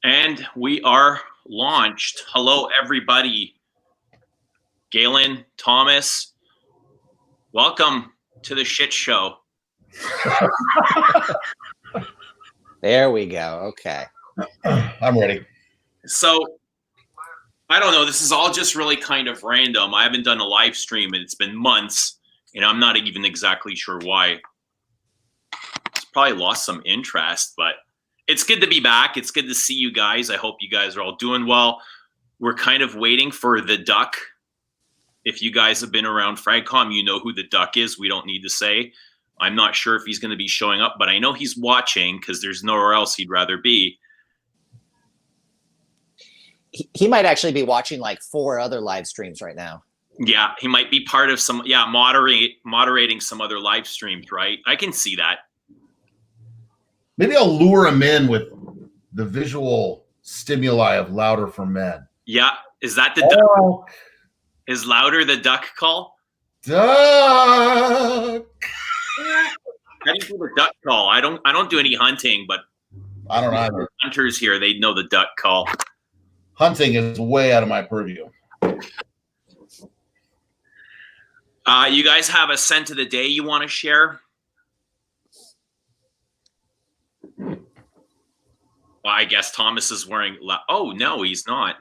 And we are launched. Hello, everybody. Galen, Thomas, welcome to the shit show. There we go. Okay. I'm ready. So, I don't know. This is all just really kind of random. I haven't done a live stream and it's been months, and I'm not even exactly sure why. It's probably lost some interest, but it's good to be back. It's good to see you guys. I hope you guys are all doing well. We're kind of waiting for the duck. If you guys have been around FragCom, you know who the duck is. We don't need to say. I'm not sure if he's going to be showing up, but I know he's watching because there's nowhere else he'd rather be. He might actually be watching like 4 other live streams right now. Yeah, he might be part of some, moderating some other live streams, right? I can see that. Maybe I'll lure him in with the visual stimuli of Louder for Men. Yeah, is that the duck? Is Louder the duck call? Duck. How do you do the duck call? I don't do any hunting, but I don't either. Hunters here, they know the duck call. Hunting is way out of my purview. You guys have a scent of the day you want to share? Well, I guess Thomas is wearing. Oh no, he's not.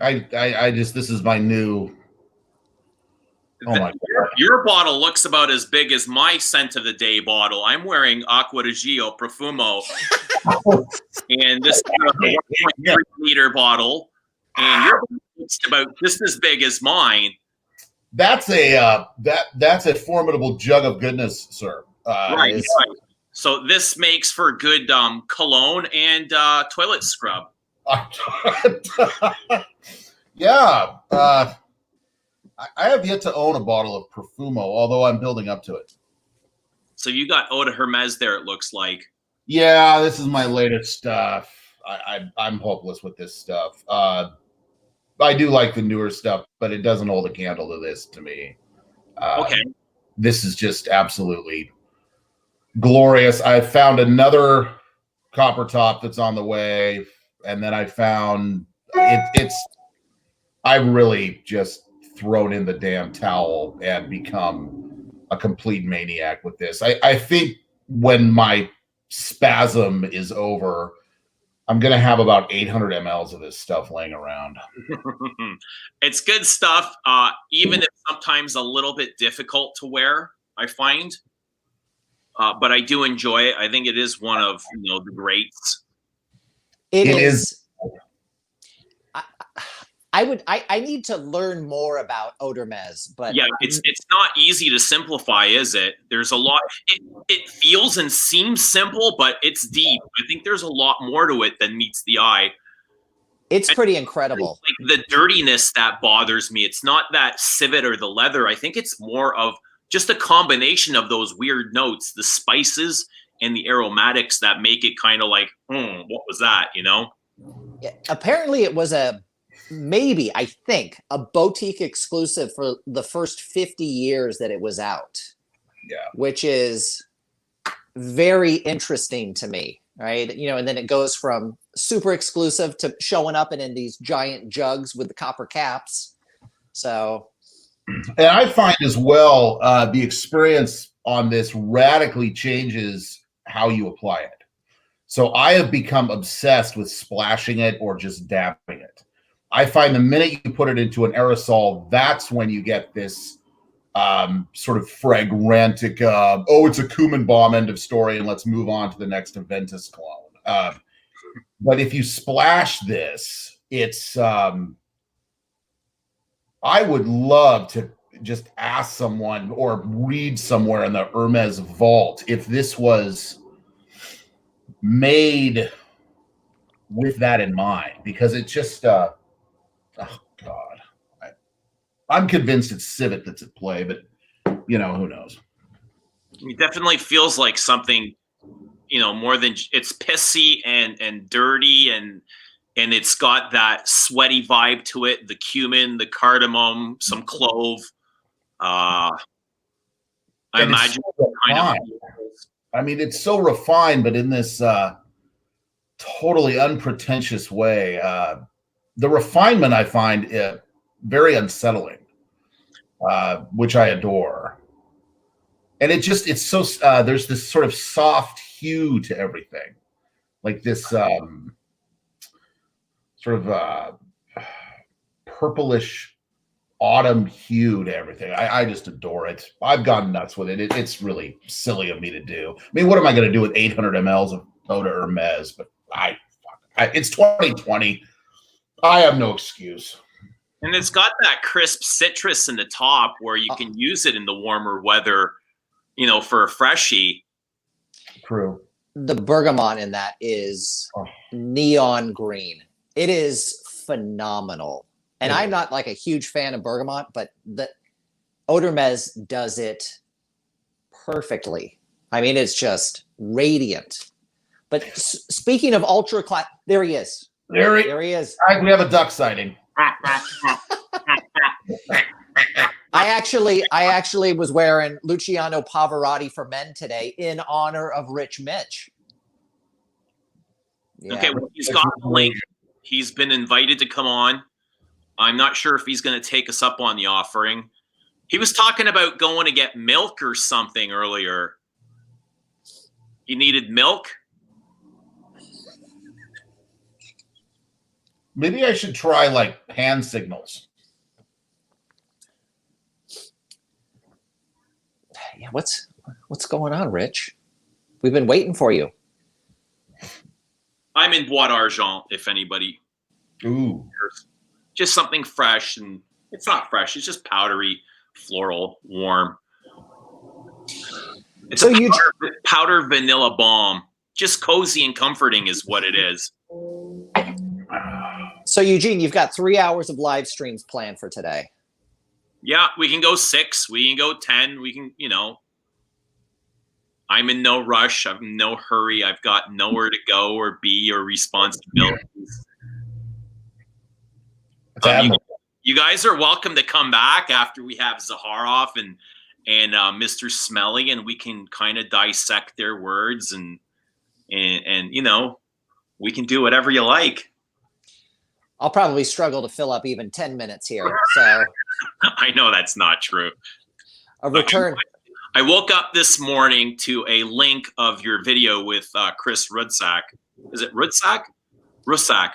I just, this is my new. Oh my God. Your bottle looks about as big as my scent of the day bottle. I'm wearing Acqua di Gio Perfumo, and this is a 1.3 liter bottle, and your looks about just as big as mine. That's a that's a formidable jug of goodness, sir. Right. So this makes for good cologne and toilet scrub. Yeah. I have yet to own a bottle of Perfumo, although I'm building up to it. So you got Eau de Hermes there, it looks like. Yeah, this is my latest stuff. I'm hopeless with this stuff. I do like the newer stuff, but it doesn't hold a candle to this to me. Okay. This is just absolutely glorious. I found another copper top that's on the way, and then I found I've really just thrown in the damn towel and become a complete maniac with this. I think when my spasm is over, I'm going to have about 800 mLs of this stuff laying around. It's good stuff, even if sometimes a little bit difficult to wear, I find. But I do enjoy it. I think it is one of the greats. It is. I need to learn more about Eau de Hermes, but yeah, it's not easy to simplify, is it? There's a lot. It feels and seems simple, but it's deep. I think there's a lot more to it than meets the eye. It's pretty incredible. Like the dirtiness that bothers me. It's not that civet or the leather. I think it's more of just a combination of those weird notes, the spices and the aromatics that make it kind of like, what was that? Yeah, apparently it was maybe I think a boutique exclusive for the first 50 years that it was out. Yeah. Which is very interesting to me, right? And then it goes from super exclusive to showing up in these giant jugs with the copper caps. So, and I find as well, the experience on this radically changes how you apply it. So I have become obsessed with splashing it or just dabbing it. I find the minute you put it into an aerosol, that's when you get this sort of fragrantic, it's a Kuman bomb, end of story, and let's move on to the next Aventus clone. But if you splash this, it's I would love to just ask someone or read somewhere in the Hermes vault if this was made with that in mind, because it just oh God, I'm convinced it's civet that's at play, but who knows? It definitely feels like something, more than it's pissy and dirty, and it's got that sweaty vibe to it. The cumin, the cardamom, some clove. I imagine I mean, it's so refined, but in this totally unpretentious way. The refinement I find very unsettling, which I adore. And it's so there's this sort of soft hue to everything, like this sort of purplish autumn hue to everything. I just adore it. I've gone nuts with it. It's really silly of me to do. I mean, what am I going to do with 800 mLs of Eau de Hermes? But it's 2020. I have no excuse. And it's got that crisp citrus in the top where you can use it in the warmer weather, you know, for a freshie. True. The bergamot in that is neon green. It is phenomenal. And I'm not like a huge fan of bergamot, but the Eau de Hermes does it perfectly. I mean, it's just radiant. But speaking of ultra class, there he is. There he is. We have a duck sighting. I actually was wearing Luciano Pavarotti for Men today in honor of Rich Mitch. Yeah. Okay, well, he's got the link. He's been invited to come on. I'm not sure if he's going to take us up on the offering. He was talking about going to get milk or something earlier. He needed milk. Maybe I should try like hand signals. Yeah, what's going on, Rich? We've been waiting for you. I'm in Bois d'Argent, if anybody. Ooh. Just something fresh, and it's not fresh. It's just powdery, floral, warm. It's so a powder vanilla bomb. Just cozy and comforting is what it is. So Eugene, you've got 3 hours of live streams planned for today. Yeah, we can go 6. We can go 10. We can, you know. I'm in no rush. I'm in no hurry. I've got nowhere to go or be or responsibilities. You guys are welcome to come back after we have ZAHARAHOFF and Mr. Smelly, and we can kind of dissect their words and you know, we can do whatever you like. I'll probably struggle to fill up even 10 minutes here. So I know that's not true. A return. I woke up this morning to a link of your video with Chris Rudsack. Is it Rudsack? Rusak.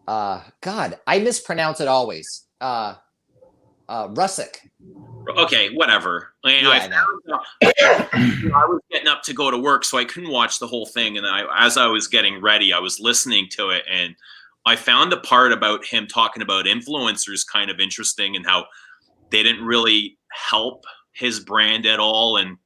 God, I mispronounce it always. Rusick. Okay, whatever. I was getting up to go to work, so I couldn't watch the whole thing. And as I was getting ready, I was listening to it, and I found the part about him talking about influencers kind of interesting, and how they didn't really help his brand at all, and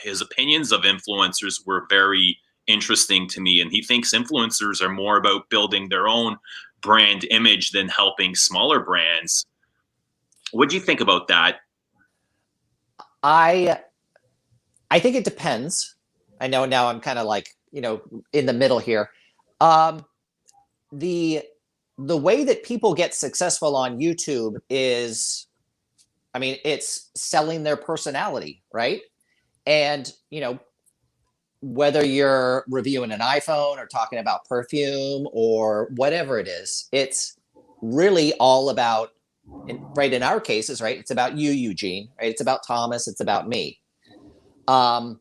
his opinions of influencers were very interesting to me. And he thinks influencers are more about building their own brand image than helping smaller brands. What do you think about that? I think it depends. I know now I'm kind of like, you know, in the middle here. The way that people get successful on YouTube is, I mean, it's selling their personality, right? And, you know, whether you're reviewing an iPhone or talking about perfume or whatever it is, it's really all about, right, in our cases, right, it's about you, Eugene, right? It's about Thomas, it's about me. And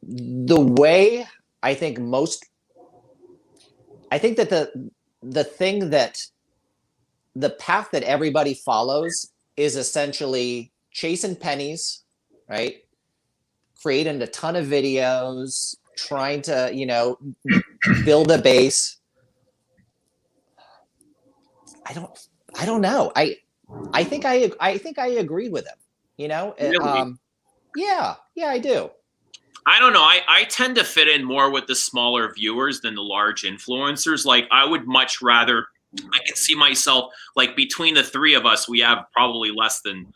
the way I think that the thing that the path that everybody follows is essentially chasing pennies, right? Creating a ton of videos, trying to, you know, build a base. I don't know. I think I agree with him, you know? Really? Yeah, I do. I don't know. I tend to fit in more with the smaller viewers than the large influencers. Like, I would much rather, I can see myself, like, between the three of us, we have probably less than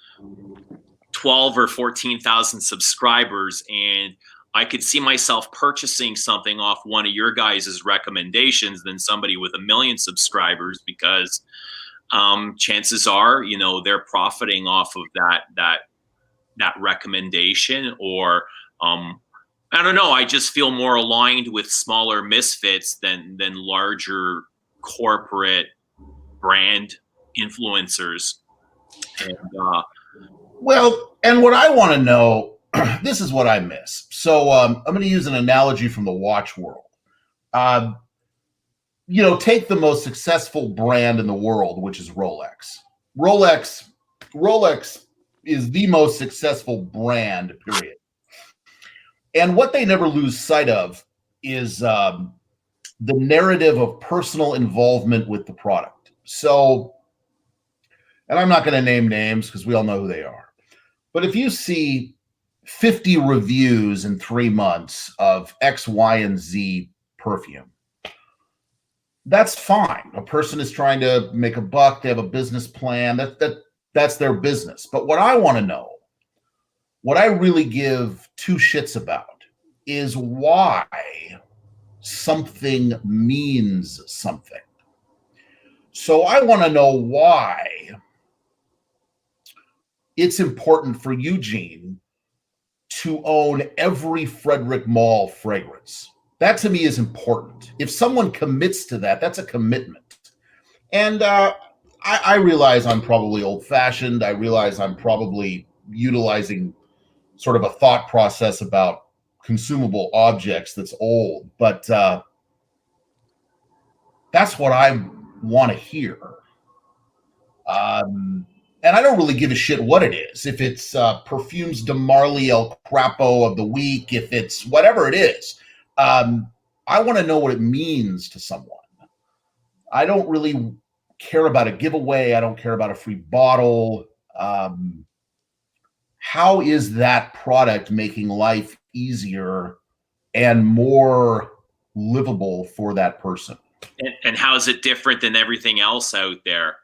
12 or 14,000 subscribers. And I could see myself purchasing something off one of your guys' recommendations than somebody with 1 million subscribers, because chances are, you know, they're profiting off of that recommendation, or I don't know. I just feel more aligned with smaller misfits than larger corporate brand influencers. And Well, and what I want to know, this is what I miss. So I'm going to use an analogy from the watch world. You know, take the most successful brand in the world, which is Rolex. Rolex is the most successful brand, period. And what they never lose sight of is the narrative of personal involvement with the product. So, and I'm not going to name names because we all know who they are. But if you see 50 reviews in 3 months of X, Y, and Z perfume, that's fine. A person is trying to make a buck. They have a business plan. That's their business. But what I want to know, what I really give two shits about, is why something means something. So I want to know why it's important for Eugene to own every Frederick Mall fragrance. That to me is important. If someone commits to that, that's a commitment. And I realize I'm probably old-fashioned. I realize I'm probably utilizing sort of a thought process about consumable objects that's old, but that's what I want to hear. And I don't really give a shit what it is. If it's Perfume's de Marley El Crapo of the week, if it's whatever it is, I want to know what it means to someone. I don't really care about a giveaway. I don't care about a free bottle. How is that product making life easier and more livable for that person? and how is it different than everything else out there?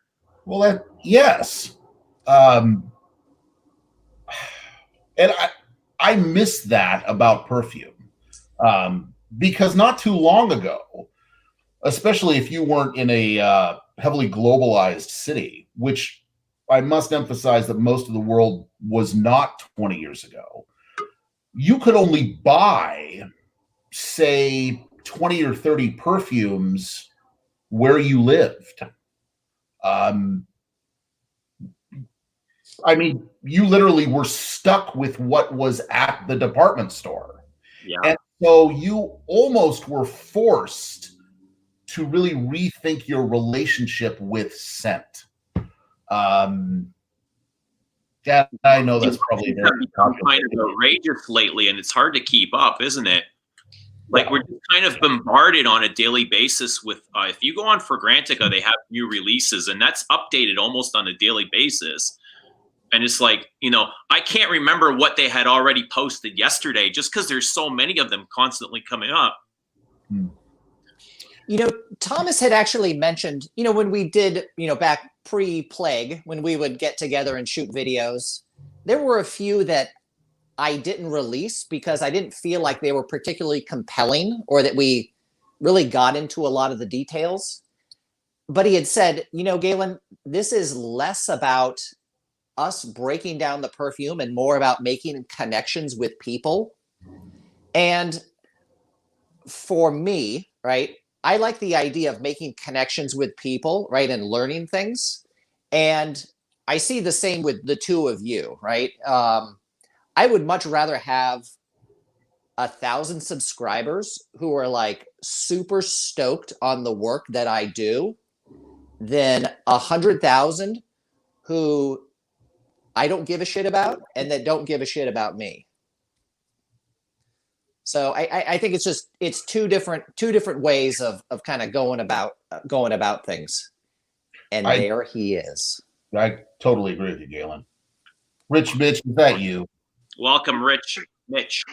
Well, yes. And I miss that about perfume. Because not too long ago, especially if you weren't in a heavily globalized city, which I must emphasize that most of the world was not 20 years ago, you could only buy, say, 20 or 30 perfumes where you lived. I mean, you literally were stuck with what was at the department store. Yeah. And so you almost were forced to really rethink your relationship with scent. Yeah, I know that's probably very kind of outrageous lately, and it's hard to keep up, isn't it? Like, we're just kind of bombarded on a daily basis with, if you go on Fragrantica, they have new releases, and that's updated almost on a daily basis. And it's like, you know, I can't remember what they had already posted yesterday just because there's so many of them constantly coming up. You know, Thomas had actually mentioned, you know, when we did, you know, back pre-plague, when we would get together and shoot videos, there were a few that I didn't release because I didn't feel like they were particularly compelling or that we really got into a lot of the details. But he had said, you know, Galen, this is less about us breaking down the perfume and more about making connections with people. And for me, right, I like the idea of making connections with people, right, and learning things. And I see the same with the two of you, right? I would much rather have 1,000 subscribers who are like super stoked on the work that I do than 100,000 who I don't give a shit about and that don't give a shit about me. So I think it's two different ways of kind of going about things. And there he is. I totally agree with you, Galen. Rich Mitch, is that you? Welcome, Rich Mitch.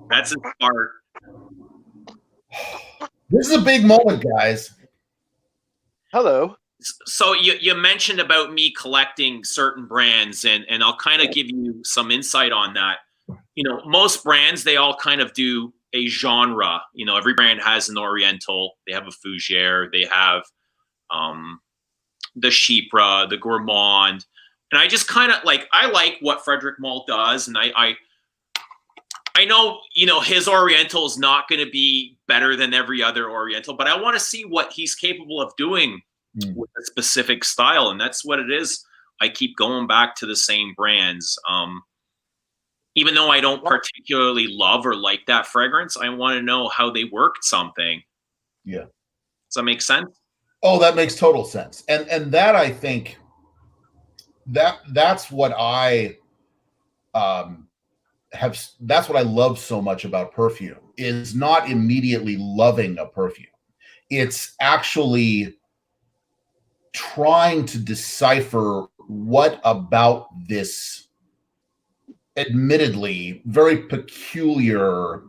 That's a start. This is a big moment, guys. Hello. So you mentioned about me collecting certain brands, and I'll kind of give you some insight on that. You know, most brands, they all kind of do a genre. You know, every brand has an Oriental. They have a Fougere. They have the Chypre, the Gourmand. And I just kind of like, I like what Frederick Malle does, and I know, you know, his Oriental is not going to be better than every other Oriental, but I want to see what he's capable of doing with a specific style, and that's what it is. I keep going back to the same brands. Even though I don't particularly love or like that fragrance, I want to know how they worked something. Yeah. Does that make sense? Oh, that makes total sense. And that, I think, that's what I that's what I love so much about perfume, is not immediately loving a perfume. It's actually trying to decipher what about this admittedly very peculiar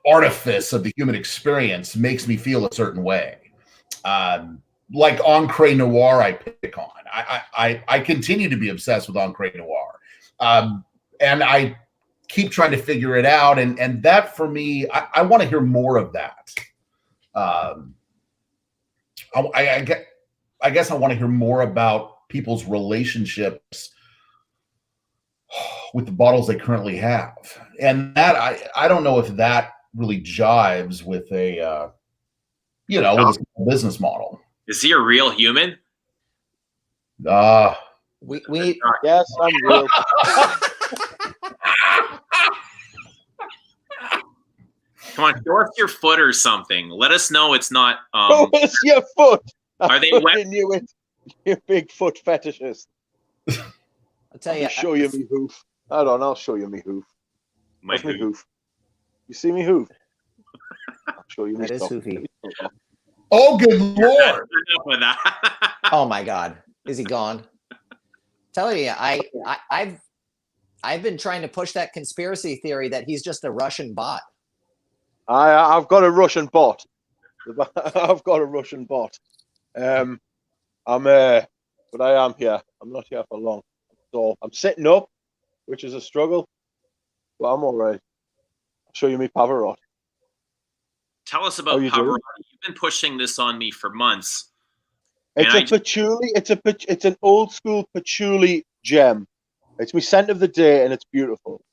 artifice of the human experience makes me feel a certain way. Like Encre Noir, I pick on. I continue to be obsessed with Encre Noir, and I keep trying to figure it out. And that, for me, I want to hear more of that. I guess I want to hear more about people's relationships with the bottles they currently have, and that I don't know if that really jives with a with a business model. Is he a real human? We Yes, I'm real. Come on, show us your foot or something. Let us know it's not. Show us your foot. Are they I'm wet? putting you in, you big foot fetishist. I'll tell you. I'll show you me hoof. Hold on, I'll show you me hoof. My Where's me hoof. hoof? You see me hoof? I'll show you me That is stuff. hoofy. Oh, good Lord. Enough with that. Oh my God, is he gone? Telling you, I've been trying to push that conspiracy theory that he's just a Russian bot. I've got a Russian bot. I've got a Russian bot. But I am here. I'm not here for long. So I'm sitting up, which is a struggle, but I'm all right. I'll show you me Pavarotti. Tell us about you Pavarotti. doing? You've been pushing this on me for months. It's And a patchouli. It's an old school patchouli gem. It's my scent of the day, and it's beautiful.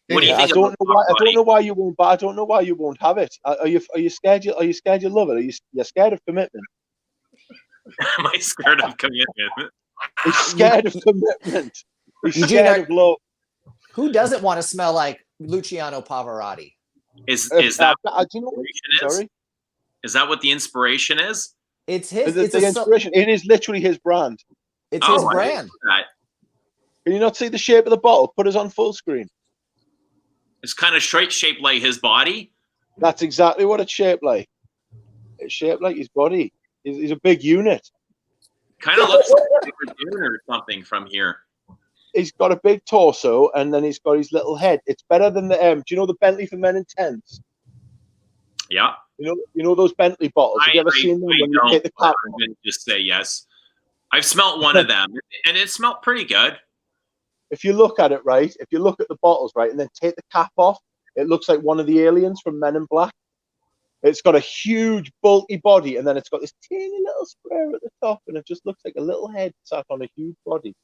What do you I think? don't know why. I don't Pavarotti? know why you won't. But I don't know why you won't have it. Are you scared? Are you scared you love it? You're scared of commitment? Am I scared of commitment? He's scared of commitment. He's Eugene, scared of love. Who doesn't want to smell like Luciano Pavarotti? Is that what Do you know the what? inspiration is? Sorry. Is that what the inspiration is? It's his. The inspiration. It is literally his brand. It's his I didn't brand. know that. Can you not see the shape of the bottle? Put us on full screen. It's kind of straight shaped like his body. That's exactly what it's shaped like. It's shaped like his body. He's a big unit. Kind of looks like a bigger dune or something from here. He's got a big torso, and then he's got his little head. It's better than the do you know the Bentley for Men in Tents? Yeah. You know those Bentley bottles. Have you ever seen them when you take the cap I'm off? going to just say yes. I've smelt one of them, and it smelled pretty good. If you look at it right, if you look at the bottles right, and then take the cap off, it looks like one of the aliens from Men in Black. It's got a huge, bulky body, and then it's got this teeny little square at the top, and it just looks like a little head sat on a huge body.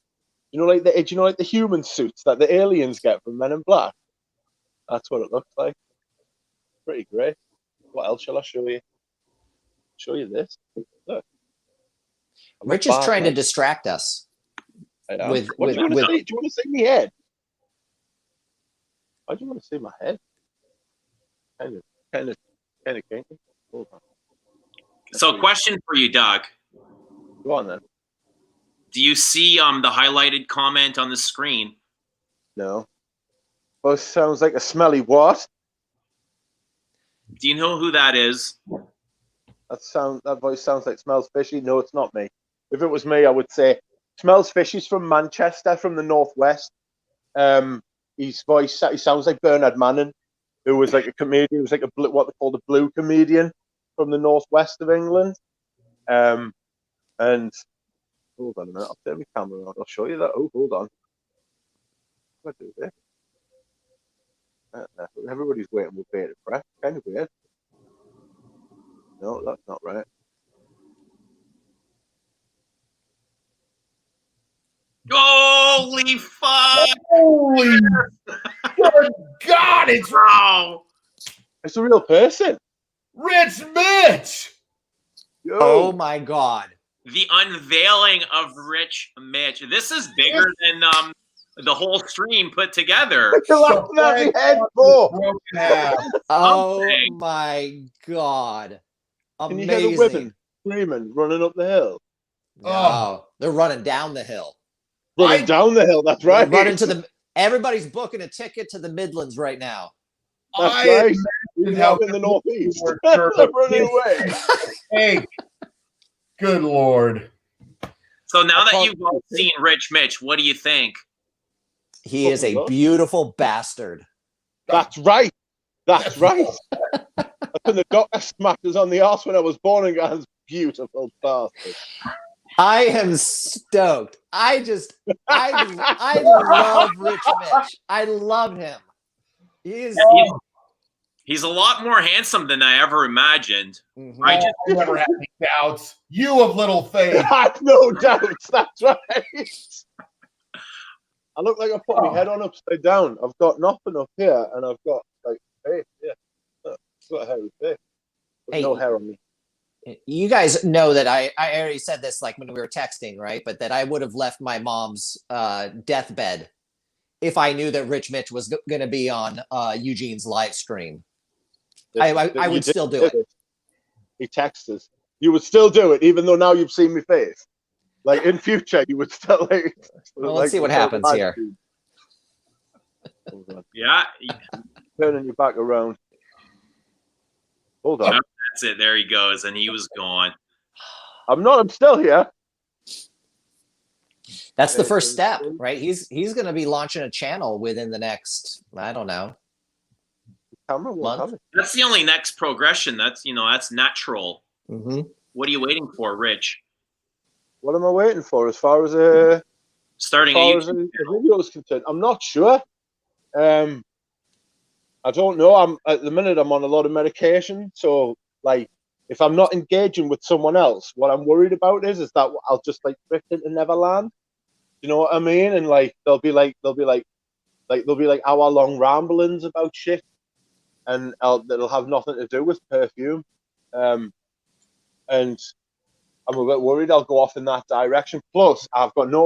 You know, like the human suits that the aliens get from Men in Black. That's what it looks like. Pretty great. What else shall I show you? Show you this. Look. I'm Rich a is bad trying to man. distract us. What with- do you want to see? Do you want to see my head? Why do you want to see my head? Kind of kinky. Hold on. So, question for you, Doug. Go on then. Do you see the highlighted comment on the screen? No. Voice sounds like a smelly what? Do you know who that is? That voice sounds like smells fishy. No, it's not me. If it was me, I would say smells fishy. He's from Manchester, from the northwest. His voice, he sounds like Bernard Manning, who was like a comedian. He was like what they call the blue comedian from the northwest of England. And hold on a minute, I'll turn my camera on. I'll show you that. Oh, hold on. What do this? Everybody's waiting with bated breath. Kind of weird. No, that's not right. Holy fuck! Holy good God! It's Wow! It's a real person. Rich Mitch. Yo. Oh my God. The unveiling of Rich Mitch. This is bigger than the whole stream put together. You're laughing at me head, Bo. Broken half. Oh Something. my God. Can you Amazing. hear the women screaming, running up the hill? No, they're running down the hill. Running down the hill, that's They're right. running to the. Everybody's booking a ticket to the Midlands right now. That's I right. imagine Out in the northeast. were They're sure running away. Hey, good Lord. So now that can't- you've all seen Rich Mitch, what do you think? He is a beautiful bastard. That's right. That's right. That's when the doctor smacked us on the arse when I was born and got beautiful bastard. I am stoked. I love Rich Mitch. I love him. He's He's a lot more handsome than I ever imagined. Mhm. I just I never had any doubts. You of little faith. No doubts. That's right. I look like I put my head on upside down. I've got nothing up here, and I've got like face. Yeah, I've got a hairy face. But Hey, no hair on me. you guys know that I already said this like when we were texting, right? But that I would have left my mom's deathbed if I knew that Rich Mitch was going to be on Eugene's live stream. I would still do it. He texts us. You would still do it, even though now you've seen my face. Like in future, you would still like. Well, let's see what happens here. Hold on. yeah, Turning you back around. Hold on. that's it. There he goes, and he was gone. I'm not. I'm still here. That's the first step, right? He's going to be launching a channel within the next, I don't know, Camera won't month. have it. That's the only next progression. That's that's natural. Mm-hmm. What are you waiting for, Rich? What am I waiting for as far as Starting a YouTube. video is concerned? I'm not sure. I don't know. I'm at the minute. I'm on a lot of medication, so like, if I'm not engaging with someone else, what I'm worried about is that I'll just like drift into Neverland. You know what I mean? And like there'll be like hour-long ramblings about shit, and that'll have nothing to do with Perfume. And I'm a bit worried I'll go off in that direction. Plus, I haven't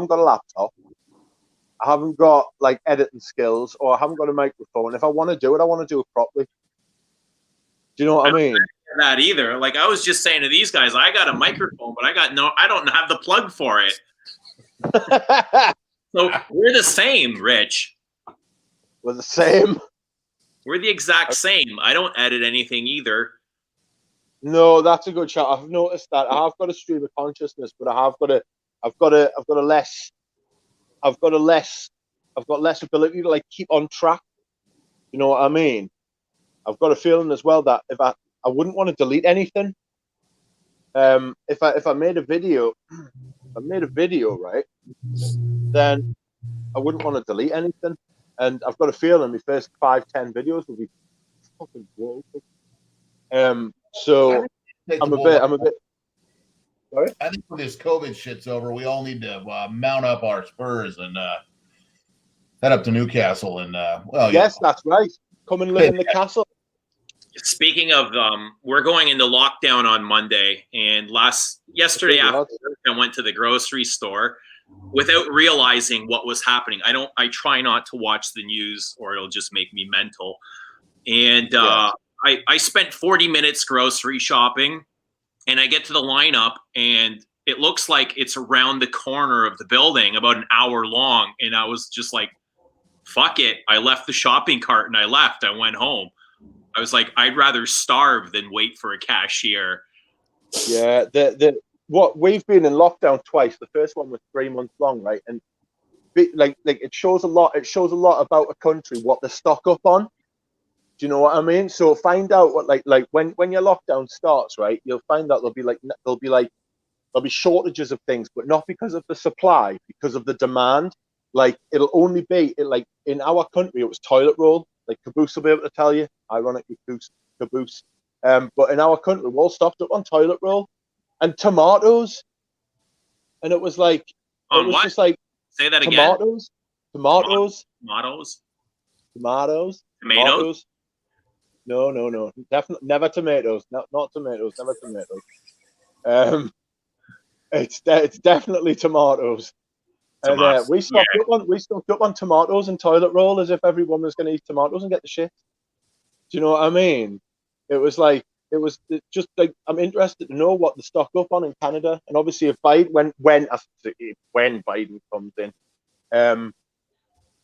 got a laptop. I haven't got like editing skills, or I haven't got a microphone. If I want to do it, I want to do it properly. Do you know what I mean? That either. Like I was just saying to these guys, I got a microphone, but I don't have the plug for it. So we're the same, Rich. We're the same. We're the exact same. I don't edit anything either. No, that's a good shot. I've noticed that. I have got a stream of consciousness, but I've got less ability to like keep on track. You know what I mean? I've got a feeling as well that if I wouldn't want to delete anything. If I made a video, right, then I wouldn't want to delete anything. And I've got a feeling my first 5-10 videos will be fucking broken. So I'm a bit. Sorry? I think when this COVID shit's over, we all need to mount up our spurs and head up to Newcastle and Yes, that's right. Come and live in the castle. Speaking of, we're going into lockdown on Monday, and yesterday after work, I went to the grocery store without realizing what was happening. I try not to watch the news, or it'll just make me mental. And I spent 40 minutes grocery shopping, and I get to the lineup, and it looks like it's around the corner of the building, about an hour long. And I was just like, fuck it. I left the shopping cart and I left. I went home. I was like, I'd rather starve than wait for a cashier. Yeah, what we've been in lockdown twice. The first one was 3 months long, right? And like it shows a lot. It shows a lot about a country, what they stock up on. Do you know what I mean? So find out what like when your lockdown starts, right? You'll find out there'll be shortages of things, but not because of the supply, because of the demand. Like it'll only be like in our country, it was toilet roll. Like Caboose will be able to tell you, ironically, Caboose. But in our country, we're all stocked up on toilet roll and tomatoes. And it was like, On what? just like Say that again. Tomatoes, tomatoes, Tomatoes. tomatoes, Tomatoes. No. Definitely never tomatoes. Not tomatoes. Never tomatoes. It's definitely tomatoes. And Tomatoes. we stocked up on tomatoes and toilet roll as if every woman's going to eat tomatoes and get the shit. Do you know what I mean? It was just like, I'm interested to know what the stock up on in Canada, and obviously if Biden when Biden comes in,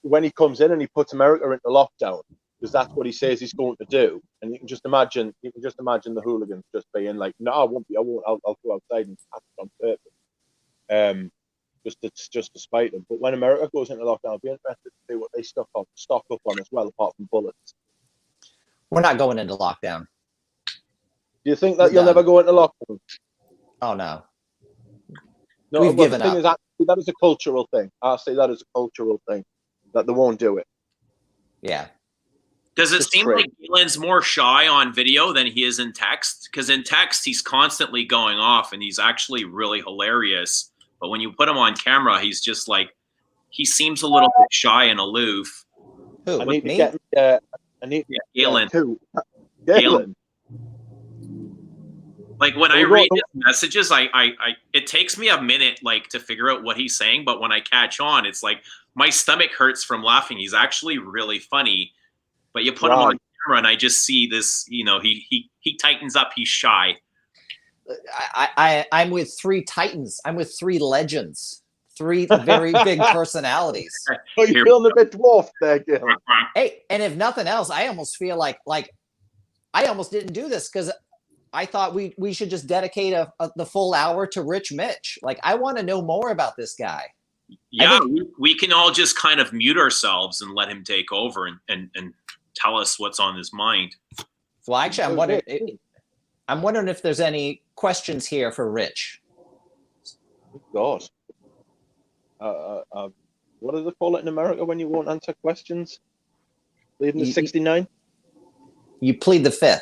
when he comes in and he puts America into lockdown, because that's what he says he's going to do, and you can just imagine the hooligans just being like, no, I won't, I'll go outside and act on purpose. Just to spite them. But when America goes into lockdown, I'll be interested to see what they stock up on as well, apart from bullets. We're not going into lockdown. Do you think that you'll never go into lockdown? Oh no. No, We've given the thing up. is, that is a cultural thing. I say that is a cultural thing, that they won't do it. Yeah. Does it It's seem great. like Galen's more shy on video than he is in text? Because in text, he's constantly going off, and he's actually really hilarious. But when you put him on camera, he's just like, he seems a little bit shy and aloof. Who? I need Me? to get. I need Galen. Who? Galen. Galen. Like when I Well, read what- his messages, it takes me a minute like to figure out what he's saying. But when I catch on, it's like my stomach hurts from laughing. He's actually really funny. But you put him on camera, and I just see this. You know, he tightens up. He's shy. I'm with three titans. I'm with three legends. Three very big personalities. Oh, you're feeling a bit dwarfed there, Galen. Hey, and if nothing else, I almost feel like I almost didn't do this because I thought we should just dedicate the full hour to Rich Mitch. Like, I want to know more about this guy. Yeah, we can all just kind of mute ourselves and let him take over and tell us what's on his mind. Well, actually, I'm wondering if there's any questions here for Rich. God. What do they call it in America when you won't answer questions? Leaving the 69? You plead the fifth.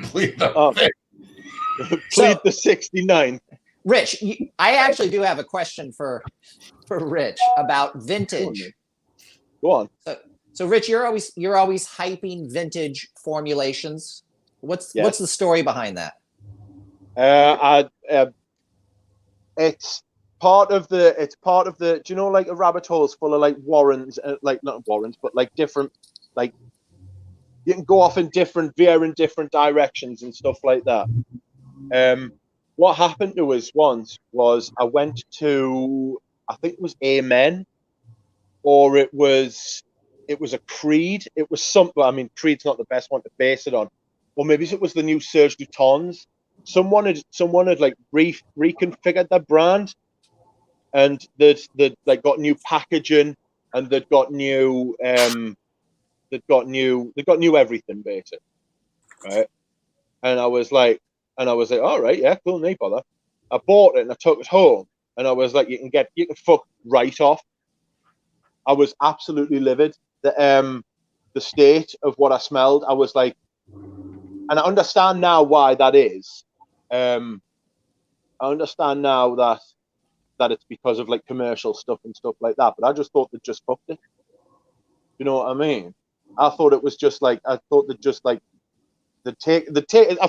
Plead the fifth. Plead the 69. Rich, I actually do have a question for Rich about vintage. Go on. So Rich, you're always hyping vintage formulations. What's the story behind that? It's part of the. Do you know, like, a rabbit hole is full of like warrens, like not warrens, but like different, like you can go off in veer in different directions and stuff like that. What happened to us once was I went to, I think it was Amen, or it was a Creed. It was something. I mean, Creed's not the best one to base it on, or maybe it was the new Serge Dutons. Someone had like reconfigured their brand, and they'd like got new packaging, and they'd got new everything basically, right? And I was like, all right, yeah, cool, no bother. I bought it and I took it home, and I was like, you can fuck right off. I was absolutely livid. The state of what I smelled, I was like, and I understand now why that is. I understand now that it's because of like commercial stuff and stuff like that. But I just thought they just fucked it. You know what I mean? I thought it was just like, I thought that just like I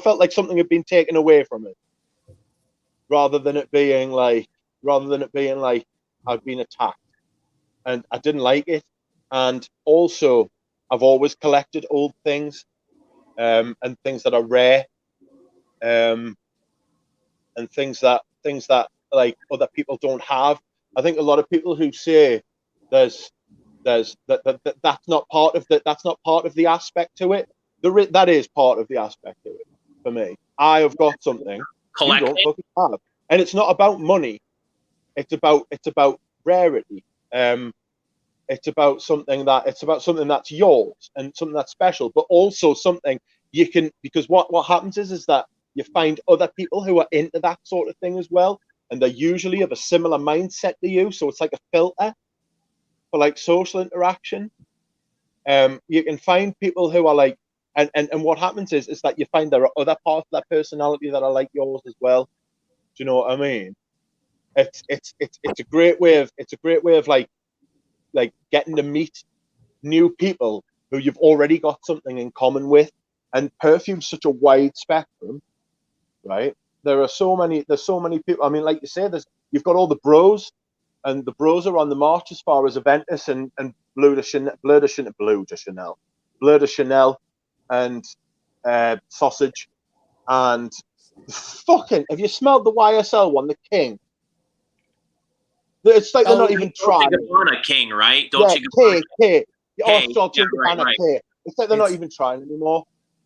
felt like something had been taken away from it, rather than it being like I've been attacked, and I didn't like it. And also, I've always collected old things, and things that are rare, and things that like other people don't have. I think a lot of people who say that's not part of the aspect to it. That is part of the aspect to it for me. I have got something you don't fucking have, and it's not about money. It's about rarity. It's about something that's yours and something that's special, but also something you can, because what happens is that you find other people who are into that sort of thing as well, and they're usually of a similar mindset to you. So it's like a filter for like social interaction. You can find people who are like, and what happens is that you find there are other parts of that personality that are like yours as well. Do you know what I mean? It's a great way of like like getting to meet new people who you've already got something in common with. And perfume's such a wide spectrum, right? There's so many people. I mean, like you say, you've got all the bros, and the bros are on the march as far as Aventus and Bleu de Chanel, and Sausage, and fucking. Have you smelled the YSL one, the King? It's like they're not even trying. Gabbana King, right? Dolce K. K. Dolce Yeah, right, Gabbana right. K. It's like they're not even trying anymore.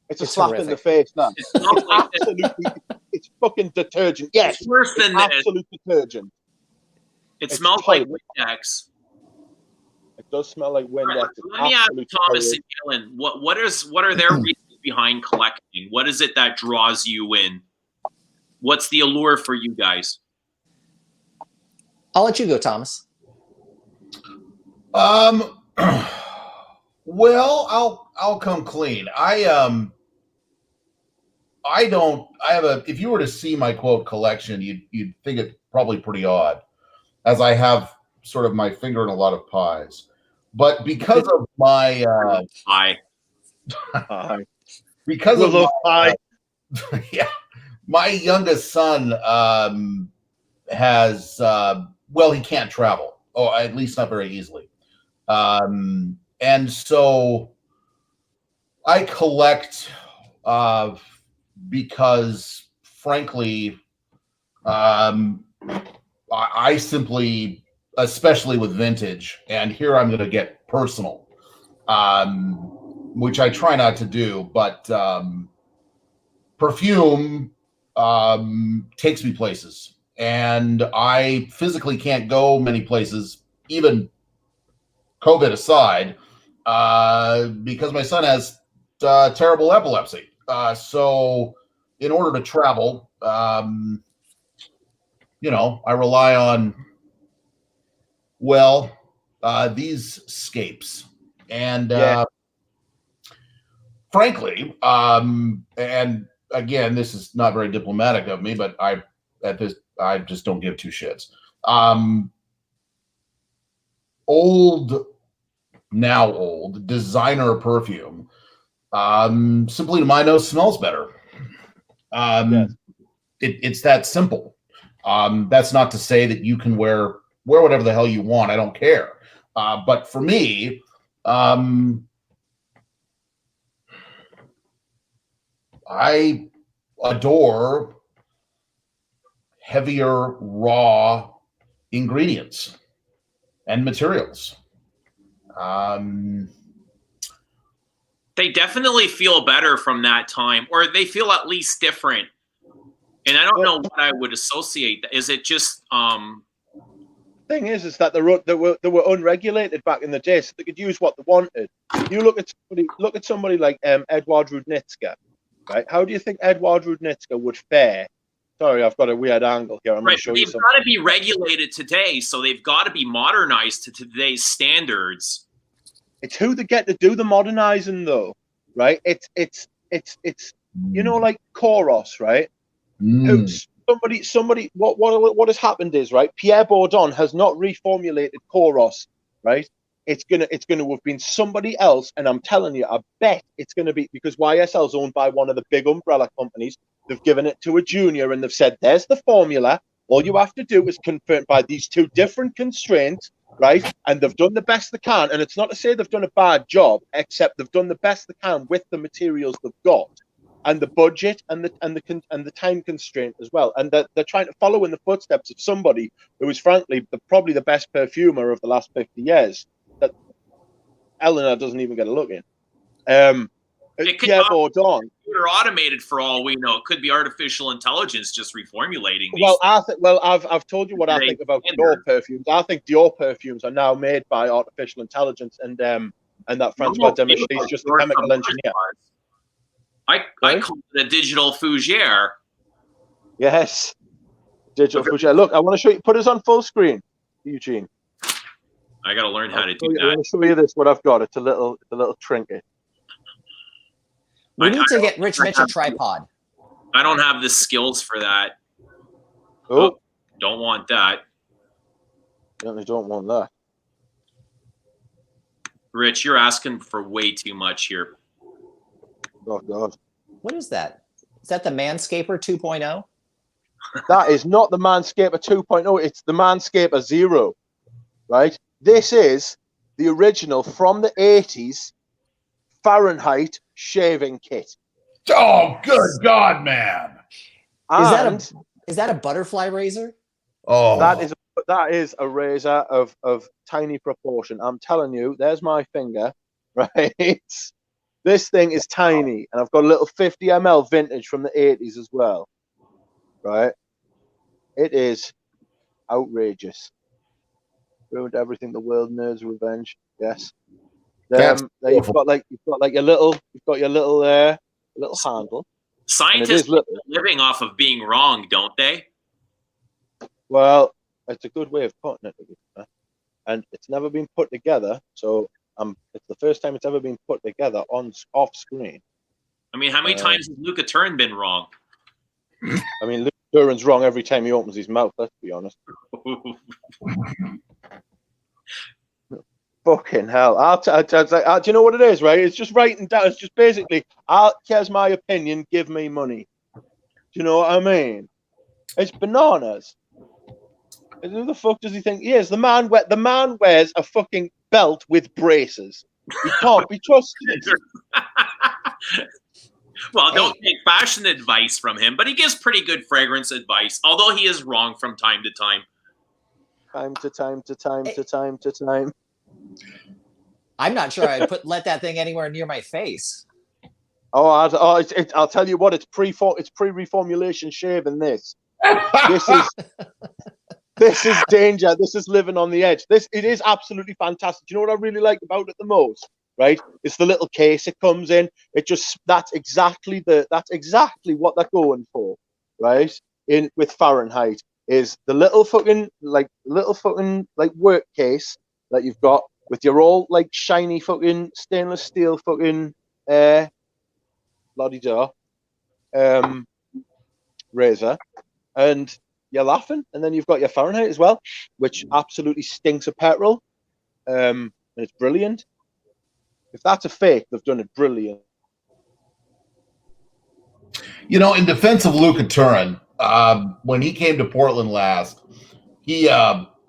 It's a slap in the horrific. face. Now It's not like absolutely, it's fucking detergent. Yes, it's worse than this. absolute detergent. It It's smells like terrible. Windex. It does smell like Windex. Let me ask Thomas and Galen, what are their reasons behind collecting? What is it that draws you in? What's the allure for you guys? I'll let you go, Thomas. Well, I'll come clean. If you were to see my quote collection, you'd think it probably pretty odd, as I have sort of my finger in a lot of pies. But because of my because of my, yeah, my youngest son has well, he can't travel, or at least not very easily, and so I collect because, frankly, I simply, especially with vintage, and here I'm going to get personal, which I try not to do, but perfume takes me places, and I physically can't go many places, even COVID aside, because my son has terrible epilepsy. So in order to travel, I rely on, these scapes. And frankly, and again, this is not very diplomatic of me, but I just don't give two shits. Old designer perfume, simply to my nose, smells better. Yes. It's that simple. That's not to say that you can wear whatever the hell you want. I don't care. But for me, I adore heavier, raw ingredients and materials. They definitely feel better from that time, or they feel at least different. And I don't know what I would associate. Is it just thing is that they were unregulated back in the day, so they could use what they wanted. You look at somebody like Edward Rudnitska, right? How do you think Edward Rudnitska would fare? Sorry, I've got a weird angle here. I'm going to show you something. They've got to be regulated today, so they've got to be modernized to today's standards. It's who they get to do the modernizing, though, right? It's like Koros, right? Who somebody what has happened is, right, Pierre Bourdon has not reformulated Koros, right? It's gonna have been somebody else, and I'm telling you, I bet it's gonna be, because YSL's owned by one of the big umbrella companies. They've given it to a junior and they've said, there's the formula. All you have to do is confirm by these two different constraints, right? And they've done the best they can. And it's not to say they've done a bad job, except they've done the best they can with the materials they've got, and the budget and the time constraint as well. And they're trying to follow in the footsteps of somebody who is, frankly, probably the best perfumer of the last 50 years. That Eleanor doesn't even get a look in. Pierre Bourdon. They're automated for all we know. It could be artificial intelligence just reformulating these. I've told you what I think about Dior perfumes. I think Dior perfumes are now made by artificial intelligence, and that Francois Demichy is just a chemical engineer. I call it a digital fougere. Yes, digital fougere. Look, I want to show you. Put us on full screen, Eugene. I got to learn how to do that. I'm going to show you this. What I've got. It's a little trinket. We need to get Rich Mitch a tripod. I don't have the skills for that. Oh, don't want that. Certainly don't want that. Rich, you're asking for way too much here. Oh God. What is that? Is that the Manscaper 2.0? That is not the Manscaper 2.0. It's the Manscaper 0, right? This is the original from the 80s Fahrenheit shaving kit. Oh, good God, man! Is that a butterfly razor? Oh, that is a razor of tiny proportion. I'm telling you, there's my finger, right? This thing is tiny, and I've got a little 50 ml vintage from the 80s as well, right? It is outrageous. Ruined everything. The world nerds revenge. Yes. There you've got your little handle. Scientists are living off of being wrong, don't they? Well, it's a good way of putting it, and it's never been put together. So it's the first time it's ever been put together off screen. I mean, how many times has Luca Turin been wrong? I mean, Luca Turin's wrong every time he opens his mouth. Let's be honest. Fucking hell! Do you know what it is? Right? It's just writing down. It's just basically, here's my opinion. Give me money. Do you know what I mean? It's bananas. Who the fuck does he think he is? The man wears a fucking belt with braces. He can't be trusted. Well, don't take fashion advice from him, but he gives pretty good fragrance advice, although he is wrong from time to time. Time to time. I'm not sure I'd let that thing anywhere near my face. I'll tell you what. It's pre-reformulation shaving. This is danger. This is living on the edge. It is absolutely fantastic. Do you know what I really like about it the most? Right? It's the little case it comes in. That's exactly what they're going for. Right? With Fahrenheit is the little fucking work case that you've got with your all like shiny fucking stainless steel fucking bloody razor, and you're laughing, and then you've got your Fahrenheit as well, which absolutely stinks of petrol, and it's brilliant. If that's a fake, they've done it brilliant. You know, in defense of Luca Turin, when he came to Portland last, he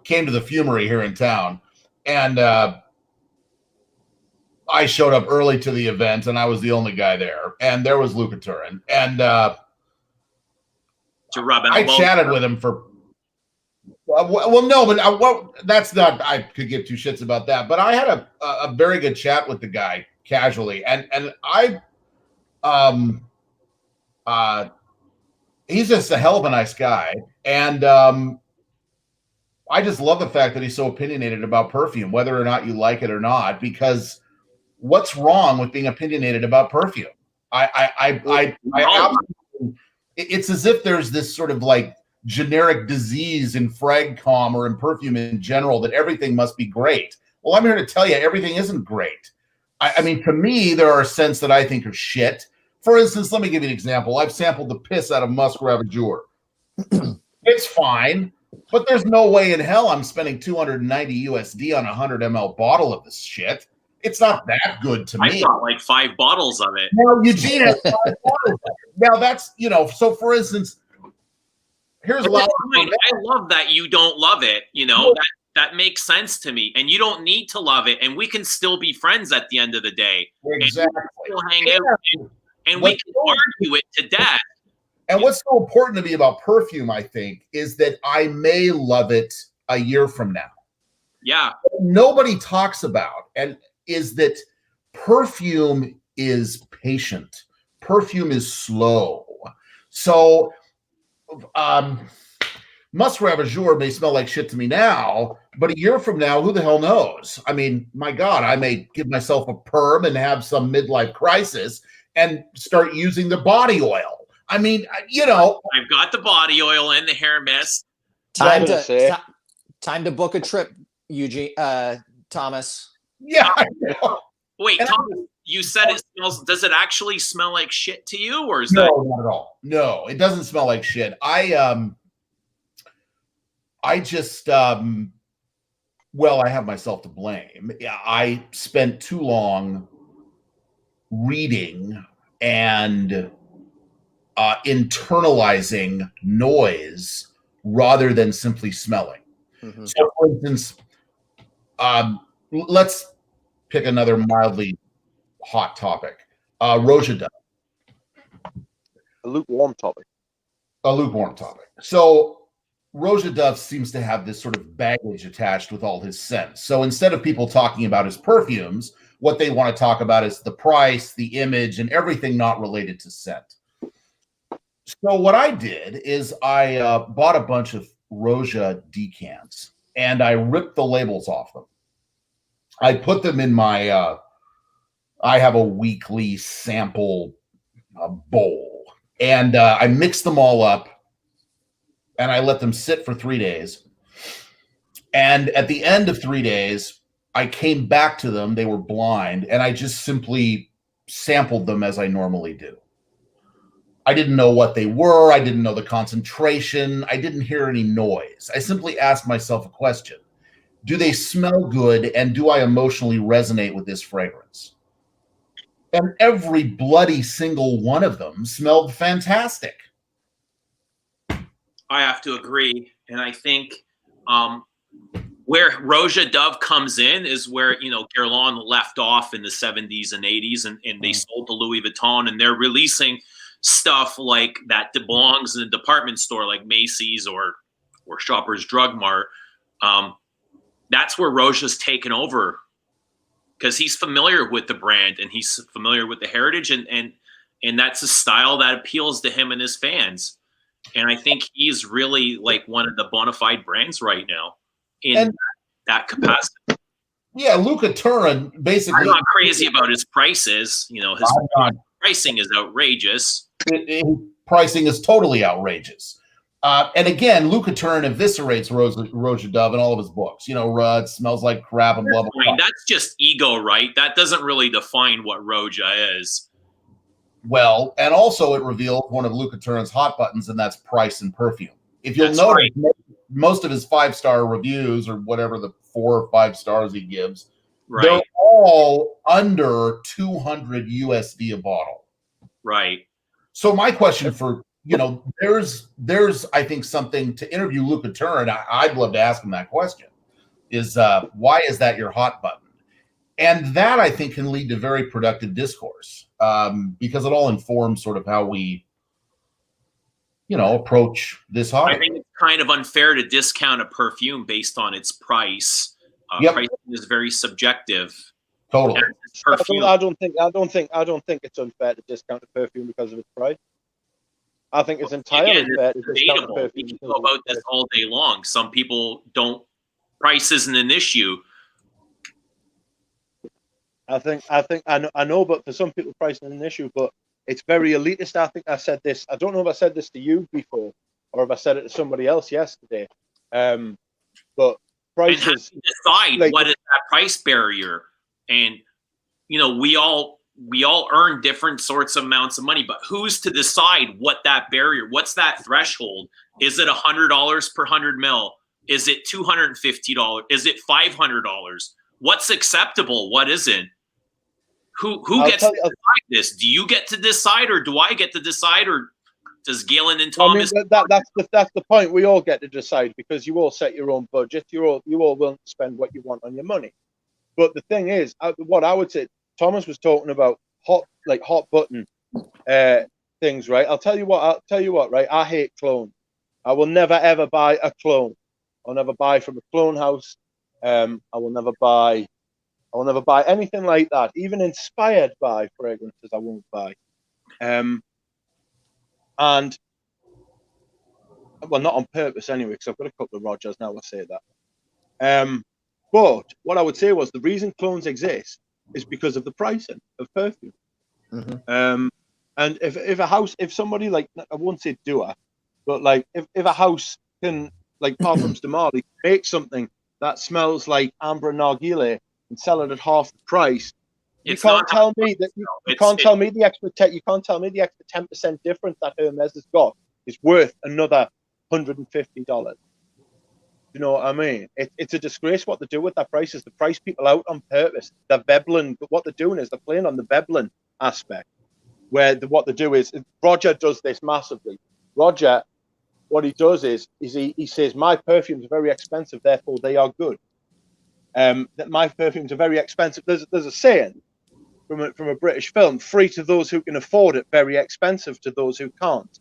came to the Fumery here in town, and I showed up early to the event, and I was the only guy there, and there was Luca Turin, and I chatted with him for. Well, no, but that's not. I could give two shits about that, but I had a very good chat with the guy casually, and he's just a hell of a nice guy, and I just love the fact that he's so opinionated about perfume, whether or not you like it or not. Because what's wrong with being opinionated about perfume? It's as if there's this sort of like generic disease in fragcom or in perfume in general that everything must be great. Well, I'm here to tell you everything isn't great. I mean, to me, there are scents that I think are shit. For instance, let me give you an example. I've sampled the piss out of Musk Ravageur. It's fine, but there's no way in hell I'm spending 290 USD on a 100 ml bottle of this shit. It's not that good to me. I got like 5 bottles of it. Now, Eugene has 5 bottles of it. Now, that's, so for instance, here's a lot. I love that you don't love it. That makes sense to me. And you don't need to love it. And we can still be friends at the end of the day. Exactly. And we'll hang out and we can argue it to death. And what's so important to me about perfume, I think, is that I may love it a year from now. Yeah. What nobody talks about is that perfume is patient. Perfume is slow. So Musk Ravageur may smell like shit to me now, but a year from now, who the hell knows? I mean, my God, I may give myself a perm and have some midlife crisis and start using the body oil. I mean, I've got the body oil and the hair mist. Time to book a trip, Eugene, Thomas. Yeah. Wait, Thomas, you said it smells. Does it actually smell like shit to you, or is not at all? No, it doesn't smell like shit. I just Well, I have myself to blame. I spent too long reading and internalizing noise rather than simply smelling. Mhm. So, for instance, let's pick another mildly hot topic. Roja Duff, A lukewarm topic. a lukewarm topic. So Roja Duff seems to have this sort of baggage attached with all his scents. So instead of people talking about his perfumes, what they want to talk about is the price, the image, and everything not related to scent. So what I did is I bought a bunch of Roja decants and I ripped the labels off them. I put them in my, I have a weekly sample bowl, and I mixed them all up and I let them sit for 3 days. And at the end of 3 days, I came back to them. They were blind, and I just simply sampled them as I normally do. I didn't know what they were. I didn't know the concentration. I didn't hear any noise. I simply asked myself a question. Do they smell good, and do I emotionally resonate with this fragrance? And every bloody single one of them smelled fantastic. I have to agree. And I think where Roja Dove comes in is where, Guerlain left off in the 70s and 80s, and they sold to Louis Vuitton, and they're releasing stuff like that belongs in a department store like Macy's or Shoppers Drug Mart. That's where Roja's taken over because he's familiar with the brand and he's familiar with the heritage, and that's a style that appeals to him and his fans. And I think he's really like one of the bona fide brands right now in that capacity. Yeah, Luca Turin basically. I'm not crazy about his prices. His pricing is outrageous. His pricing is totally outrageous. And again, Luca Turin eviscerates Roja Dove in all of his books. It smells like crap and blah, blah, blah. That's just ego, right? That doesn't really define what Roja is. Well, and also it revealed one of Luca Turin's hot buttons, and that's price and perfume. If you'll notice, most of his 5-star reviews, or whatever the 4 or 5 stars he gives, they're all under 200 USD a bottle. Right. So my question for, there's I think something to interview Luca Turin. I'd love to ask him that question. Is why is that your hot button? And that, I think, can lead to very productive discourse because it all informs sort of how we, approach this hobby. I think it's kind of unfair to discount a perfume based on its price. Pricing is very subjective. Totally. I don't think it's unfair to discount a perfume because of its price. I think it's entirely unfair to discount a perfume. We can go about this all day long. Some people don't. Price isn't an issue. I know, but for some people, price is an issue. But it's very elitist. I think I said this. I don't know if I said this to you before, or if I said it to somebody else yesterday. But prices decide what is that price barrier, and we all earn different sorts of amounts of money. But who's to decide what that barrier? What's that threshold? Is it $100 per 100 mil? Is it $250? Is it $500? What's acceptable? What isn't? Who gets to decide this? Do you get to decide, or do I get to decide, or does Galen and Thomas? That's the point. We all get to decide because you all set your own budget. You all willing to spend what you want on your money. But the thing is, what I would say, Thomas was talking about hot button things, right? I'll tell you what, right? I hate clone. I will never ever buy a clone. I'll never buy from a clone house. I will never buy anything like that. Even inspired by fragrances, I won't buy. And well, not on purpose anyway, because I've got a couple of Rogers now. I say that. But what I would say was the reason clones exist is because of the pricing of perfume. Mm-hmm. And if somebody like, I won't say doer, but like if a house can, like Parfums de Marly, make something that smells like amber and nargile and sell it at half the price, you can't tell me the extra 10% difference that Hermes has got is worth another $150. You know what I mean? It's a disgrace what they do with their prices. They price people out on purpose. They're Veblen, but what they're doing is they're playing on the Veblen aspect, where what they do is, Roger does this massively. Roger, what he does is he says, my perfumes are very expensive, therefore they are good. That my perfumes are very expensive. There's a saying from a British film: free to those who can afford it, very expensive to those who can't.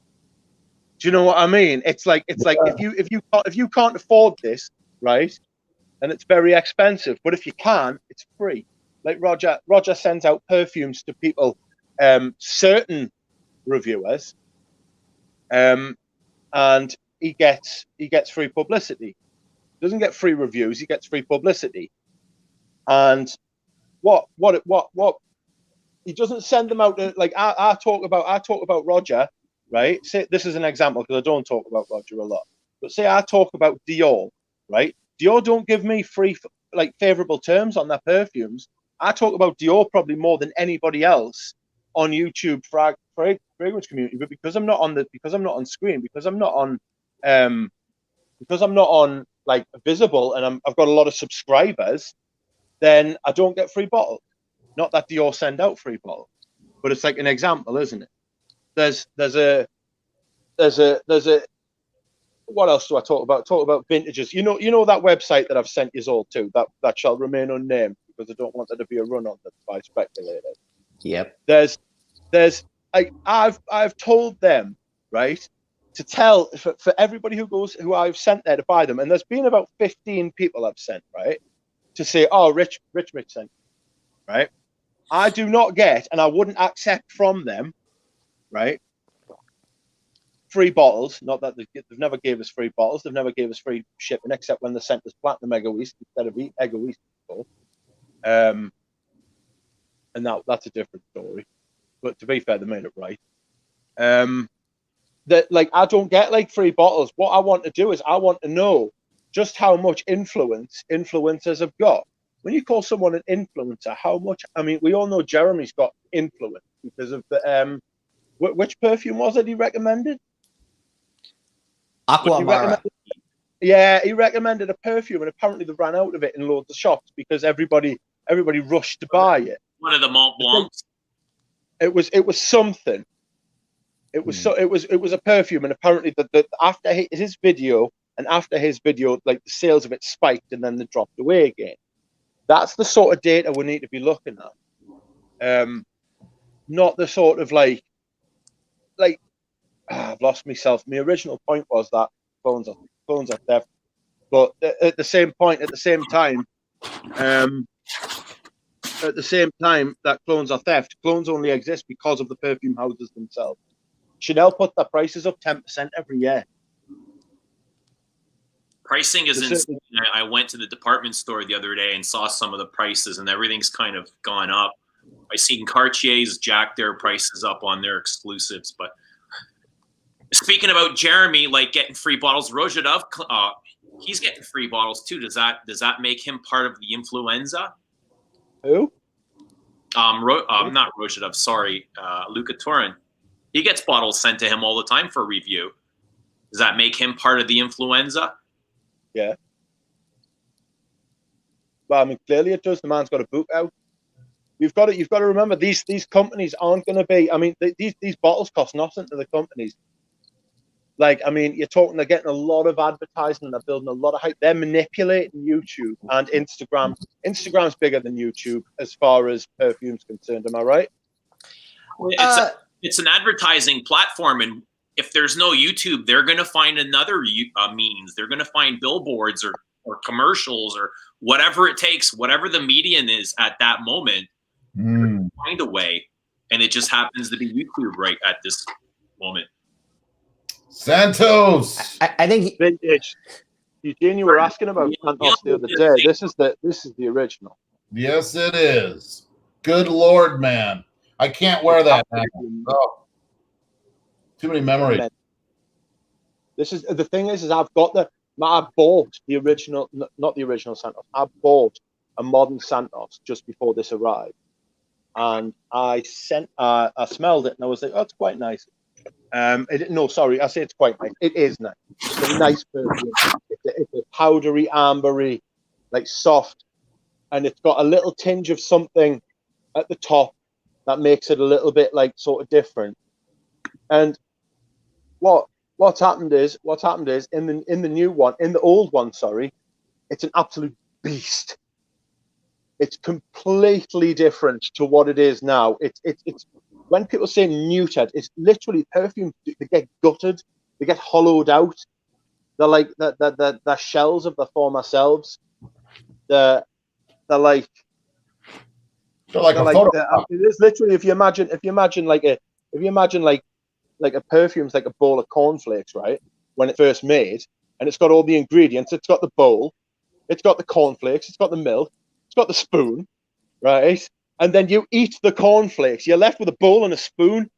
Do you know what I mean? It's like if you can't afford this, right, then it's very expensive. But if you can, it's free. Like Roger sends out perfumes to people, certain reviewers, and he gets free publicity. He doesn't get free reviews, he gets free publicity. And what he doesn't send them out to, like, I talk about Roger. Right, say this is an example because I don't talk about Roger a lot. But say I talk about Dior, right? Dior don't give me free, like, favorable terms on their perfumes. I talk about Dior probably more than anybody else on YouTube fragrance community, but because I'm not on screen, because I'm not on like visible, and I've got a lot of subscribers, then I don't get free bottles. Not that Dior send out free bottles, but it's like an example, isn't it? There's a what else do I talk about? Talk about vintages. You know that website that I've sent you all to, that shall remain unnamed because I don't want there to be a run on that by speculators. Yep. I've told them, right, to tell for everybody who I've sent there to buy them, and there's been about 15 people I've sent, right, to say, oh, Rich sent, right. I do not get, and I wouldn't accept from them, right, free bottles. Not that they've never gave us free bottles, they've never gave us free shipping, except when they sent us platinum Egoist instead of Egoist before. And that's a different story, but to be fair, they made it right. That, like, I don't get like free bottles. What I want to do is I want to know just how much influence influencers have got. When you call someone an influencer, how much? I mean, we all know Jeremy's got influence because of the which perfume was it he recommended? Aquamara. Yeah, he recommended a perfume, and apparently they ran out of it in loads of shops because everybody rushed to buy it. One of the Mont Blancs. It was something. It was it was a perfume, and apparently after his video, like, the sales of it spiked and then they dropped away again. That's the sort of data we need to be looking at. Not the sort of like I've lost myself. My original point was that clones are theft, but at the same time, that clones are theft. Clones only exist because of the perfume houses themselves. Chanel put their prices up 10% every year. Pricing is insane. I went to the department store the other day and saw some of the prices, and everything's kind of gone up. I seen Cartier's jack their prices up on their exclusives. But speaking about Jeremy, like, getting free bottles, Rojedov, he's getting free bottles too. Does that make him part of the influenza? Who? Not Rojedov. Sorry, Luca Turin. He gets bottles sent to him all the time for review. Does that make him part of the influenza? Yeah. Well, I mean, clearly it does. The man's got a book out. You've got to remember, these companies aren't going to be. I mean, these bottles cost nothing to the companies. Like, I mean, they're getting a lot of advertising. They're building a lot of hype. They're manipulating YouTube and Instagram. Instagram's bigger than YouTube as far as perfume's concerned. Am I right? It's an advertising platform, and if there's no YouTube, they're going to find another means. They're going to find billboards or commercials or whatever it takes, whatever the median is at that moment. Find a way, and it just happens to be YouTube right at this moment. Santos. I think vintage. Eugene, you were asking about Santos the other day. This is the original. Yes, it is. Good Lord, man. I can't wear that now. Oh, too many memories. This is the thing is I've bought the original, not the original Santos. I bought a modern Santos just before this arrived, and I smelled it and I was like, oh, it's quite nice. No, sorry, I say it's quite nice. It is nice. It's a nice perfume. it's a powdery, ambery, like soft, and it's got a little tinge of something at the top that makes it a little bit like sort of different. And what's happened is in the old one, sorry, it's an absolute beast. It's completely different to what it is now. It's when people say muted, it's literally perfume. They get gutted, they get hollowed out. They're like the shells of the former selves. They're like it is literally, if you imagine like a perfume's like a bowl of cornflakes, right? When it's first made, and it's got all the ingredients. It's got the bowl, it's got the cornflakes, it's got the milk, it's got the spoon, right? And then you eat the cornflakes. You're left with a bowl and a spoon,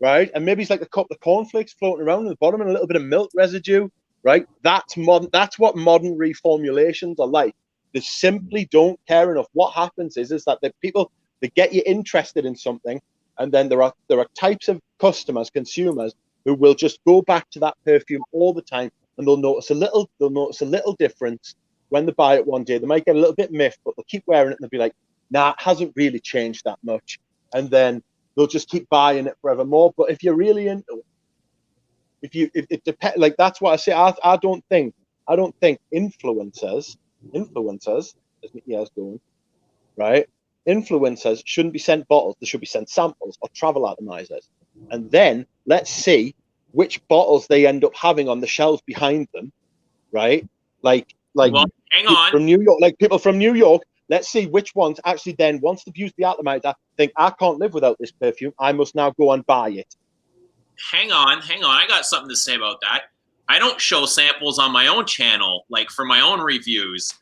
right? And maybe it's like a cup of cornflakes floating around at the bottom and a little bit of milk residue, right? That's modern. That's what modern reformulations are like. They simply don't care enough. What happens is that the people, they get you interested in something, and then there are types of customers, consumers, who will just go back to that perfume all the time, and they'll notice a little difference when they buy it one day. They might get a little bit miffed, but they'll keep wearing it and they'll be like, nah, it hasn't really changed that much. And then they'll just keep buying it forevermore. But if you're really into it, it depends. Like, that's what I say. I don't think influencers, as Mickey is going, right? Influencers shouldn't be sent bottles. They should be sent samples or travel atomizers. And then let's see which bottles they end up having on the shelves behind them, right? Like well, hang on. From New York, like people from New York. Let's see which ones actually then, once they've used the atomizer, think, I can't live without this perfume. I must now go and buy it. Hang on. I got something to say about that. I don't show samples on my own channel, like for my own reviews.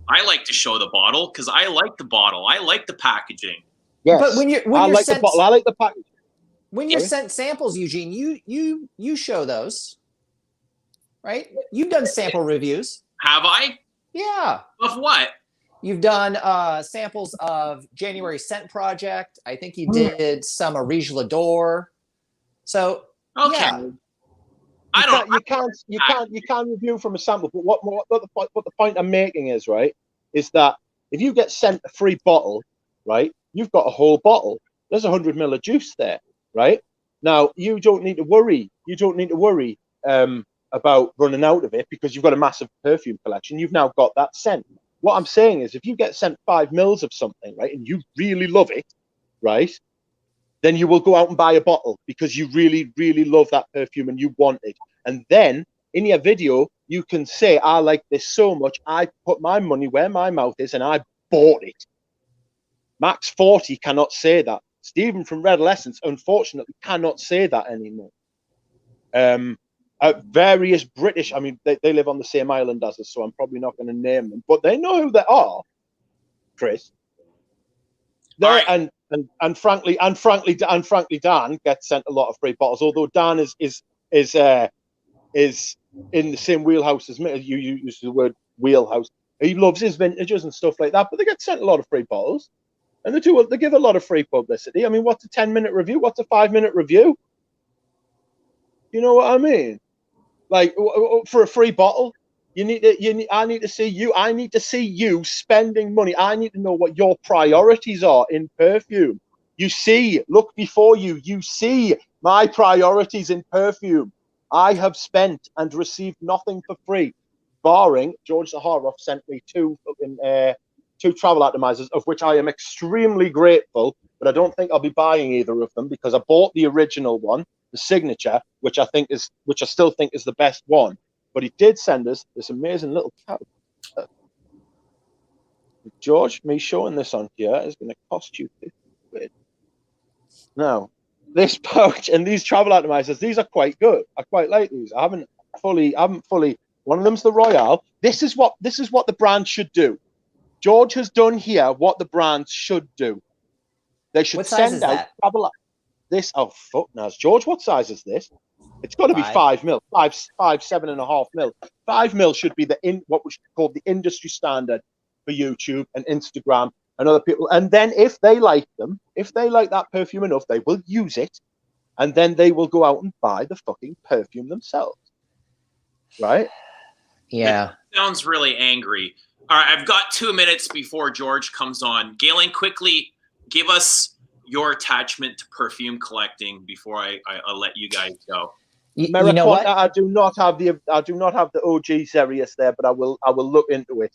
I like to show the bottle because I like the bottle. I like the packaging. Yes, but when I you're like sent, the bottle. I like the packaging. When you're sent samples, Eugene, you show those, right? You've done sample reviews. Have I? Yeah. Of what? You've done samples of January Scent Project. I think you did some Arige L'Adore. So okay. Yeah. You can't review from a sample. But what the point I'm making is, right, is that if you get sent a free bottle, right, you've got a whole bottle. There's 100 ml of juice there, right? Now you don't need to worry. About running out of it because you've got a massive perfume collection. You've now got that scent. What I'm saying is, if you get sent 5 mils of something, right, and you really love it, right, then you will go out and buy a bottle because you really, really love that perfume and you want it. And then in your video, you can say, I like this so much, I put my money where my mouth is and I bought it. Max 40 cannot say that. Stephen from Red Essence, unfortunately, cannot say that anymore. Various British, I mean, they live on the same island as us, so I'm probably not going to name them, but they know who they are, Chris. Right. And frankly, Dan gets sent a lot of free bottles. Although Dan is in the same wheelhouse as me. You use the word wheelhouse. He loves his vintages and stuff like that, but they get sent a lot of free bottles, and they give a lot of free publicity. I mean, what's a 10-minute review? What's a 5-minute review? You know what I mean? Like, for a free bottle, I need to see you spending money. I need to know what your priorities are in perfume. Look before you. You see my priorities in perfume. I have spent and received nothing for free, barring George Zaharoff sent me two travel atomizers, of which I am extremely grateful, but I don't think I'll be buying either of them because I bought the original one, the signature, which I still think is the best one. But he did send us this amazing little couch. George, me showing this on here is going to cost you £50. Now, this pouch and these travel atomizers, these are quite good. I quite like these. I haven't fully. One of them's the Royale. This is what the brand should do. George has done here what the brand should do. They should send out travel. This, oh fuck knows, George, what size is this? It's got to be 5 mil, 7.5 mil. 5 mil should be what we should call the industry standard for YouTube and Instagram and other people. And then if they like that perfume enough, they will use it, and then they will go out and buy the fucking perfume themselves, right? Yeah. Sounds really angry. All right, I've got 2 minutes before George comes on. Galen, quickly give us your attachment to perfume collecting before I let you guys go. You know what? I do not have the OG Serious there, but I will look into it.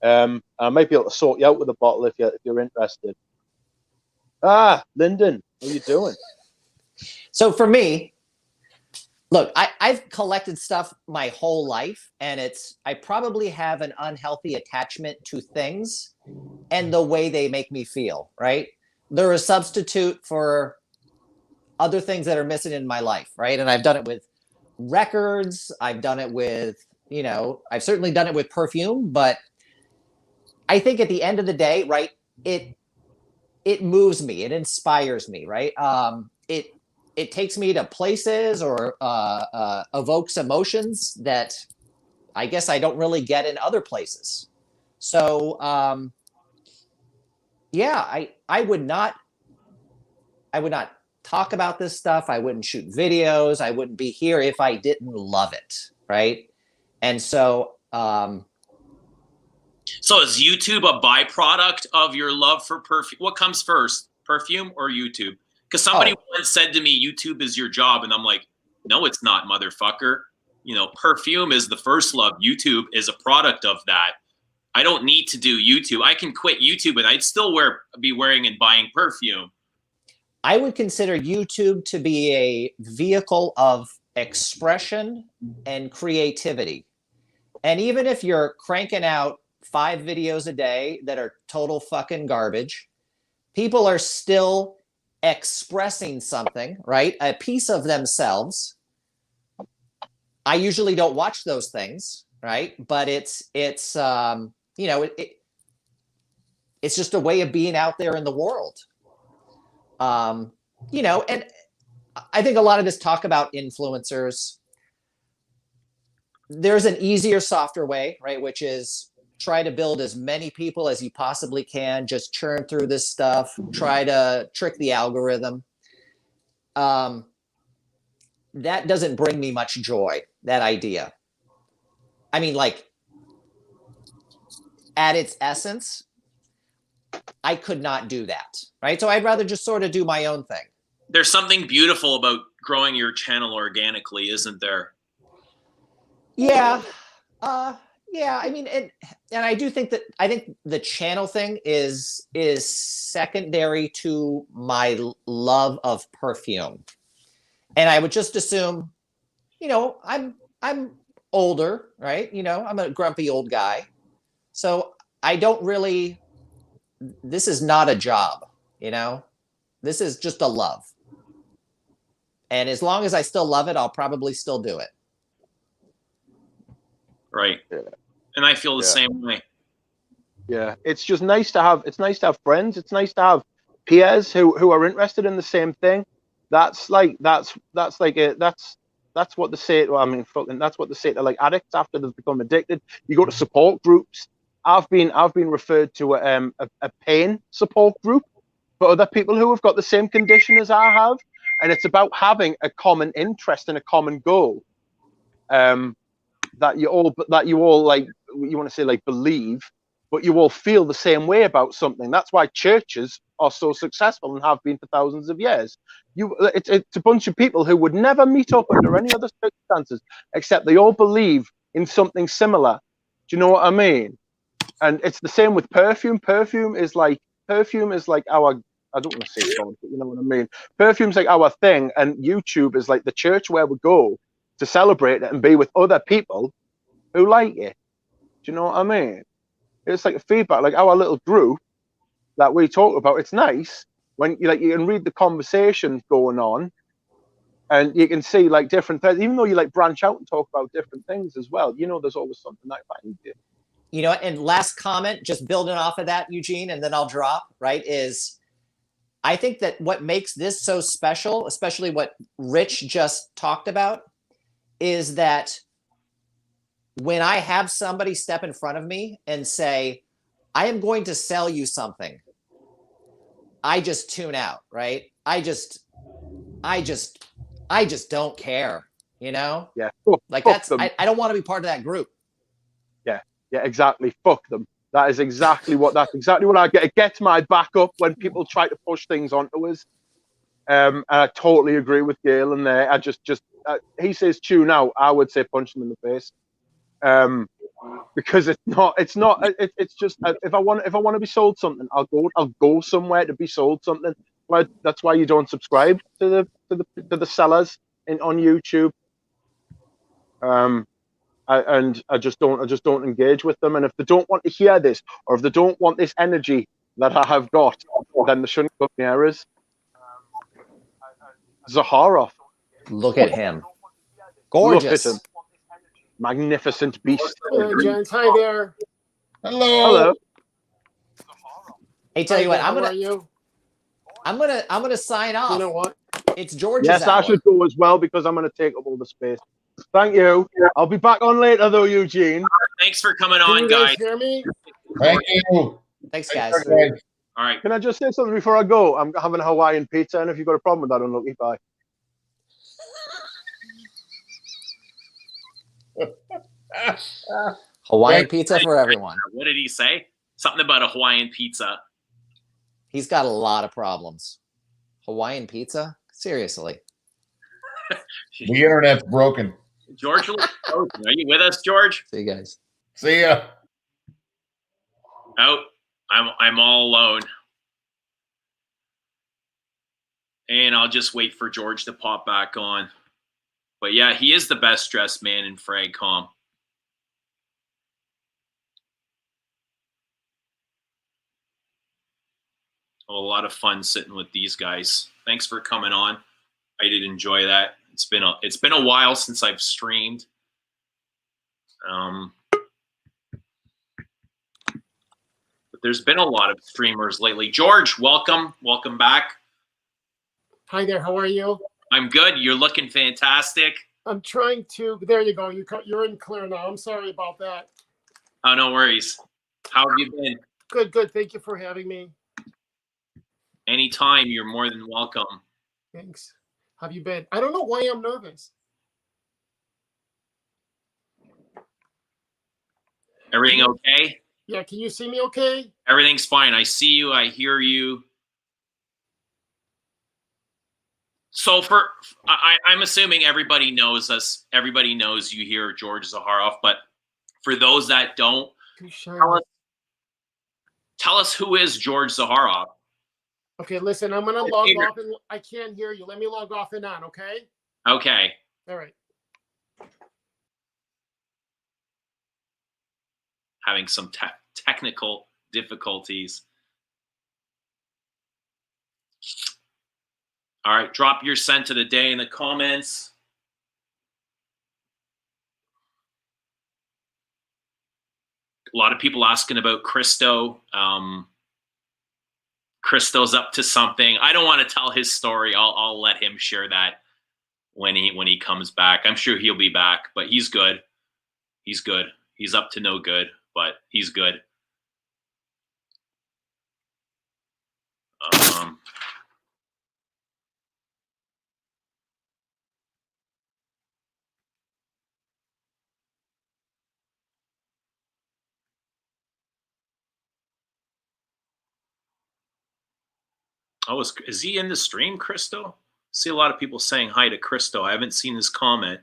I might be able to sort you out with a bottle if you're interested. Lyndon, how are you doing? So for me, look, I've collected stuff my whole life, and I probably have an unhealthy attachment to things and the way they make me feel, right? They're a substitute for other things that are missing in my life, right? And I've done it with records. I've done it with, I've certainly done it with perfume, but I think at the end of the day, right, it moves me, it inspires me, right? It takes me to places or evokes emotions that I guess I don't really get in other places. So yeah, I would not talk about this stuff. I wouldn't shoot videos. I wouldn't be here if I didn't love it, right? And so so is YouTube a byproduct of your love for perfume? What comes first, perfume or YouTube? Because somebody once said to me, YouTube is your job. And I'm like, no, it's not, motherfucker. Perfume is the first love. YouTube is a product of that. I don't need to do YouTube. I can quit YouTube and I'd still be wearing and buying perfume. I would consider YouTube to be a vehicle of expression and creativity. And even if you're cranking out 5 videos a day that are total fucking garbage, people are still expressing something, right? A piece of themselves. I usually don't watch those things, right? But it's just a way of being out there in the world. And I think a lot of this talk about influencers, there's an easier, softer way, right? Which is try to build as many people as you possibly can, just churn through this stuff, try to trick the algorithm. That doesn't bring me much joy, that idea. I mean, like, at its essence, I could not do that, right? So I'd rather just sort of do my own thing. There's something beautiful about growing your channel organically, isn't there? Yeah. Yeah, I mean, and I do think I think the channel thing is secondary to my love of perfume. And I would just assume, I'm older, right? I'm a grumpy old guy. So I don't really, this is not a job, this is just a love. And as long as I still love it, I'll probably still do it. Right. Yeah. And I feel the same way. Yeah. It's just nice to have friends. It's nice to have peers who are interested in the same thing. That's what they say. Well, I mean, that's what they say to like addicts after they've become addicted. You go to support groups. I've been referred to a pain support group for other people who have got the same condition as I have, and it's about having a common interest and a common goal. That you all like, you want to say like believe, but you all feel the same way about something. That's why churches are so successful and have been for thousands of years. It's a bunch of people who would never meet up under any other circumstances, except they all believe in something similar. Do you know what I mean? And it's the same with perfume. Perfume is like our, I don't want to say it, but you know what I mean? Perfume's like our thing, and YouTube is like the church where we go to celebrate it and be with other people who like it. Do you know what I mean? It's like a feedback, like our little group that we talk about. It's nice when you can read the conversations going on, and you can see like different things. Even though you like branch out and talk about different things as well, there's always something that finds you. And last comment, just building off of that, Eugene, and then I'll drop, right, is I think that what makes this so special, especially what Rich just talked about, is that when I have somebody step in front of me and say, I am going to sell you something, I just tune out, right? I just don't care, Yeah. Like I don't want to be part of that group. Yeah, exactly. Fuck them. That's exactly what I get. It gets my back up when people try to push things onto us. And I totally agree with Galen there. I just he says tune out. I would say punch him in the face. Because it's just if I want to be sold something, I'll go somewhere to be sold something. Well, that's why you don't subscribe to the sellers on YouTube. I just don't engage with them. And if they don't want to hear this, or if they don't want this energy that I have got, then they shouldn't come near us. Zaharoff. Look at him. Gorgeous. Look at him. Magnificent beast. Hello, gents. Hi there. Hello. Hey, tell you what, How are you? I'm gonna sign off. You know what? It's George's Yes, hour. I should go as well because I'm going to take up all the space. Thank you. I'll be back on later though, Eugene. Thanks for coming Can on, you guys. hear me? Thank you. Thanks, guys. All right. Can I just say something before I go? I'm having a Hawaiian pizza, and if you've got a problem with that, unlucky, bye. Hawaiian pizza for everyone. What did he say? Something about a Hawaiian pizza. He's got a lot of problems. Hawaiian pizza? Seriously. The internet's broken. George, are you with us, George? See you guys. See ya. Oh, I'm all alone. And I'll just wait for George to pop back on. But yeah, he is the best dressed man in Fragcom. Oh, a lot of fun sitting with these guys. Thanks for coming on. I did enjoy that. It's been a while since I've streamed. But there's been a lot of streamers lately. George, welcome back. Hi there. How are you? I'm good. You're looking fantastic. I'm trying to. There you go. You're in clear now. I'm sorry about that. Oh, no worries. How have you been? Good, good. Thank you for having me. Anytime, you're more than welcome. Thanks. How have you been? I don't know why I'm nervous. Everything okay? Yeah, can you see me okay? Everything's fine. I see you. I hear you. So I'm assuming everybody knows us. Everybody knows you hear George Zaharoff. But for those that don't, tell us who is George Zaharoff. Okay, listen, I'm going to log off and I can't hear you. Let me log off and on, okay? Okay. All right. Having some technical difficulties. All right, drop your scent of the day in the comments. A lot of people asking about Christo. Christo's up to something. I don't want to tell his story. I'll let him share that when he comes back. I'm sure he'll be back, but he's good. He's good. He's up to no good, but he's good. Oh, is he in the stream, Christo? See a lot of people saying hi to Christo. I haven't seen his comment.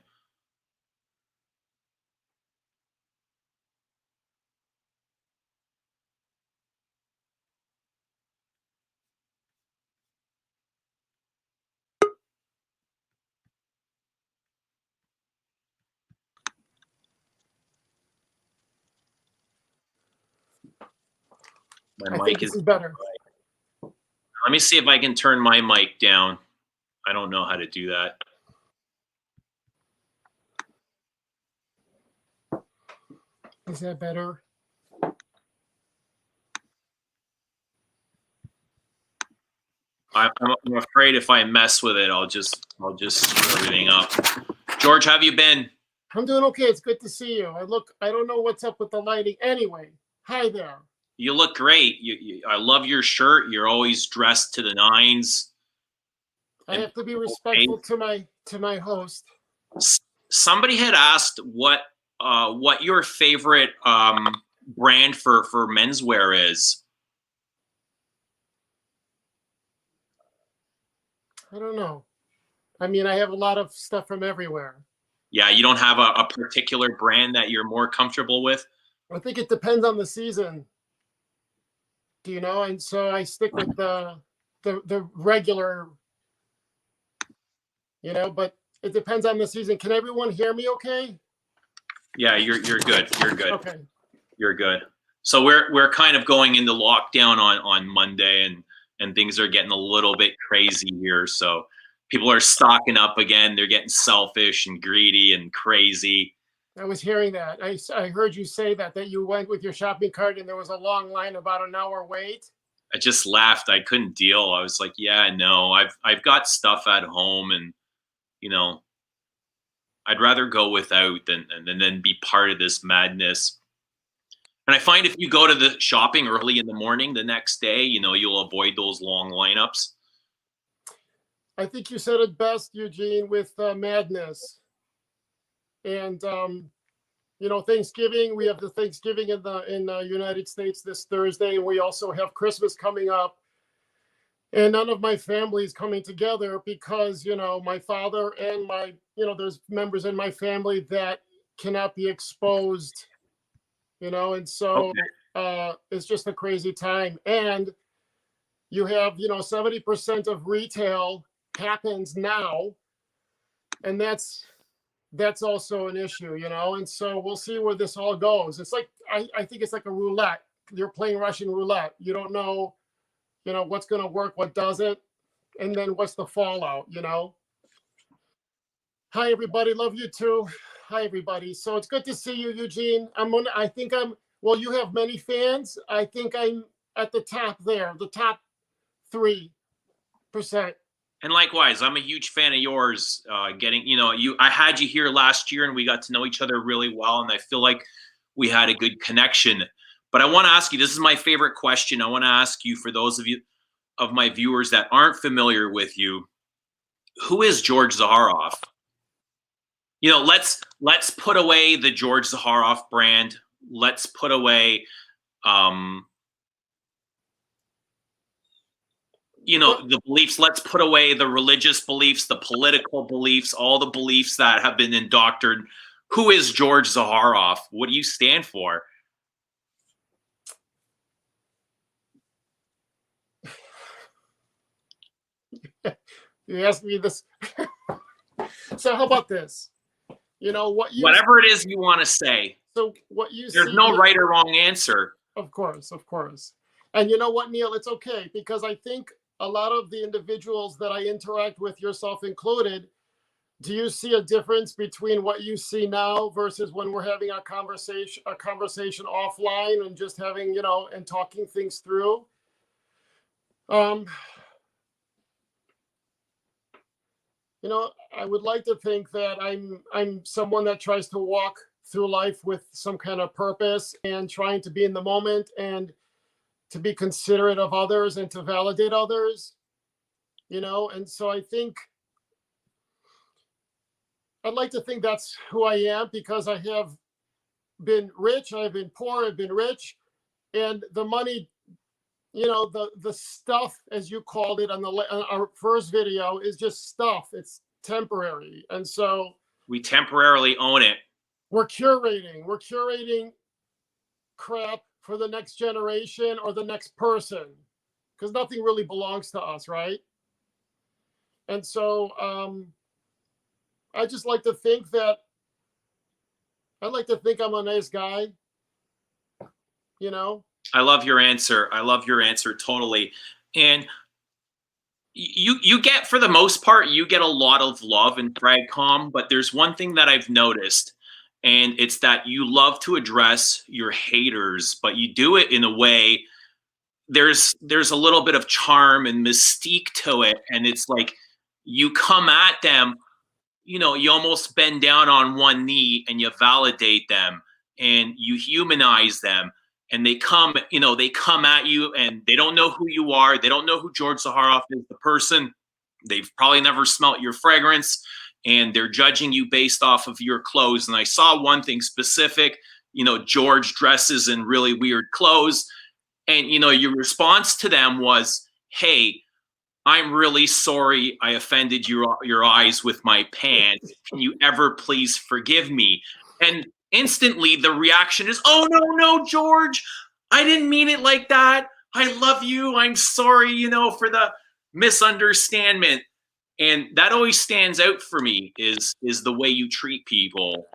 My I mic think this is better. Let me see if I can turn my mic down. I don't know how to do that. Is that better? I'm afraid if I mess with it, I'll just screw everything up. George, how have you been? I'm doing okay. It's good to see you. I don't know what's up with the lighting. Anyway, hi there. You look great. I love your shirt. You're always dressed to the nines. I have to be respectful to my host. Somebody had asked what what your favorite brand for menswear is. I don't know. I mean, I have a lot of stuff from everywhere. Yeah, you don't have a particular brand that you're more comfortable with? I think it depends on the season. Do you know? And so I stick with the regular, you know, but it depends on the season. Can everyone hear me okay? Yeah, you're good. You're good. Okay. You're good. So we're kind of going into lockdown on Monday, and things are getting a little bit crazy here. So people are stocking up again. They're getting selfish and greedy and crazy. I was hearing that. I heard you say that you went with your shopping cart and there was a long line, about an hour wait. I just laughed. I couldn't deal. I was like, yeah, no, I've got stuff at home, and you know, I'd rather go without than be part of this madness. And I find if you go to the shopping early in the morning the next day, you know, you'll avoid those long lineups. I think you said it best, Eugene, with madness. And you know, Thanksgiving, we have the Thanksgiving in the United States this Thursday, and we also have Christmas coming up. And none of my family is coming together because, you know, my father and there's members in my family that cannot be exposed, you know, and so it's just a crazy time. And you have, 70% of retail happens now, and that's also an issue, you know, and so we'll see where this all goes. It's like, I think it's like a roulette. You're playing Russian roulette. You don't know, what's going to work, what doesn't, and then what's the fallout, you know? Hi, everybody. Love you too. Hi, everybody. So it's good to see you, Eugene. Well, you have many fans. I think I'm at the top there, the top 3%. And likewise, I'm a huge fan of yours. I had you here last year and we got to know each other really well. And I feel like we had a good connection. But I want to ask you, this is my favorite question. I want to ask you, for those of my viewers that aren't familiar with you, who is George Zaharoff? You know, let's put away the George Zaharoff brand. Let's put away, the beliefs. Let's put away the religious beliefs, the political beliefs, all the beliefs that have been indoctrinated. Who is George Zaharoff? What do you stand for? You asked me this. So how about this? Whatever it is you want to say. So what you There's no right or wrong answer. Of course. And you know what, Neil? It's okay, because I think a lot of the individuals that I interact with, yourself included, do you see a difference between what you see now versus when we're having a conversation offline and just having, and talking things through? I would like to think that I'm someone that tries to walk through life with some kind of purpose and trying to be in the moment and to be considerate of others and to validate others, and so I think I'd like to think that's who I am, because I have been rich, I've been poor, I've been rich, and the money, the stuff, as you called it on our first video, is just stuff. It's temporary. And so we temporarily own it. We're curating crap for the next generation or the next person, because nothing really belongs to us, right? And so I just like to think that I'm a nice guy, I love your answer. Totally. And you get, for the most part, you get a lot of love in FragCom, but there's one thing that I've noticed, and it's that you love to address your haters, but you do it in a way, there's a little bit of charm and mystique to it. And it's like, you come at them, you almost bend down on one knee and you validate them and you humanize them. And they come at you and they don't know who you are. They don't know who George Zaharoff is, the person. They've probably never smelt your fragrance. and they're judging you based off of your clothes. And I saw one thing specific, George dresses in really weird clothes. And, your response to them was, hey, I'm really sorry I offended your eyes with my pants. Can you ever please forgive me? And instantly the reaction is, oh, no, George, I didn't mean it like that. I love you. I'm sorry, for the misunderstanding. And that always stands out for me is the way you treat people.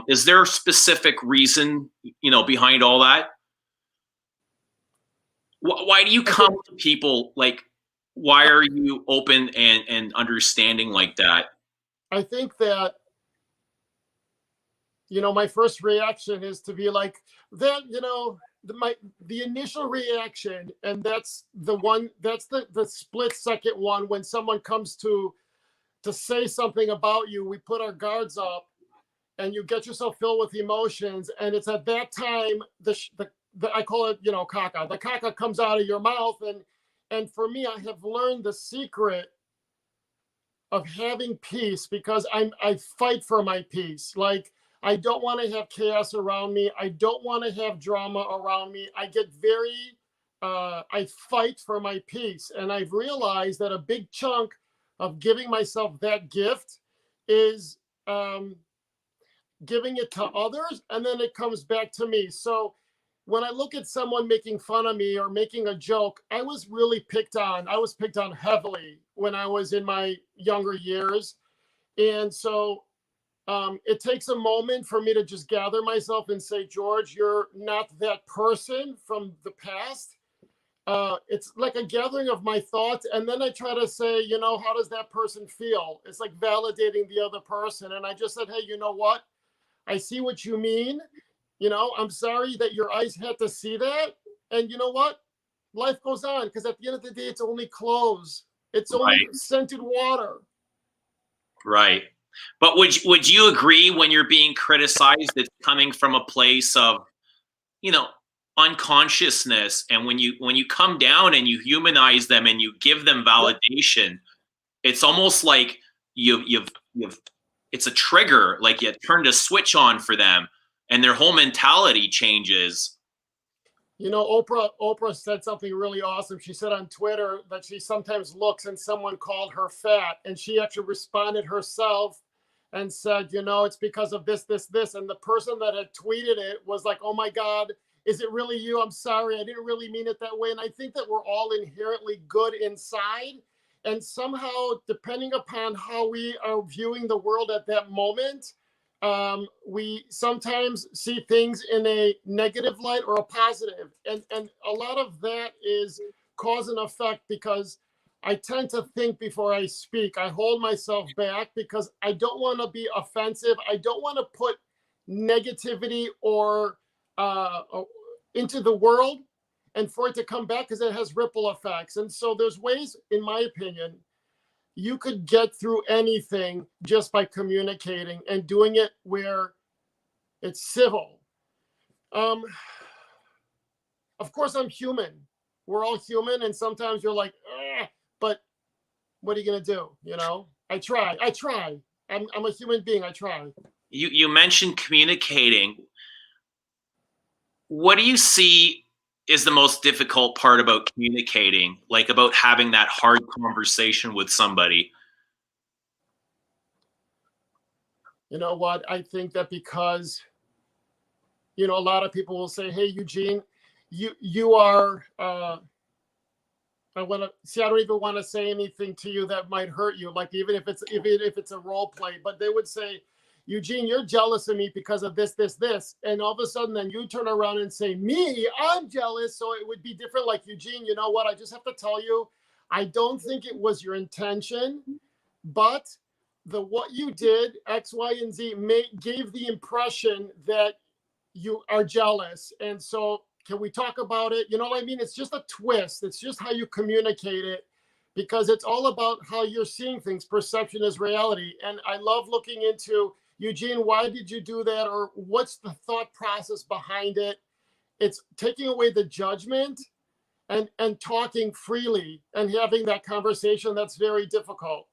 Is there a specific reason, behind all that? Why do you come to people like, why are you open and understanding like that? I think that, my first reaction is to be like that, the initial reaction, and that's the split second one when someone comes to say something about you. We put our guards up, and you get yourself filled with emotions, and it's at that time I call it, caca. The caca comes out of your mouth, and for me, I have learned the secret of having peace because I fight for my peace. Like, I don't want to have chaos around me. I don't want to have drama around me. I get I fight for my peace. And I've realized that a big chunk of giving myself that gift is giving it to others, and then it comes back to me. So when I look at someone making fun of me or making a joke, I was really picked on. I was picked on heavily when I was in my younger years. And so it takes a moment for me to just gather myself and say, George, you're not that person from the past. It's like a gathering of my thoughts. And then I try to say, how does that person feel? It's like validating the other person. And I just said, hey, you know what? I see what you mean. I'm sorry that your eyes had to see that. And you know what? Life goes on, because at the end of the day, it's only clothes. It's only scented water. Right. But would you agree when you're being criticized, it's coming from a place of, unconsciousness, and when you come down and you humanize them and you give them validation, it's almost like you've it's a trigger, like you turned a switch on for them. And their whole mentality changes. Oprah said something really awesome. She said on Twitter that she sometimes looks and someone called her fat, and she actually responded herself and said, it's because of this. And the person that had tweeted it was like, oh my God, is it really you? I'm sorry. I didn't really mean it that way. And I think that we're all inherently good inside. And somehow, depending upon how we are viewing the world at that moment, we sometimes see things in a negative light or a positive. And a lot of that is cause and effect, because I tend to think before I speak. I hold myself back because I don't want to be offensive. I don't want to put negativity or into the world and for it to come back, because it has ripple effects. And so there's ways, in my opinion, you could get through anything just by communicating and doing it where it's civil. Of course, I'm human. We're all human, and sometimes you're like, but what are you gonna do? I try. I'm a human being. I try. You mentioned communicating. What do you see is the most difficult part about communicating, like about having that hard conversation with somebody? You know what? I think that because, a lot of people will say, hey, Eugene, you are, I don't even want to say anything to you that might hurt you. Like, even if it's a role play, but they would say, Eugene, you're jealous of me because of this. And all of a sudden, then you turn around and say, me, I'm jealous. So it would be different. Like, Eugene, you know what? I just have to tell you, I don't think it was your intention, but what you did, X, Y, and Z, gave the impression that you are jealous. And so can we talk about it? You know what I mean? It's just a twist. It's just how you communicate it, because it's all about how you're seeing things. Perception is reality. And I love looking into, Eugene, why did you do that? Or what's the thought process behind it? It's taking away the judgment and talking freely and having that conversation that's very difficult.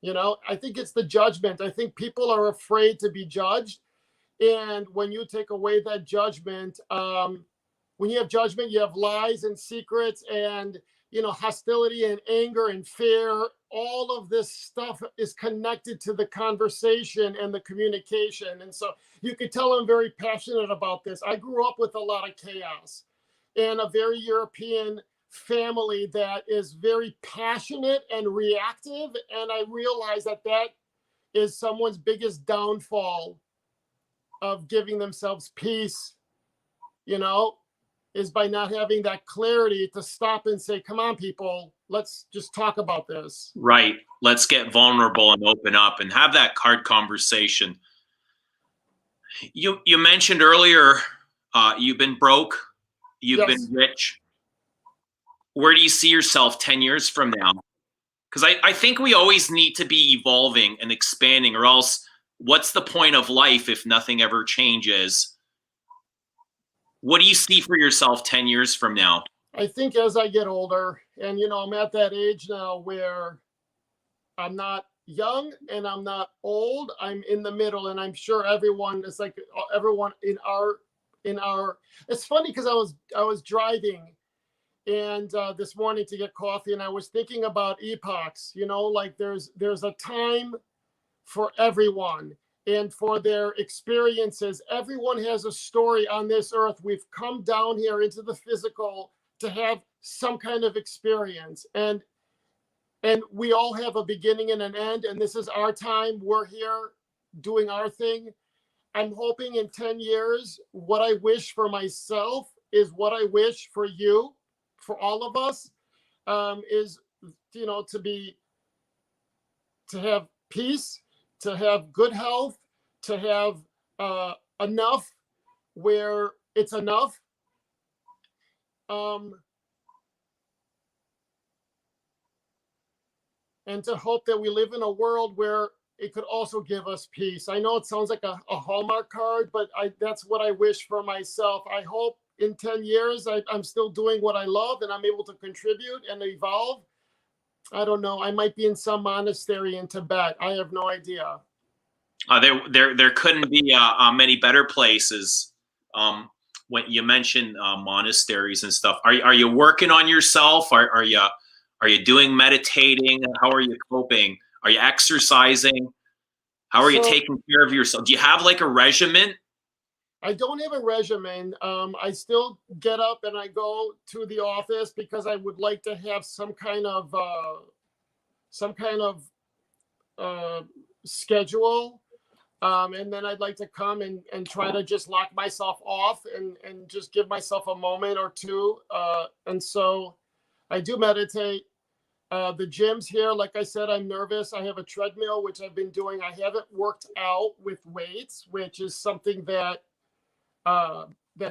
I think it's the judgment. I think people are afraid to be judged. And when you take away that judgment, when you have judgment, you have lies and secrets and, hostility and anger and fear. All of this stuff is connected to the conversation and the communication. And so you could tell I'm very passionate about this. I grew up with a lot of chaos and a very European family that is very passionate and reactive. And I realize that is someone's biggest downfall of giving themselves peace, is by not having that clarity to stop and say, come on, people, let's just talk about this. Right. Let's get vulnerable and open up and have that card conversation. You mentioned earlier, you've been broke, you've been rich. Where do you see yourself 10 years from now? Because I think we always need to be evolving and expanding, or else what's the point of life if nothing ever changes? What do you see for yourself 10 years from now? I think as I get older, and I'm at that age now where I'm not young and I'm not old, I'm in the middle, and I'm sure everyone is like everyone in our it's funny because I was driving and this morning to get coffee, and I was thinking about epochs, like there's a time for everyone and for their experiences. Everyone has a story on this earth. We've come down here into the physical to have some kind of experience, and we all have a beginning and an end, and this is our time. We're here doing our thing. I'm hoping in 10 years, what I wish for myself is what I wish for you, for all of us, is, to have peace, to have good health, to have enough where it's enough. And to hope that we live in a world where it could also give us peace. I know it sounds like a Hallmark card, but that's what I wish for myself. I hope in 10 years I'm still doing what I love and I'm able to contribute and evolve. I don't know. I might be in some monastery in Tibet. I have no idea. There couldn't be many better places. When you mentioned monasteries and stuff, are you working on yourself? Are you doing meditating? How are you coping? Are you exercising? How are you taking care of yourself? Do you have like a regimen? I don't have a regimen. I still get up and I go to the office because I would like to have some kind of schedule. And then I'd like to come and try to just lock myself off and just give myself a moment or two. And so I do meditate. The gym's here. Like I said, I'm nervous. I have a treadmill, which I've been doing. I haven't worked out with weights, which is something that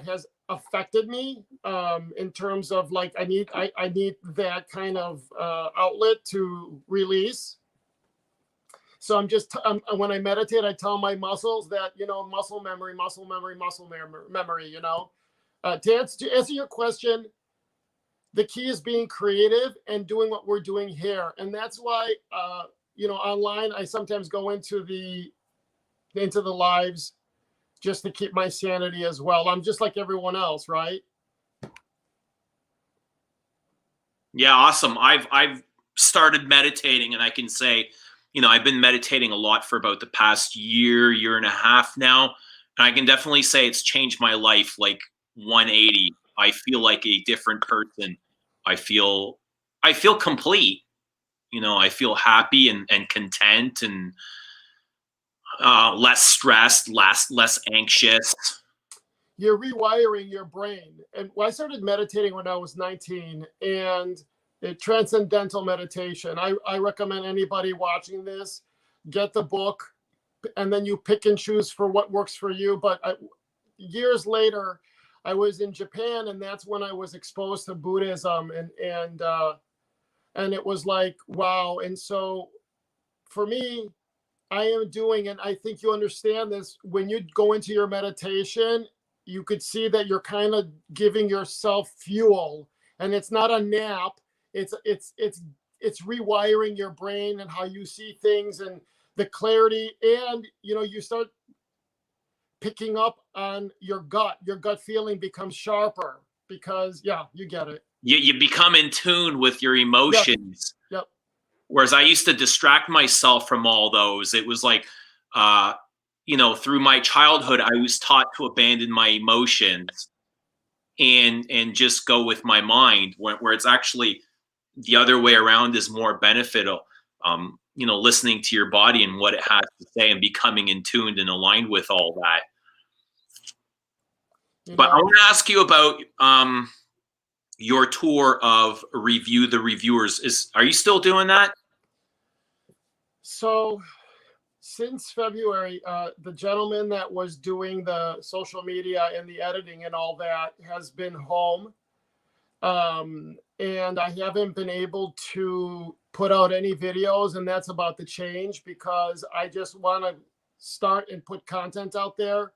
has affected me in terms of like I need that kind of outlet to release. So when I meditate, I tell my muscles that, muscle memory. To answer your question, the key is being creative and doing what we're doing here. And that's why, online, I sometimes go into the lives just to keep my sanity as well. I'm just like everyone else, right? Yeah, awesome. I've started meditating, and I can say, I've been meditating a lot for about the past year and a half now. And I can definitely say it's changed my life like 180. I feel like a different person. I feel complete. I feel happy and content and less stressed, less anxious. You're rewiring your brain. And I started meditating when I was 19, and transcendental meditation. I recommend anybody watching this get the book, and then you pick and choose for what works for you. But years later, I was in Japan, and that's when I was exposed to Buddhism, and it was like, wow. And so for me, I am doing, and I think you understand this, when you go into your meditation, you could see that you're kind of giving yourself fuel, and it's not a nap. It's it's rewiring your brain and how you see things and the clarity, and you start picking up on your gut. Your gut feeling becomes sharper because you get it. You become in tune with your emotions. Yep. Whereas I used to distract myself from all those. It was like, through my childhood, I was taught to abandon my emotions and just go with my mind, where it's actually the other way around is more beneficial. Listening to your body and what it has to say and becoming in tuned and aligned with all that. But I want to ask you about your tour of Review the Reviewers. Are you still doing that? So since February, the gentleman that was doing the social media and the editing and all that has been home. And I haven't been able to put out any videos, and that's about to change because I just want to start and put content out there.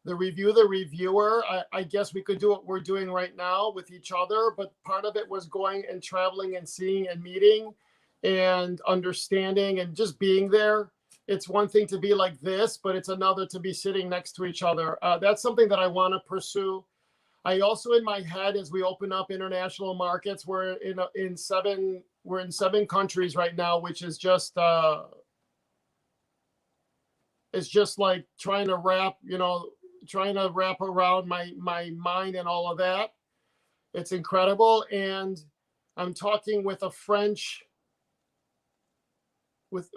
The Review the Reviewer, I guess we could do what we're doing right now with each other, but part of it was going and traveling and seeing and meeting and understanding and just being there. It's one thing to be like this, but it's another to be sitting next to each other. That's something that I want to pursue. I also, in my head, as we open up international markets, we're in 7 countries right now, which is just it's just like trying to wrap around my mind and all of that. It's incredible. And I'm talking with a French with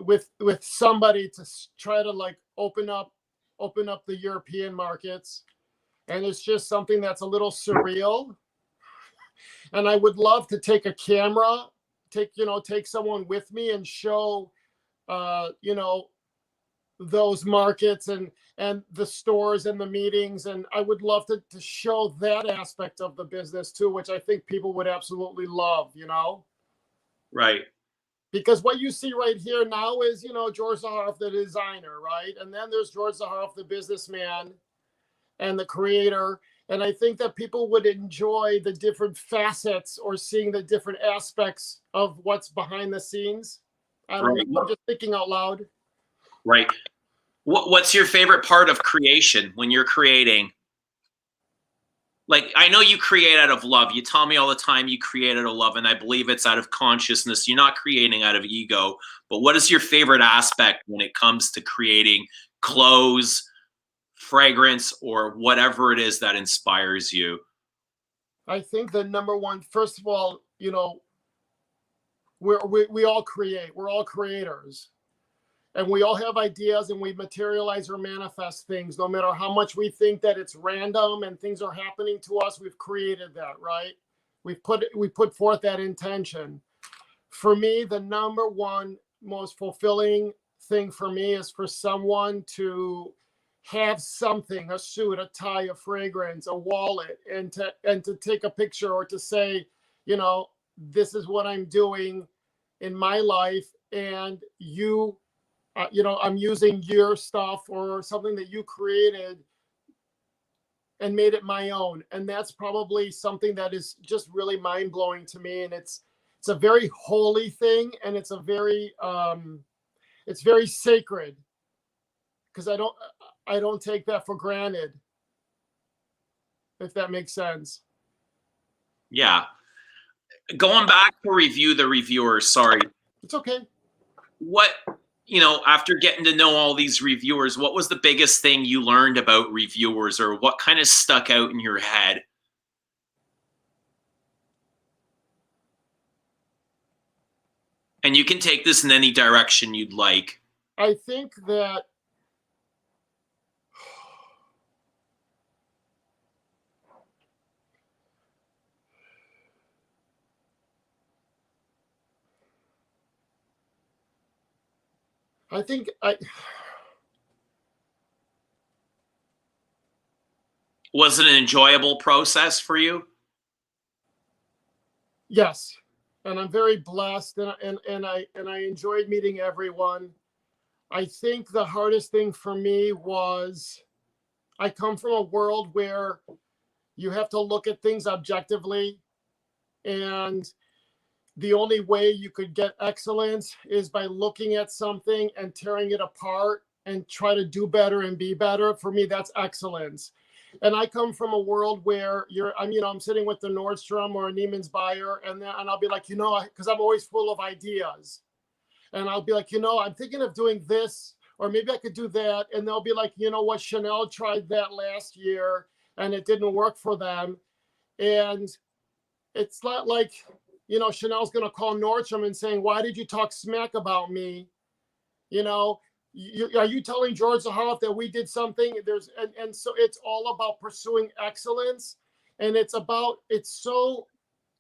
somebody to try to like open up the European markets. And it's just something that's a little surreal. And I would love to take a camera, take someone with me and show, those markets and the stores and the meetings. And I would love to show that aspect of the business too, which I think people would absolutely love, Right. Because what you see right here now is, George Zaharoff, the designer, right? And then there's George Zaharoff, the businessman and the creator. And I think that people would enjoy the different facets or seeing the different aspects of what's behind the scenes. I don't know, I'm just thinking out loud. Right. What's your favorite part of creation when you're creating? Like, I know you create out of love. You tell me all the time you create out of love, and I believe it's out of consciousness. You're not creating out of ego. But what is your favorite aspect when it comes to creating clothes, fragrance, or whatever it is that inspires you? I think the number one, first of all, we all create. We're all creators. And we all have ideas, and we materialize or manifest things. No matter how much we think that it's random and things are happening to us, we've created that, right? We put forth that intention. For me, the number one most fulfilling thing for me is for someone to have something, a suit, a tie, a fragrance, a wallet, and to take a picture or to say, this is what I'm doing in my life, and I'm using your stuff or something that you created and made it my own. And that's probably something that is just really mind blowing to me. And it's a very holy thing, and it's very sacred because I don't take that for granted, if that makes sense. Yeah. Going back to Review the Reviewers, sorry. It's okay. What, after getting to know all these reviewers, what was the biggest thing you learned about reviewers, or what kind of stuck out in your head? And you can take this in any direction you'd like. I think that Was it an enjoyable process for you? Yes. And I'm very blessed, and I enjoyed meeting everyone. I think the hardest thing for me was I come from a world where you have to look at things objectively, and the only way you could get excellence is by looking at something and tearing it apart and try to do better and be better. For me, that's excellence. And I come from a world where I'm sitting with the Nordstrom or a Neiman's buyer, and I'll be like, because I'm always full of ideas. And I'll be like, I'm thinking of doing this, or maybe I could do that. And they'll be like, you know what, Chanel tried that last year and it didn't work for them. And it's not like, Chanel's going to call Nordstrom and saying, why did you talk smack about me? Are you telling George Zaharoff that we did something? And so it's all about pursuing excellence. And it's so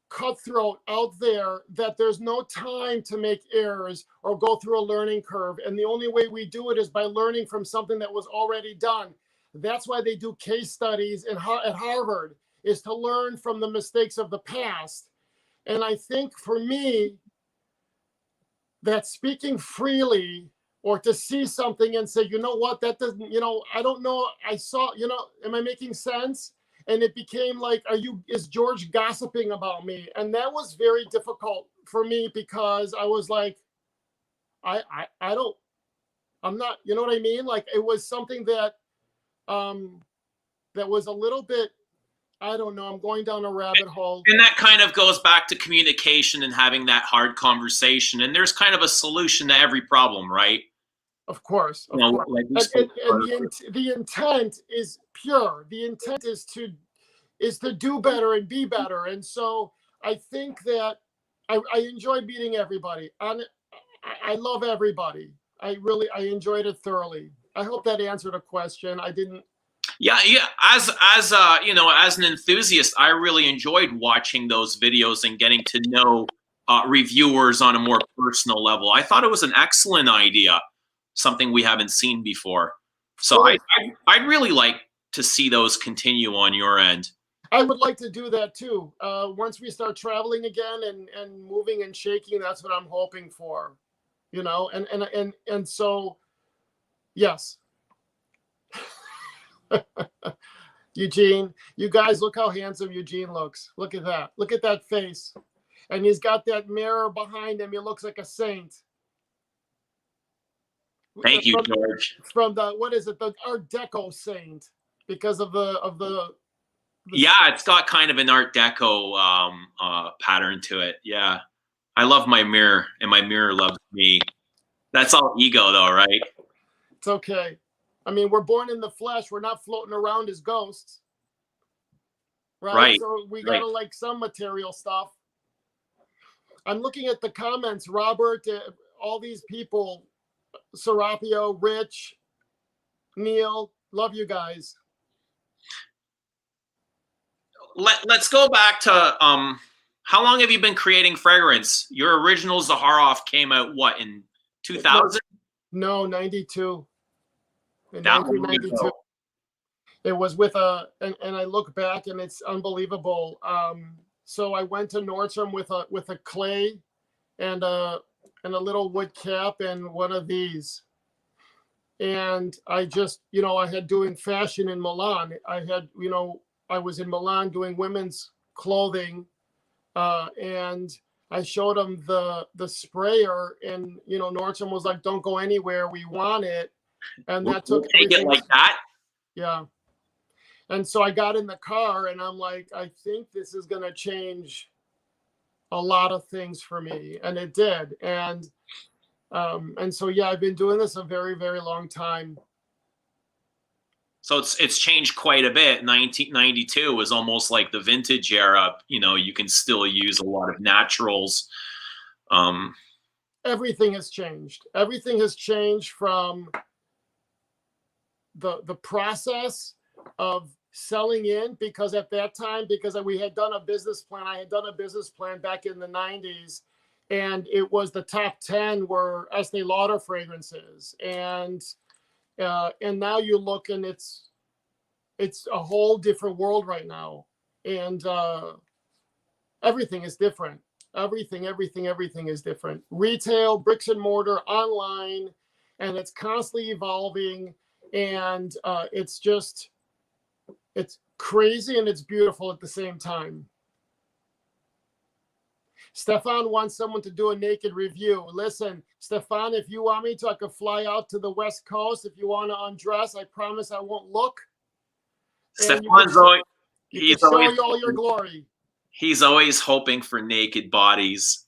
cutthroat out there that there's no time to make errors or go through a learning curve. And the only way we do it is by learning from something that was already done. That's why they do case studies at Harvard, is to learn from the mistakes of the past. And I think for me, that speaking freely, or to see something and say, you know what, that doesn't, I don't know, I saw, am I making sense? And it became like, is George gossiping about me? And that was very difficult for me, because I was like, I'm not, you know what I mean? Like, it was something that, that was a little bit, I don't know, I'm going down a rabbit hole. And that kind of goes back to communication and having that hard conversation. And there's kind of a solution to every problem, right? Of course. Of course. Like the intent is pure. The intent is to do better and be better. And so I think that I enjoy meeting everybody. I love everybody. I enjoyed it thoroughly. I hope that answered a question. I didn't. Yeah. As an enthusiast, I really enjoyed watching those videos and getting to know reviewers on a more personal level. I thought it was an excellent idea, something we haven't seen before. So I'd really like to see those continue on your end. I would like to do that too. Once we start traveling again and moving and shaking, that's what I'm hoping for, and so, yes. Eugene, you guys, look how handsome Eugene looks. Look at that. Look at that face. And he's got that mirror behind him. He looks like a saint. Thank you, George. From the, what is it? The Art Deco saint, because of the yeah, it's got kind of an Art Deco pattern to it. Yeah. I love my mirror, and my mirror loves me. That's all ego, though, right? It's okay. I mean, we're born in the flesh. We're not floating around as ghosts. Right. So we got to like some material stuff. I'm looking at the comments, Robert, all these people, Serapio, Rich, Neil, love you guys. Let's go back to how long have you been creating fragrance? Your original Zaharoff came out what, in 2000? No, 92. In 1992. It was with and I look back and it's unbelievable. So I went to Nordstrom with a clay and a little wood cap and one of these. And I just, I had doing fashion in Milan. I was in Milan doing women's clothing, and I showed them the sprayer, and Nordstrom was like, "Don't go anywhere, we want it." And that took take it like that. Yeah. And so I got in the car and I'm like, I think this is going to change a lot of things for me. And it did. And so, yeah, I've been doing this a very, very long time. So it's changed quite a bit. 1992 was almost like the vintage era. You can still use a lot of naturals. Everything has changed. Everything has changed from the process of selling in, because at that time, because we had done a business plan, I had done a business plan back in the 90s, and it was the top 10 were Estee Lauder fragrances. And now you look and it's a whole different world right now. And everything is different. Everything is different. Retail, bricks and mortar, online, and it's constantly evolving. And it's crazy and it's beautiful at the same time. Stefan wants someone to do a naked review. Listen, Stefan, if you want me to, I could fly out to the West Coast. If you want to undress, I promise I won't look. And Stefan's always, you he's can show always, you all your glory. he's always hoping for naked bodies.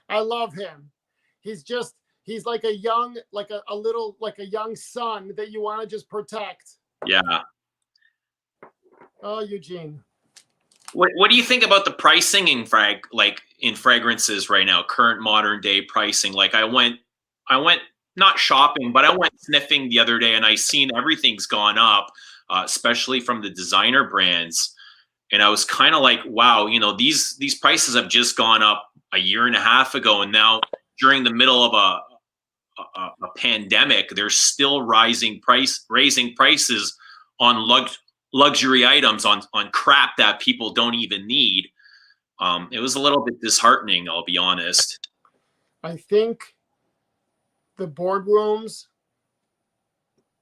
I love him. He's like a young, like a young son that you want to just protect. Yeah. Oh, Eugene. What do you think about the pricing in fragrances right now, current modern day pricing? Like I went not shopping, but I went sniffing the other day and I seen everything's gone up, especially from the designer brands. And I was kind of like, wow, you know, these prices have just gone up a year and a half ago. And now during the middle of a pandemic, they're still raising prices on luxury items, on crap that people don't even need. It was a little bit disheartening, I'll be honest. I think the boardrooms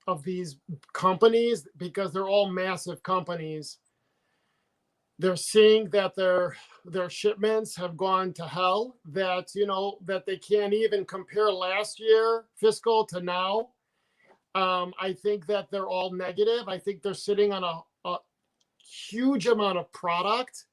of these companies, because they're all massive companies, they're seeing that their shipments have gone to hell, that, you know, that they can't even compare last year fiscal to now. I think that they're all negative. I think they're sitting on a huge amount of product,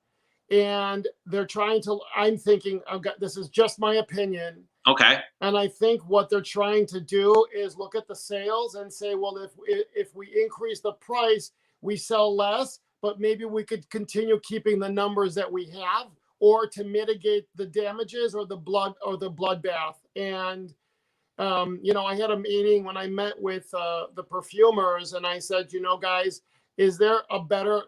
and they're trying to, I'm thinking, this is just my opinion. Okay. And I think what they're trying to do is look at the sales and say, well, if we increase the price, we sell less, but maybe we could continue keeping the numbers that we have, or to mitigate the damages or the bloodbath. And you know, I had a meeting when I met with the perfumers, and I said, you know, guys, is there another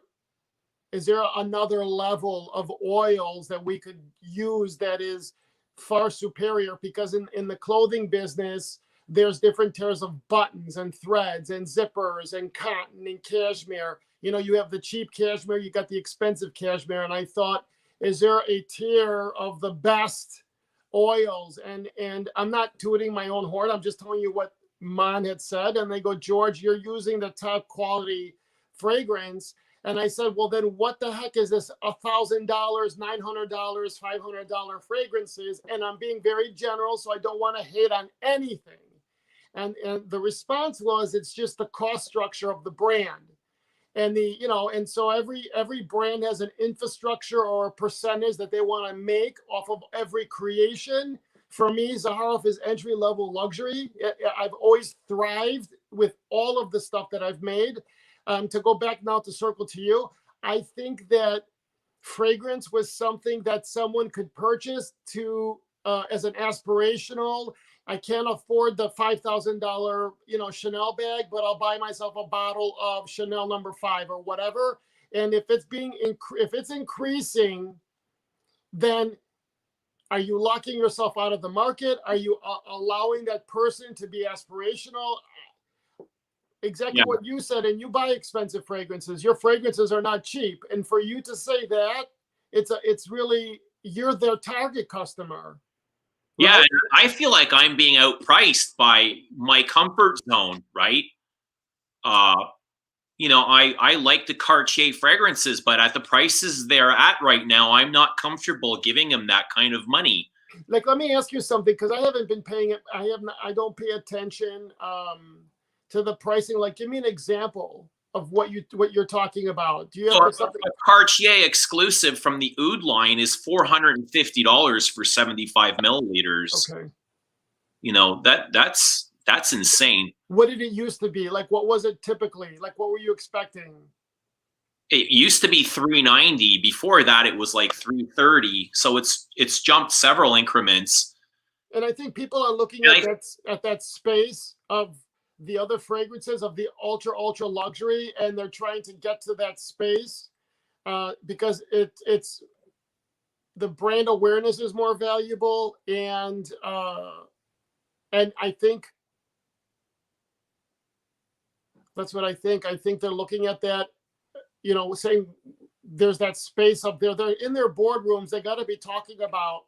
level of oils that we could use that is far superior? Because in the clothing business, there's different tiers of buttons and threads and zippers and cotton and cashmere. You know, you have the cheap cashmere, you got the expensive cashmere. And I thought, is there a tier of the best oils? And I'm not tooting my own horn. I'm just telling you what Mon had said. And they go, George, you're using the top quality fragrance. And I said, well, then what the heck is this $1,000, $900, $500 fragrances? And I'm being very general, so I don't want to hate on anything. And the response was, it's just the cost structure of the brand. And and so every brand has an infrastructure or a percentage that they want to make off of every creation. For me, Zaharoff is entry-level luxury. I've always thrived with all of the stuff that I've made. To go back now to circle to you, I think that fragrance was something that someone could purchase to as an aspirational. I can't afford the $5,000, Chanel bag, but I'll buy myself a bottle of Chanel No. 5 or whatever. And if it's increasing, then are you locking yourself out of the market? Are you allowing that person to be aspirational? Exactly what you said. And you buy expensive fragrances. Your fragrances are not cheap. And for you to say that, it's really, you're their target customer. Yeah, Right? I feel like I'm being outpriced by my comfort zone, right? I like the Cartier fragrances, but at the prices they're at right now, I'm not comfortable giving them that kind of money. Like, let me ask you something, because I haven't been paying it. I don't pay attention to the pricing. Like, give me an example of what you're talking about. Do you have something? A Cartier exclusive from the Oud line is $450 for 75 milliliters. Okay. That's insane. What did it used to be? Like, what was it typically? Like, what were you expecting? It used to be $390. Before that, it was like $330. So it's jumped several increments. And I think people are looking at that space of the other fragrances of the ultra luxury, and they're trying to get to that space because it's the brand awareness is more valuable, and I think that's what I think. I think they're looking at that, saying there's that space up there. They're in their boardrooms. They got to be talking about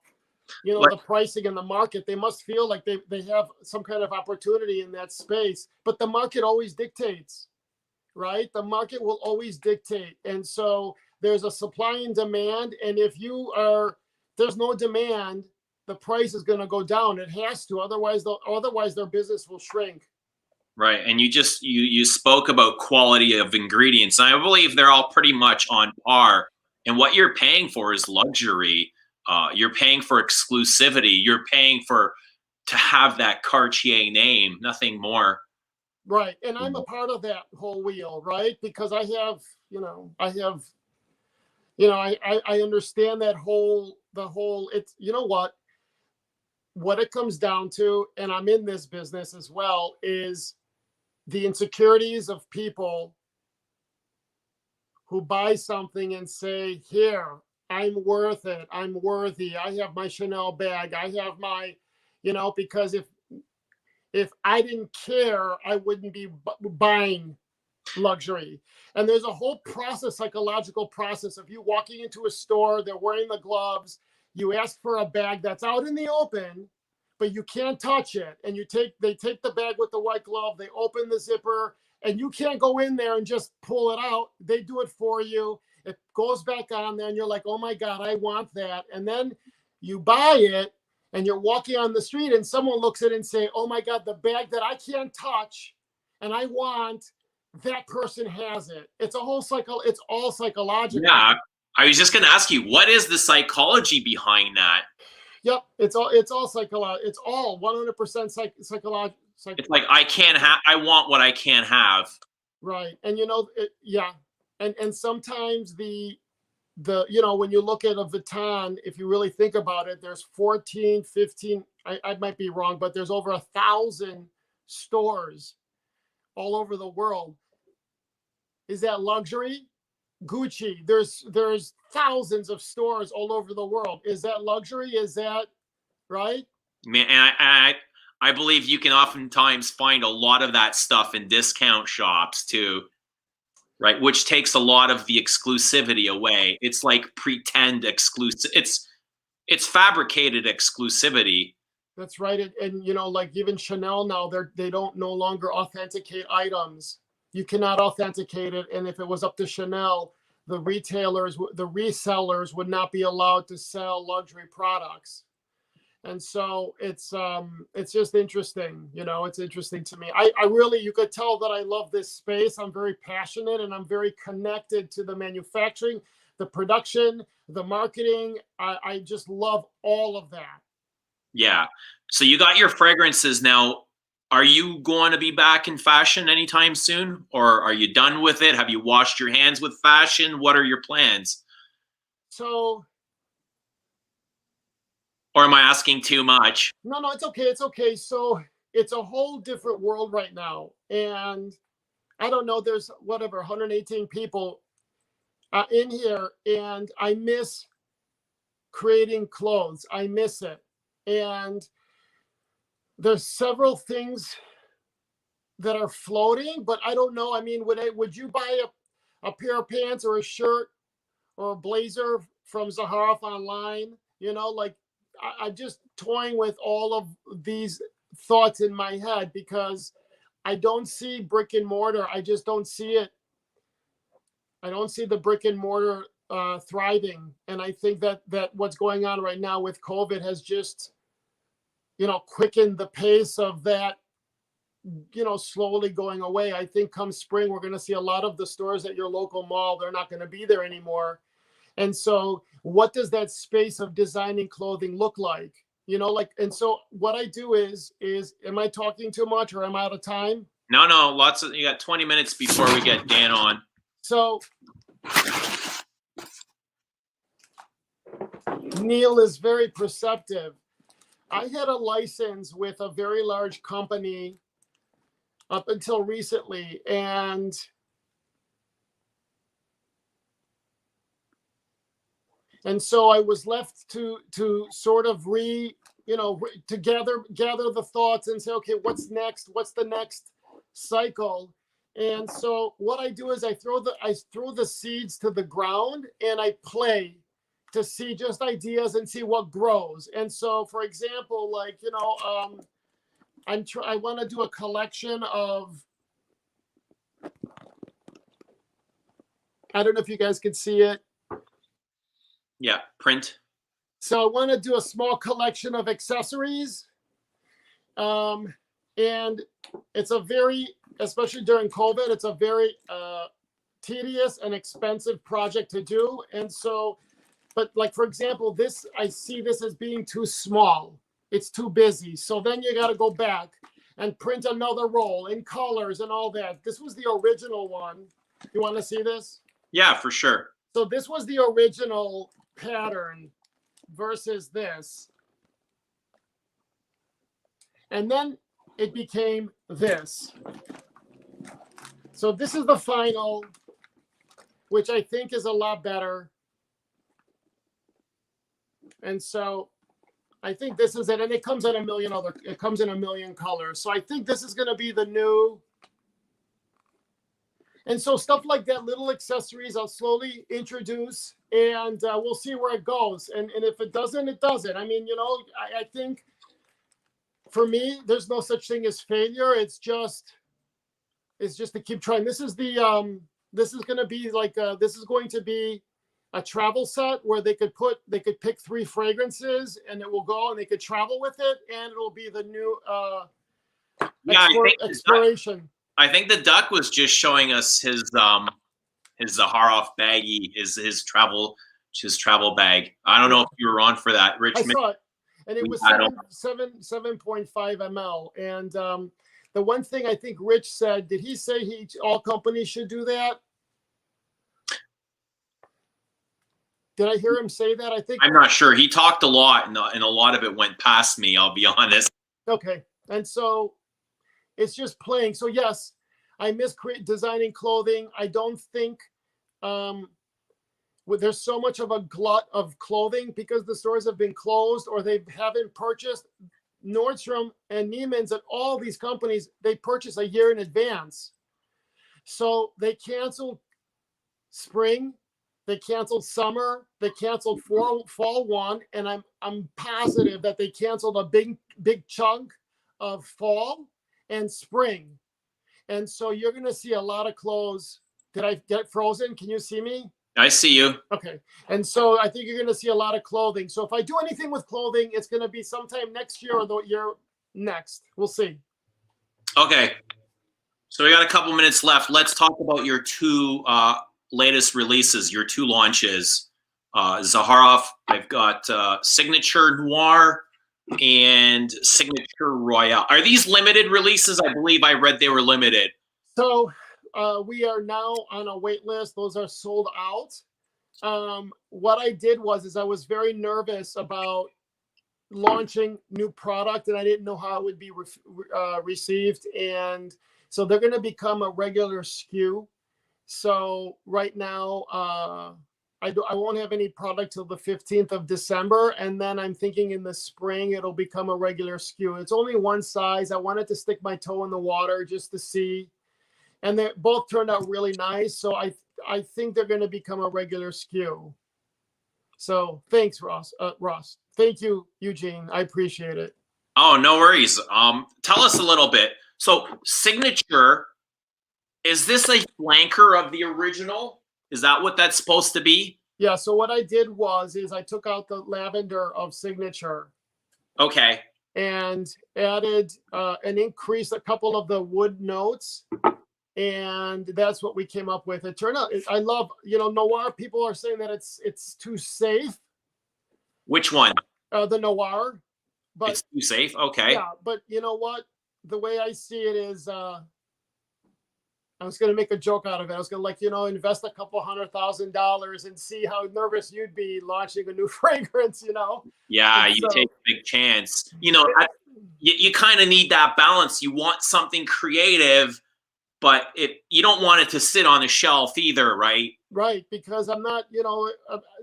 the pricing in the market. They must feel like they have some kind of opportunity in that space, but the market always dictates, right? The market will always dictate. And so there's a supply and demand, and if there's no demand, the price is going to go down. It has to, otherwise their business will shrink. Right, and you spoke about quality of ingredients. And I believe they're all pretty much on par. And what you're paying for is luxury. You're paying for exclusivity. You're paying to have that Cartier name, nothing more. Right, and I'm a part of that whole wheel, right? Because I understand the whole. It's, you know what it comes down to, and I'm in this business as well, is the insecurities of people who buy something and say, here, I'm worth it, I'm worthy, I have my Chanel bag, I have my, because if I didn't care, I wouldn't be buying luxury. And there's a whole process, psychological process of you walking into a store, they're wearing the gloves, you ask for a bag that's out in the open, but you can't touch it. And they take the bag with the white glove, they open the zipper, and you can't go in there and just pull it out. They do it for you. It goes back on there and you're like, oh my God, I want that. And then you buy it and you're walking on the street and someone looks at it and say, oh my God, the bag that I can't touch and I want, that person has it. It's a whole cycle. It's all psychological. Yeah. I was just going to ask you, what is the psychology behind that? Yep, it's all psychological. It's all 100% psychological. It's like I want what I can't have. Right, and yeah, and sometimes the when you look at a Vuitton, if you really think about it, there's 14, 15. I might be wrong, but there's over 1,000 stores all over the world. Is that luxury? Gucci, there's thousands of stores all over the world. Is that luxury? Is that right? Man, and I believe you can oftentimes find a lot of that stuff in discount shops too, right? Which takes a lot of the exclusivity away. It's like pretend exclusive. It's fabricated exclusivity. That's right. And like even Chanel now, they don't no longer authenticate items. You cannot authenticate it. And if it was up to Chanel, the resellers would not be allowed to sell luxury products. And so it's just interesting. It's interesting to me. I really, you could tell that I love this space. I'm very passionate and I'm very connected to the manufacturing, the production, the marketing. I just love all of that. Yeah. So you got your fragrances now. Are you going to be back in fashion anytime soon? Or are you done with it? Have you washed your hands with fashion? What are your plans? So, or am I asking too much? No, it's okay. It's okay. So it's a whole different world right now. And I don't know, there's 118 people in here. And I miss creating clothes. I miss it. And there's several things that are floating, but I don't know. I mean, would you buy a pair of pants or a shirt or a blazer from ZAHARAHOFF online? I'm just toying with all of these thoughts in my head because I don't see brick and mortar. I just don't see it. I don't see the brick and mortar thriving. And I think that what's going on right now with COVID has just, quickened the pace of that, slowly going away. I think come spring, we're going to see a lot of the stores at your local mall. They're not going to be there anymore. And so what does that space of designing clothing look like? And so what I do is, am I talking too much or am I out of time? No, you got 20 minutes before we get Dan on. So Neil is very perceptive. I had a license with a very large company up until recently, and so I was left to sort of to gather the thoughts and say, okay, what's next? What's the next cycle? And so what I do is I throw the seeds to the ground and I play to see just ideas and see what grows. And so, for example, I want to do a collection of, I don't know if you guys can see it. Yeah, print. So I want to do a small collection of accessories. And it's a very, especially during COVID, it's a very tedious and expensive project to do. And so, but like, for example, this, I see this as being too small. It's too busy. So then you got to go back and print another roll in colors and all that. This was the original one. You want to see this? Yeah, for sure. So this was the original pattern versus this. And then it became this. So this is the final, which I think is a lot better. And so I think this is it. And it comes in a million colors. So I think this is going to be the new. And so stuff like that, little accessories, I'll slowly introduce, and we'll see where it goes. And if it doesn't, it doesn't. I mean, you know, I think for me, there's no such thing as failure. It's just to keep trying. This is the this is going to be like this is going to be a travel set where they could pick 3 fragrances and it will go and they could travel with it, and it'll be the new exploration. I think the duck was just showing us his Zaharoff baggie, his travel bag. I don't know if you were on for that, Rich. I saw it, and it was 7.5 ml. And the one thing I think Rich said, did he say all companies should do that? Did I hear him say that? I think I'm not sure. He talked a lot, and a lot of it went past me. I'll be honest. Okay, and so it's just playing. So yes, I miss designing clothing. I don't think there's so much of a glut of clothing because the stores have been closed or they haven't purchased. Nordstrom and Neiman's and all these companies, they purchase a year in advance. So they canceled spring, they canceled summer, they canceled fall one, and I'm positive that they canceled a big chunk of fall and spring. And so you're going to see a lot of clothes. Did I get frozen? Can you see me? I see you. Okay. And so I think you're going to see a lot of clothing. So if I do anything with clothing, it's going to be sometime next year or the year next. We'll see. Okay. So we got a couple minutes left. Let's talk about your 2 latest releases, your 2 launches. Zaharoff, I've got Signature Noir and Signature Royale. Are these limited releases? I believe I read they were limited. So we are now on a wait list. Those are sold out. What I did was I was very nervous about launching new product, and I didn't know how it would be received. And so they're going to become a regular SKU. So right now, I won't have any product till the 15th of December. And then I'm thinking in the spring, it'll become a regular SKU. It's only one size. I wanted to stick my toe in the water just to see. And they both turned out really nice. So I think they're going to become a regular SKU. So thanks, Ross. Thank you, Eugene. I appreciate it. Oh, no worries. Tell us a little bit. So Signature, is this a flanker of the original? Is that what that's supposed to be? Yeah. So what I did was I took out the lavender of Signature. Okay. And added and increased a couple of the wood notes. And that's what we came up with. It turned out, I love, Noir. People are saying that it's too safe. Which one? The Noir. But it's too safe? Okay. Yeah, but you know what? The way I see it is, I was going to make a joke out of it. I was going to invest a couple $100,000 and see how nervous you'd be launching a new fragrance, Yeah, and you take a big chance. You kind of need that balance. You want something creative, but you don't want it to sit on a shelf either, right? Right, because I'm not,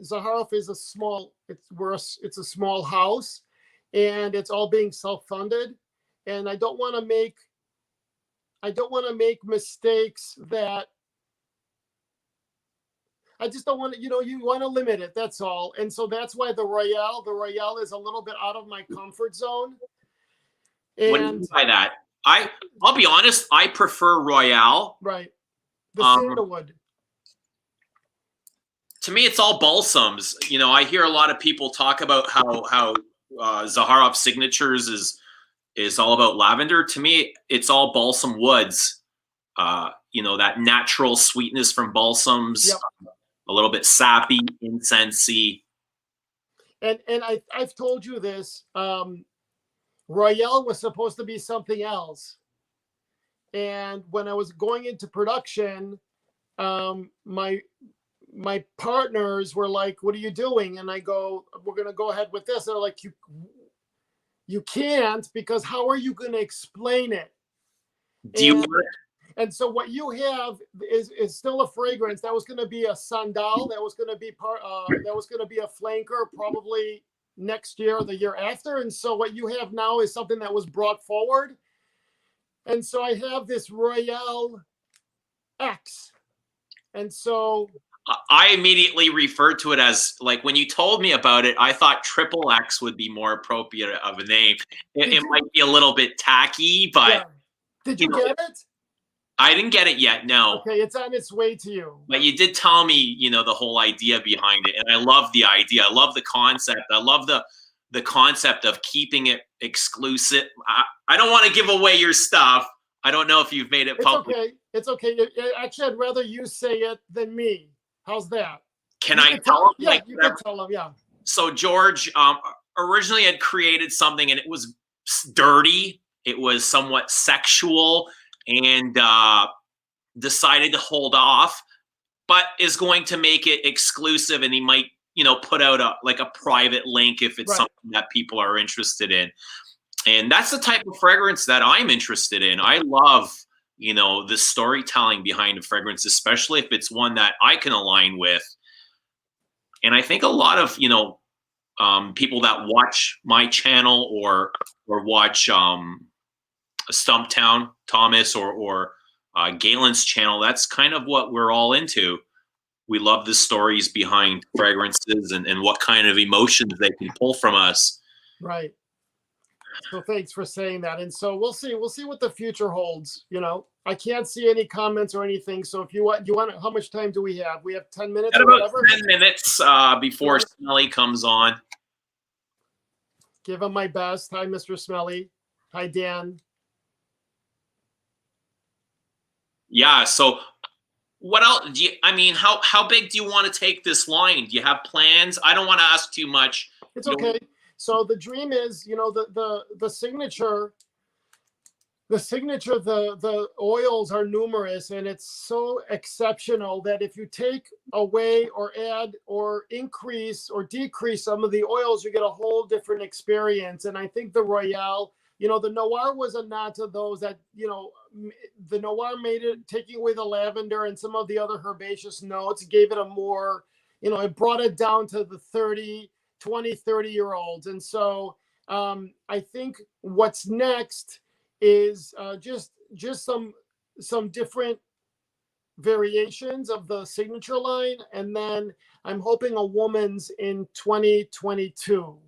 Zaharoff is it's a small house, and it's all being self-funded, and I don't want to make mistakes that I just don't want to, you want to limit it. That's all. And so that's why the Royale is a little bit out of my comfort zone. And what do you mean by that? I'll be honest, I prefer Royale. Right. The sandalwood. to me, it's all balsams. You know, I hear a lot of people talk about how Zaharoff Signatures is all about lavender. To me, it's all balsam woods. You know, that natural sweetness from balsams, Yep. a little bit sappy, incensey. And I've told you this. Royale was supposed to be something else. And when I was going into production, my partners were like, "What are you doing?" And I go, "We're going to go ahead with this." They're like, "You can't, because how are you going to explain it?" Do you? And so what you have is still a fragrance that was going to be a sandal, that was going to be a flanker, probably next year or the year after. And so what you have now is something that was brought forward. And so I have this Royale X. And so I immediately referred to it as, like, when you told me about it, I thought Triple X would be more appropriate of a name. It might be a little bit tacky, but yeah. Did you get it? I didn't get it yet. No. Okay, it's on its way to you. But you did tell me, you know, the whole idea behind it, and I love the idea. I love the concept. I love the concept of keeping it exclusive. I don't want to give away your stuff. I don't know if you've made it public. Okay. It's okay. Actually, I'd rather you say it than me. How's that? Can I tell him? Yeah, like, you can tell him. Yeah. So George originally had created something, and it was dirty. It was somewhat sexual, and decided to hold off, but is going to make it exclusive, and he might, you know, put out a private link if it's something that people are interested in. And that's the type of fragrance that I'm interested in. I love, you know, the storytelling behind a fragrance, especially if it's one that I can align with. And I think a lot of, you know, people that watch my channel or watch Stumptown Thomas or Galen's channel, that's kind of what we're all into. We love the stories behind fragrances and what kind of emotions they can pull from us. Right. So thanks for saying that. And so we'll see what the future holds. You know, I can't see any comments or anything. So if you want, how much time do we have? We have 10 minutes. Got about 10 minutes before Smelly comes on. Give him my best. Hi, Mr. Smelly. Hi, Dan. Yeah. So what else do you, I mean, how big do you want to take this line? Do you have plans? I don't want to ask too much. It's okay. So the dream is, you know, the signature, the oils are numerous, and it's so exceptional that if you take away or add or increase or decrease some of the oils, you get a whole different experience. And I think the Royale, you know, the Noir was a nod to those that, you know, the Noir made it, taking away the lavender and some of the other herbaceous notes, gave it a more, you know, it brought it down to the 20-30-year-olds. And so I think what's next is just some different variations of the signature line. And then I'm hoping a woman's in 2022.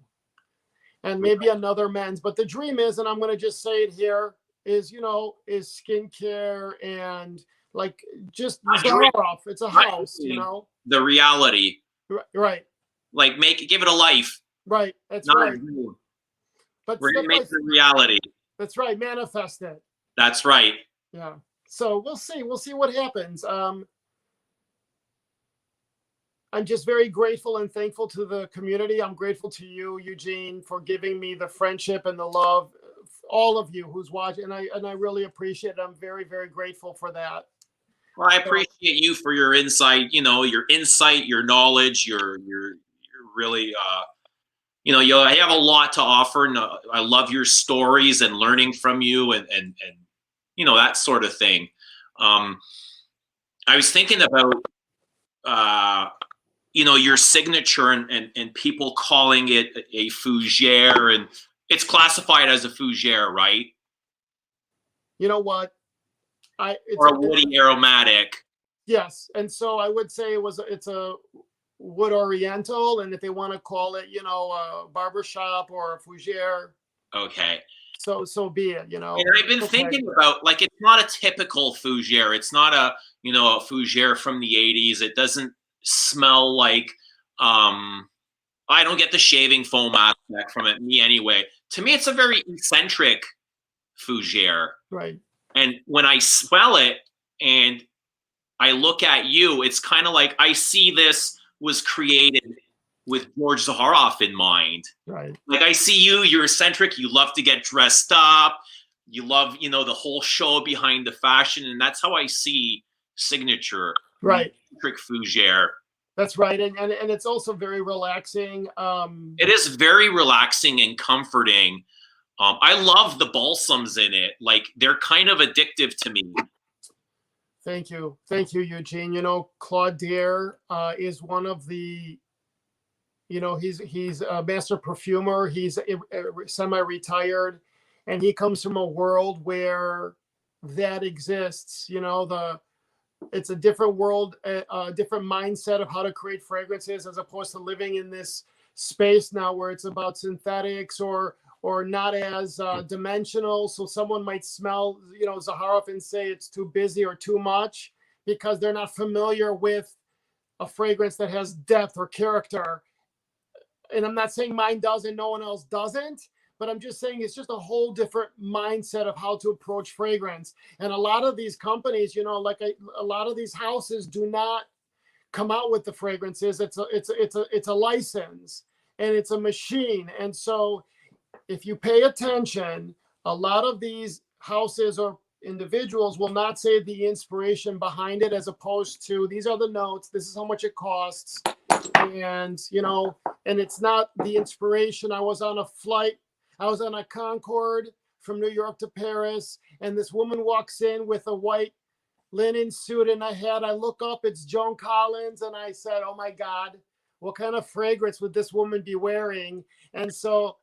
And maybe another men's, but the dream is, and I'm going to just say it here, is, you know, is skincare and like just Zaharoff. It's a house, you know. The reality, right? Like give it a life, right? That's not right. But we're gonna make it a reality. That's right. Manifest it. That's right. Yeah. So we'll see. We'll see what happens. I'm just very grateful and thankful to the community. I'm grateful to you, Eugene, for giving me the friendship and the love. All of you who's watching, and I really appreciate it. I'm very, very grateful for that. Well, I appreciate you for your insight. You know, your insight, your knowledge. You're really, you know, you have a lot to offer. And I love your stories and learning from you, and you know, that sort of thing. I was thinking about. You know, your signature and people calling it a fougere, and it's classified as a fougere, right? You know what? Or a woody aromatic. Yes, and so I would say it's a wood oriental, and if they want to call it, you know, a barbershop or a fougere. Okay. So be it, you know. And I've been thinking about, like, it's not a typical fougere. It's not a, you know, a fougere from the 80s. It doesn't smell like I don't get the shaving foam aspect from it, me anyway. To me, it's a very eccentric fougere. Right. And when I smell it and I look at you, it's kind of like I see this was created with George Zaharoff in mind. Right. Like I see you, you're eccentric, you love to get dressed up, you love, you know, the whole show behind the fashion, and that's how I see Signature. Right. Eccentric fougere. That's right. And it's also very relaxing. It is very relaxing and comforting. I love the balsams in it. Like they're kind of addictive to me. Thank you. Thank you, Eugene. You know, Claude Dare is one of the, you know, he's a master perfumer. He's semi-retired, and he comes from a world where that exists. You know, it's a different world, a different mindset of how to create fragrances, as opposed to living in this space now where it's about synthetics or not as dimensional. So someone might smell, you know, Zaharoff and say it's too busy or too much because they're not familiar with a fragrance that has depth or character. And I'm not saying mine does and no one else doesn't, but I'm just saying it's just a whole different mindset of how to approach fragrance. And a lot of these companies, you know, like a lot of these houses do not come out with the fragrances. It's a license and it's a machine. And so if you pay attention, a lot of these houses or individuals will not say the inspiration behind it, as opposed to these are the notes, this is how much it costs. And, you know, and it's not the inspiration. I was on a flight. I was on a Concorde from New York to Paris, and this woman walks in with a white linen suit and a hat. I look up, it's Joan Collins, and I said, oh my God, what kind of fragrance would this woman be wearing? And so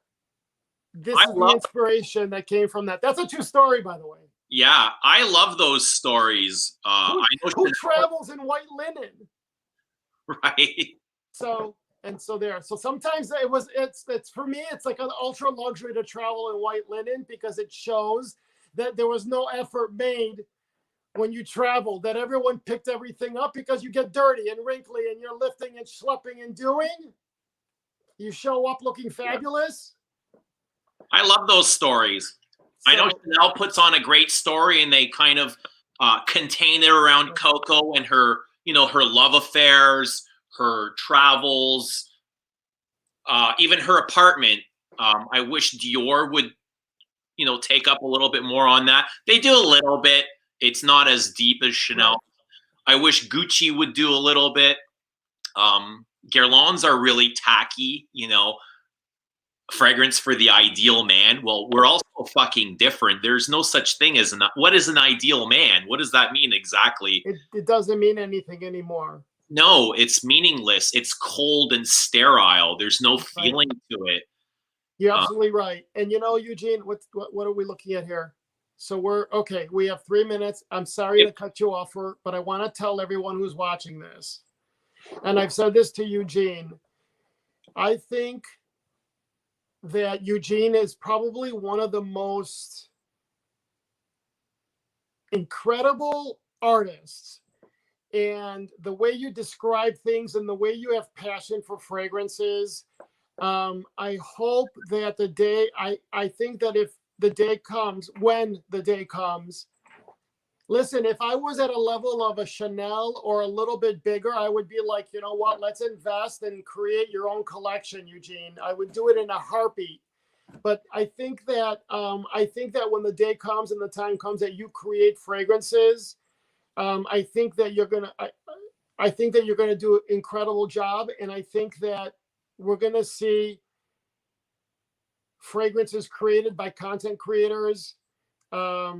this is the inspiration that came from that. That's a true story, by the way. Yeah, I love those stories. Who travels in white linen? Right. So sometimes it's for me, it's like an ultra luxury to travel in white linen, because it shows that there was no effort made when you travel, that everyone picked everything up, because you get dirty and wrinkly and you're lifting and schlepping and doing. You show up looking fabulous. I love those stories. So, I know Chanel puts on a great story, and they kind of contain it around Coco and her, you know, her love affairs, her travels, even her apartment. I wish Dior would, you know, take up a little bit more on that. They do a little bit. It's not as deep as Chanel. Right. I wish Gucci would do a little bit. Guerlain's are really tacky, you know, fragrance for the ideal man. Well, we're all so fucking different. There's no such thing as what is an ideal man? What does that mean exactly? It doesn't mean anything anymore. No, it's meaningless. It's cold and sterile. There's no feeling to it. You're absolutely right. And you know, Eugene, what are we looking at here? So we have 3 minutes. I'm sorry to cut you off, but I want to tell everyone who's watching this, and I've said this to Eugene, I think that Eugene is probably one of the most incredible artists. And the way you describe things and the way you have passion for fragrances, I hope that I think that if the day comes, when the day comes, listen, if I was at a level of a Chanel or a little bit bigger, I would be like, you know what, let's invest and create your own collection, Eugene. I would do it in a heartbeat. But I think that when the day comes and the time comes that you create fragrances, I think that you're gonna do an incredible job, and I think that we're gonna see fragrances created by content creators. No,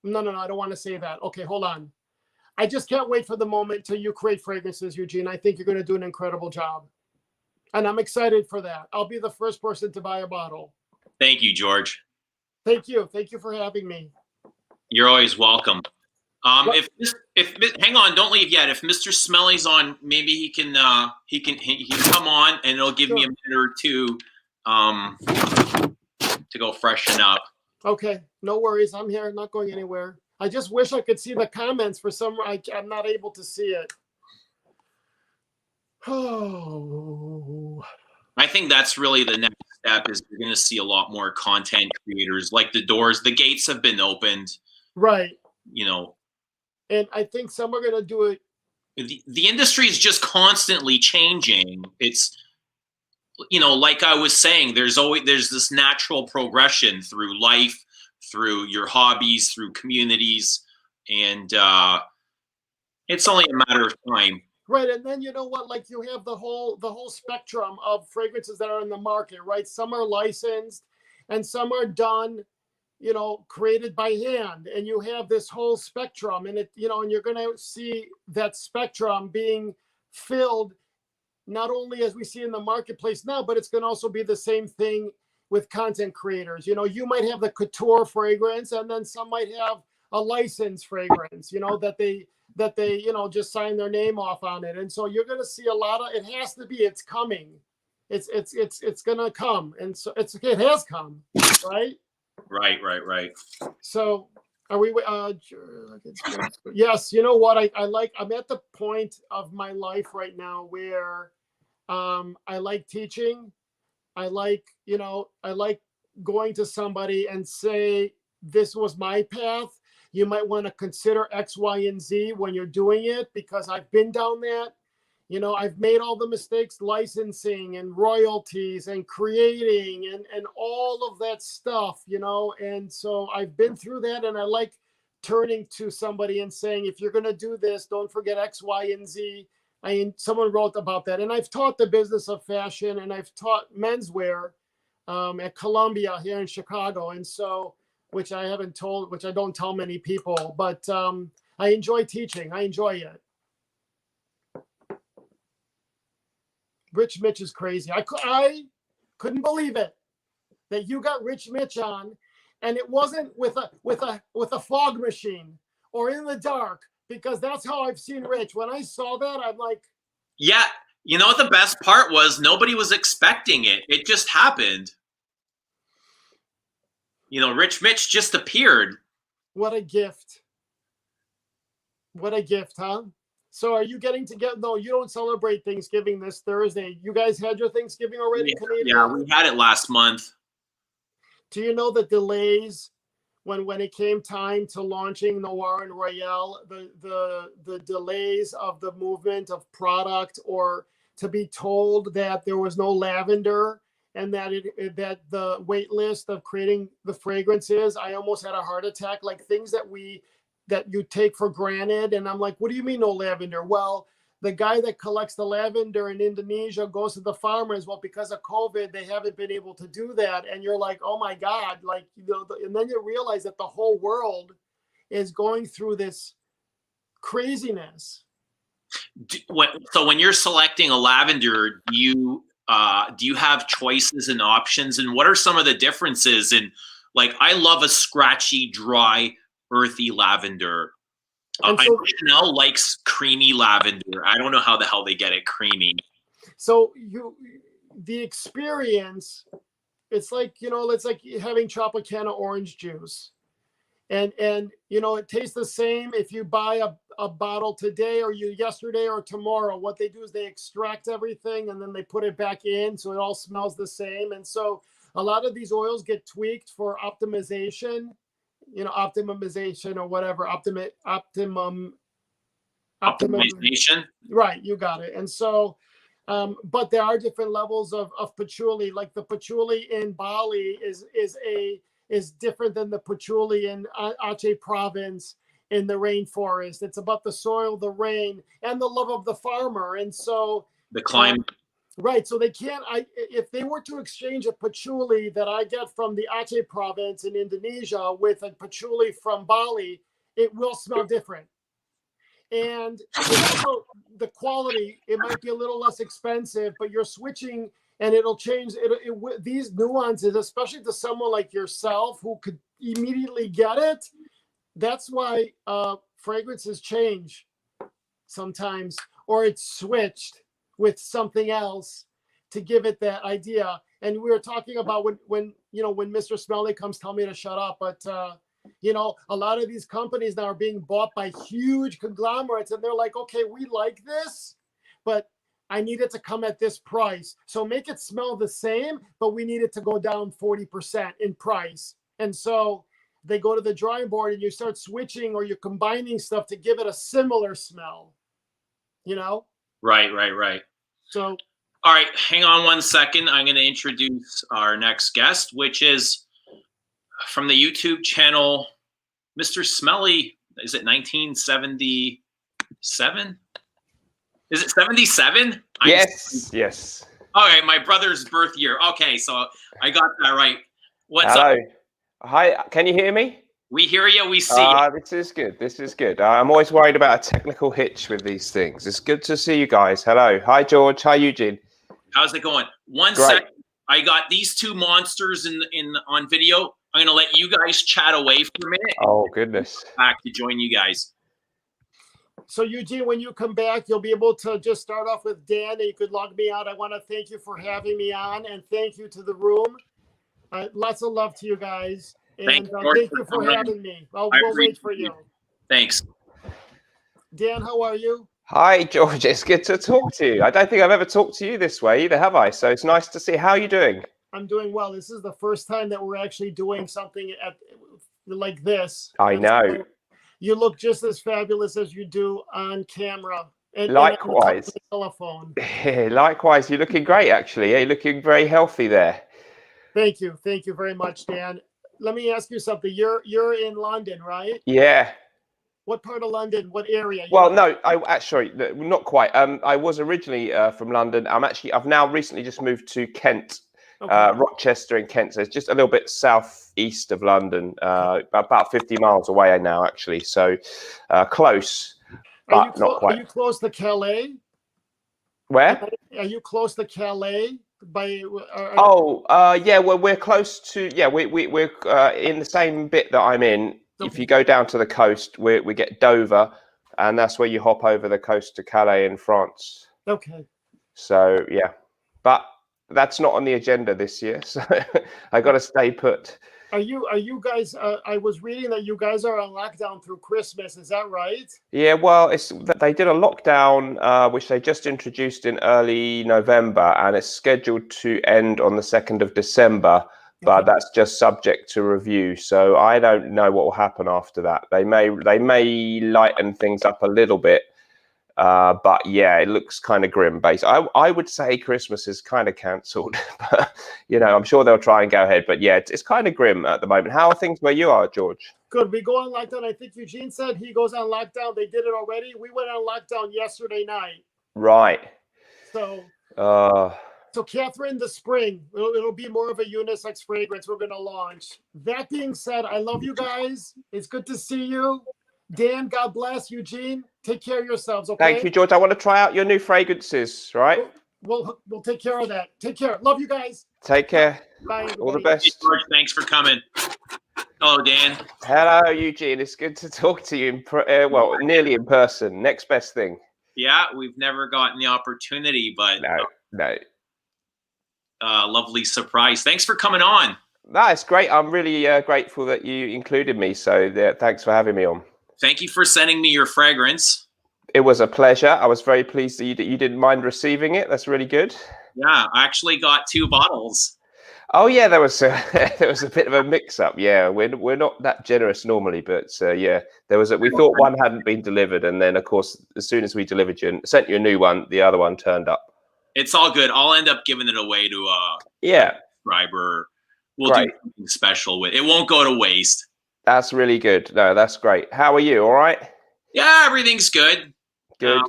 I don't want to say that. Okay, hold on. I just can't wait for the moment till you create fragrances, Eugene. I think you're going to do an incredible job, and I'm excited for that. I'll be the first person to buy a bottle. Thank you, George. Thank you for having me. You're always welcome. If hang on, don't leave yet. If Mr. Smelly's on, maybe he can come on, and it'll give me a minute or two to go freshen up. Okay, no worries. I'm here, not going anywhere. I just wish I could see the comments. For some, I'm not able to see it. Oh, I think that's really the next step is you're going to see a lot more content creators like the gates have been opened, right. you know, And I think some are going to do it. the industry is just constantly changing. It's, you know, like I was saying, there's this natural progression through life, through your hobbies, through communities, and it's only a matter of time. Right, and then you know what? Like you have the whole spectrum of fragrances that are in the market, right? Some are licensed, and some are done, you know, created by hand. And you have this whole spectrum, and it, you know, and you're going to see that spectrum being filled, not only as we see in the marketplace now, but it's going to also be the same thing with content creators. You know, you might have the couture fragrance, and then some might have a licensed fragrance, you know, that they you know just sign their name off on it. And so you're going to see a lot of, it has to be, it's coming, it's going to come, and so it has come, right? Right. So are we yes, you know what, I'm at the point of my life right now where I like teaching. I like, you know, I like going to somebody and say, this was my path. You might want to consider X, Y, and Z when you're doing it, because I've been down that. You know, I've made all the mistakes, licensing and royalties and creating and all of that stuff, you know. And so I've been through that, and I like turning to somebody and saying, if you're going to do this, don't forget X, Y, and Z. Someone wrote about that. And I've taught the business of fashion, and I've taught menswear at Columbia here in Chicago. And so, which I don't tell many people, but I enjoy teaching. I enjoy it. Rich Mitch is crazy. I couldn't believe it that you got Rich Mitch on, and it wasn't with a fog machine or in the dark, because that's how I've seen Rich. When I saw that, I'm like, Yeah, you know what the best part was? Nobody was expecting it. It just happened. You know, Rich Mitch just appeared. what a gift. What a gift, huh? So are you getting together? No, you don't celebrate Thanksgiving this Thursday. You guys had your Thanksgiving already, Canadian? Yeah, we had it last month. Do you know the delays when it came time to launching Noir and Royale, the delays of the movement of product, or to be told that there was no lavender, and that that the wait list of creating the fragrances, I almost had a heart attack, like things that you take for granted. And I'm like, what do you mean no lavender? Well, the guy that collects the lavender in Indonesia goes to the farmers. Well, because of COVID, they haven't been able to do that. And you're like, oh my God, like, you know, and then you realize that the whole world is going through this craziness. So when you're selecting a lavender, do you have choices and options? And what are some of the differences? And like, I love a scratchy, dry, earthy lavender. I know Chanel likes creamy lavender. I don't know how the hell they get it creamy. So the experience, it's like, you know, it's like having Tropicana orange juice. And you know, it tastes the same if you buy a bottle today or yesterday or tomorrow. What they do is they extract everything and then they put it back in, so it all smells the same. And so a lot of these oils get tweaked for optimization, you know, optimization or whatever, Optimization. Right, you got it. And so, but there are different levels of patchouli. Like the patchouli in Bali is different than the patchouli in Aceh province in the rainforest. It's about the soil, the rain, and the love of the farmer. And so the climate. Right. So they can't, if they were to exchange a patchouli that I get from the Aceh province in Indonesia with a patchouli from Bali, it will smell different. And also the quality, it might be a little less expensive, but you're switching and it'll change these nuances, especially to someone like yourself who could immediately get it. That's why fragrances change sometimes, or it's switched with something else to give it that idea. And we were talking about when Mr. Smelly comes, tell me to shut up. But you know, a lot of these companies now are being bought by huge conglomerates, and they're like, okay, we like this, but I need it to come at this price. So make it smell the same, but we need it to go down 40% in price. And so they go to the drawing board and you start switching or you're combining stuff to give it a similar smell, you know? Right. So, All right, hang on 1 second. I'm going to introduce our next guest, which is from the YouTube channel, Mr. Smelly. Is it 1977? Is it 77? Yes. Okay, my brother's birth year. Okay, so I got that right. What's Hello. up? Hi, can you hear me? We hear you, we see you. This is good. I'm always worried about a technical hitch with these things. It's good to see you guys. Hello. Hi, George. Hi, Eugene. How's it going? One Great. second. I got these two monsters on video. I'm going to let you guys chat away for a minute. Oh, goodness. Back to join you guys. so Eugene, when you come back, you'll be able to just start off with Dan and you could log me out. I want to thank you for having me on and thank you to the room. Lots of love to you guys. And Thank thank you for having me. We'll wait for you. Thanks. Dan, how are you? Hi, George. It's good to talk to you. I don't think I've ever talked to you this way either, have I? So it's nice to see. How are you doing? I'm doing well. This is the first time that we're actually doing something like this. I know. So you look just as fabulous as you do on camera. And Likewise. on the telephone. Likewise. You're looking great, actually. You're looking very healthy there. Thank you. Thank you very much, Dan. Let me ask you something. You're in London, right? Yeah. What part of London? What area? Well, no, I actually not quite. I was originally from London. I've now recently just moved to Kent, Okay. Rochester in Kent. So it's just a little bit southeast of London, about 50 miles away now, actually. So close, but not quite. Are you close to Calais? Where? Are you close to Calais? Yeah. Well, we're close to. Yeah, we're in the same bit that I'm in. Okay. If you go down to the coast, we get Dover, and that's where you hop over the coast to Calais in France. Okay. So yeah, but that's not on the agenda this year. So I got to stay put. Are you guys? I was reading that you guys are on lockdown through Christmas. Is that right? Yeah, well, they did a lockdown which they just introduced in early November, and it's scheduled to end on the 2nd of December. But Okay. that's just subject to review. So I don't know what will happen after that. They may lighten things up a little bit. But yeah, it looks kind of grim. I would say Christmas is kind of cancelled. But, I'm sure they'll try and go ahead. But yeah, it's kind of grim at the moment. How are things where you are, George? Good. We go on lockdown. I think Eugene said he goes on lockdown. They did it already. We went on lockdown yesterday night. Right. So Catherine, the spring, it'll be more of a unisex fragrance we're going to launch. That being said, I love you guys. It's good to see you. Dan, God bless. Eugene, take care of yourselves, okay? Thank you, George. I want to try out your new fragrances, right? We'll take care of that. Take care. Love you guys. Take care. Bye, All the everybody. best. George, thanks for coming. Hello, Dan. Hello, Eugene. It's good to talk to you, nearly in person. Next best thing. Yeah, we've never gotten the opportunity, but No. Lovely surprise. Thanks for coming on. That's great. I'm really grateful that you included me. So thanks for having me on. Thank you for sending me your fragrance. It was a pleasure. I was very pleased that you didn't mind receiving it. That's really good. Yeah, I actually got 2 bottles. Oh yeah, there was a bit of a mix-up. Yeah, we're not that generous normally, but yeah, we thought one hadn't been delivered, and then of course, as soon as we sent you a new one, the other one turned up. It's all good. I'll end up giving it away to a subscriber. We'll do something special with it. It won't go to waste. That's really good. No, that's great. How are you? All right? Yeah, everything's good. Good.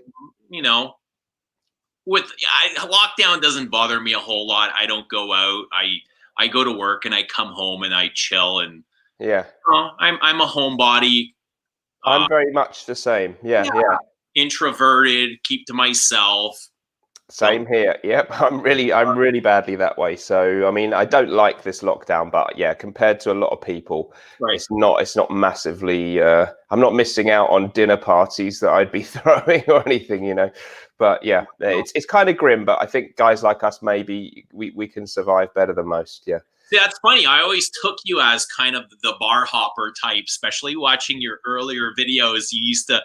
Lockdown doesn't bother me a whole lot. I don't go out. I go to work and I come home and I chill and I'm a homebody. I'm very much the same. Yeah. Introverted, keep to myself. Same here. Yep. I'm really badly that way. So, I mean, I don't like this lockdown, but yeah, compared to a lot of people, it's not massively, I'm not missing out on dinner parties that I'd be throwing or anything, but yeah, it's kind of grim, but I think guys like us, maybe we can survive better than most. Yeah. See, that's funny. I always took you as kind of the bar hopper type, especially watching your earlier videos. You used to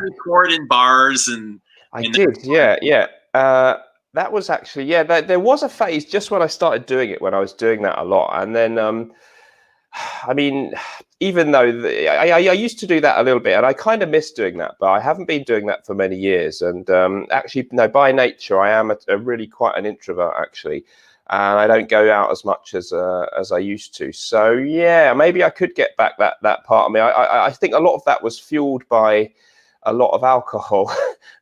record in bars and I did. Yeah. That was actually, yeah, there was a phase just when I started doing it, when I was doing that a lot. And then, I mean, even though I used to do that a little bit, and I kind of miss doing that, but I haven't been doing that for many years. And actually, no, by nature, I am a really quite an introvert, actually. And I don't go out as much as I used to. So, yeah, maybe I could get back that part of me. I think a lot of that was fueled by a lot of alcohol.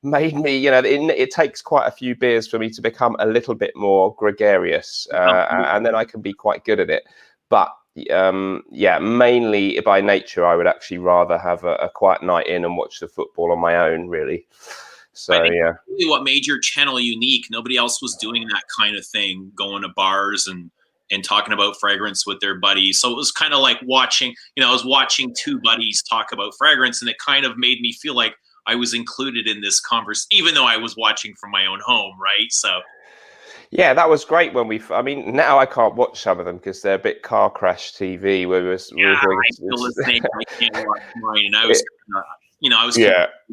Made me, you know, it takes quite a few beers for me to become a little bit more gregarious, and then I can be quite good at it. But yeah, mainly by nature, I would actually rather have a quiet night in and watch the football on my own, really. So yeah, really what made your channel unique. Nobody else was doing that kind of thing, going to bars and talking about fragrance with their buddies. So it was kind of like watching, you know, I was watching two buddies talk about fragrance, and it kind of made me feel like I was included in this conversation, even though I was watching from my own home, right? So yeah, that was great when I mean, now I can't watch some of them because they're a bit car crash TV. Where we were yeah, doing, I feel the same. I can't watch mine, and I was, you know, I was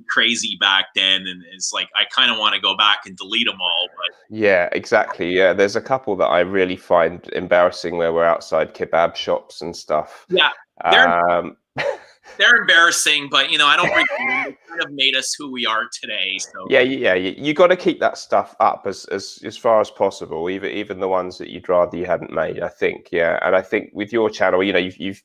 crazy back then, and it's like I kind of want to go back and delete them all. But yeah, exactly. Yeah, there's a couple that I really find embarrassing where we're outside kebab shops and stuff. Yeah, they're embarrassing, but you know, I don't regret them. They kind of made us who we are today. So yeah, you got to keep that stuff up as far as possible, even the ones that you'd rather you hadn't made. I think, yeah, and I think with your channel, you know, you've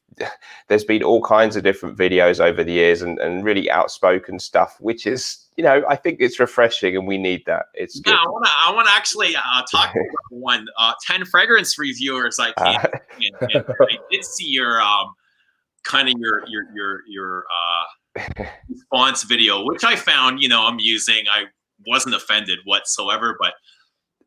there's been all kinds of different videos over the years and really outspoken stuff, which is, you know, I think it's refreshing and we need that. It's good. Yeah, I want to actually talk about one 10 fragrance reviewers. I can't. And I did see your kind of your response video, which I found, you know, amusing. I wasn't offended whatsoever, but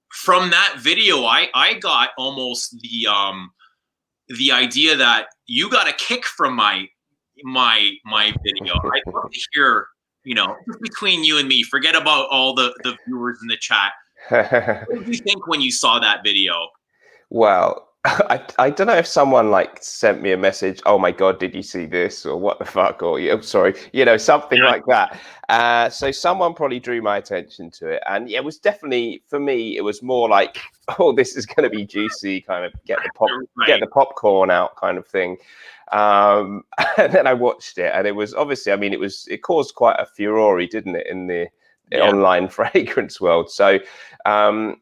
from that video, I got almost the idea that you got a kick from my video. I'd love to hear, you know, between you and me, forget about all the viewers in the chat. What did you think when you saw that video? Well, I don't know if someone like sent me a message, oh my God, did you see this? Or what the fuck? Or, I'm sorry, you know, something like that. So someone probably drew my attention to it. And it was definitely, for me, it was more like, oh, this is going to be juicy, kind of get the popcorn out kind of thing. And then I watched it, and it was obviously, I mean, it caused quite a furore, didn't it, in the online fragrance world. So, I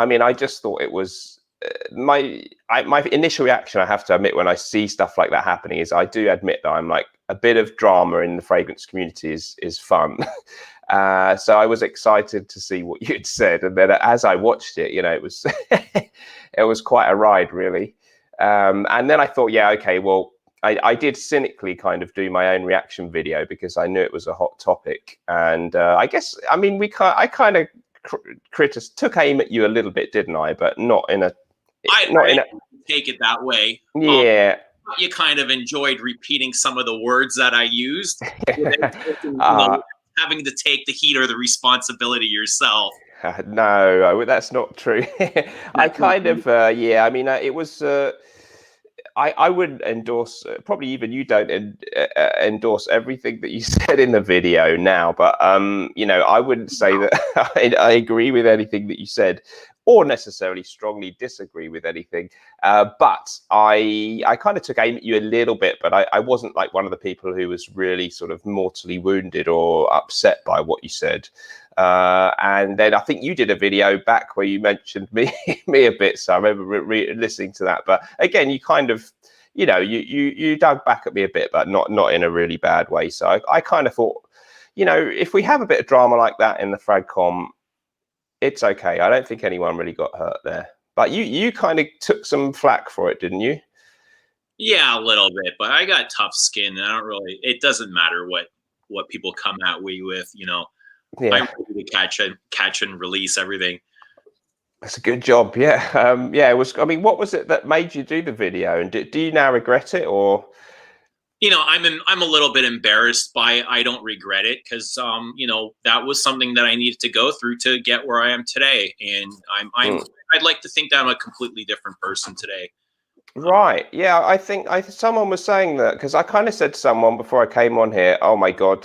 mean, I just thought it was, my initial reaction, I have to admit, when I see stuff like that happening, is I do admit that I'm like, a bit of drama in the fragrance community is fun. So I was excited to see what you'd said, and then as I watched it, you know, it was it was quite a ride, really. And then I thought, yeah, okay, well, I did cynically kind of do my own reaction video because I knew it was a hot topic, and I guess, I mean, I kind of took aim at you a little bit, didn't I? But not in a take it that way. Yeah. You kind of enjoyed repeating some of the words that I used, having to take the heat or the responsibility yourself. No, that's not true. I kind of, yeah, I mean, it was, I wouldn't endorse, probably even you don't endorse everything that you said in the video now, but, you know, I wouldn't say that I agree with anything that you said, or necessarily strongly disagree with anything. But I kind of took aim at you a little bit, but I wasn't like one of the people who was really sort of mortally wounded or upset by what you said. And then I think you did a video back where you mentioned me a bit. So I remember listening to that. But again, you kind of, you know, you dug back at me a bit, but not in a really bad way. So I kind of thought, you know, if we have a bit of drama like that in the FragCom, it's okay. I don't think anyone really got hurt there. But you kind of took some flack for it, didn't you? Yeah, a little bit. But I got tough skin. It doesn't matter what people come at me with, you know. Yeah. I'm ready to catch and release everything. That's a good job. Yeah. Yeah, it was. I mean, what was it that made you do the video? And do you now regret it, or? You know, I'm a little bit embarrassed by it. I don't regret it because you know, that was something that I needed to go through to get where I am today. And I'd like to think that I'm a completely different person today. Right. Yeah, I think someone was saying that, because I kind of said to someone before I came on here, oh my God,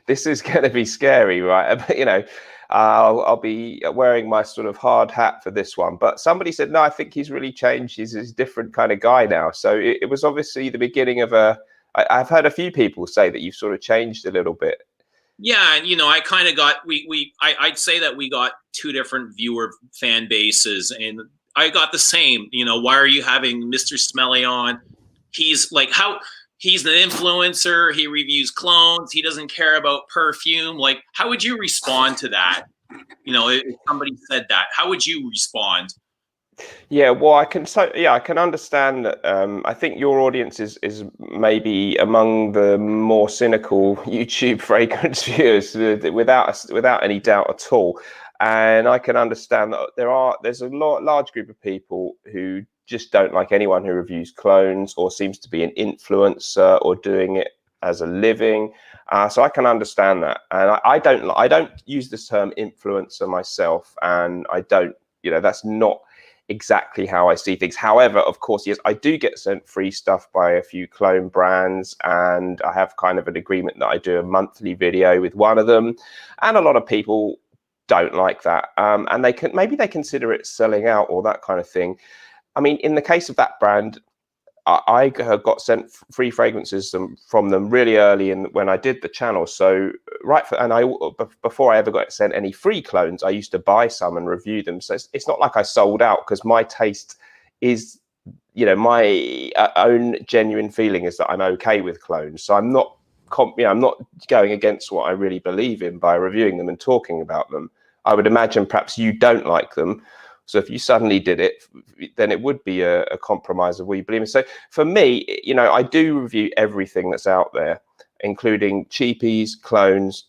this is going to be scary, right? But, you know, I'll be wearing my sort of hard hat for this one. But somebody said, no, I think he's really changed. He's a different kind of guy now. So it was obviously the beginning of I've heard a few people say that you've sort of changed a little bit. Yeah, and I kind of got I'd say that we got two different viewer fan bases, and I got the same. Why are you having Mr. Smelly on? He's like, he's an influencer. He reviews clones. He doesn't care about perfume. Like, how would you respond to that? If somebody said that, how would you respond? Yeah, well, I can understand that. I think your audience is maybe among the more cynical YouTube fragrance viewers, without any doubt at all. And I can understand that there's a large group of people who just don't like anyone who reviews clones or seems to be an influencer or doing it as a living. So I can understand that. And I don't use this term influencer myself, and I don't. That's not exactly how I see things. However, of course, yes, I do get sent free stuff by a few clone brands, and I have kind of an agreement that I do a monthly video with one of them, and a lot of people don't like that, and they consider it selling out or that kind of thing. I mean, in the case of that brand, I got sent free fragrances from them really early when I did the channel. So before I ever got sent any free clones, I used to buy some and review them. So it's not like I sold out, because my taste is, my own genuine feeling is that I'm okay with clones. So I'm not going against what I really believe in by reviewing them and talking about them. I would imagine perhaps you don't like them. So if you suddenly did it, then it would be a compromise of what you believe in. So for me, I do review everything that's out there, including cheapies, clones,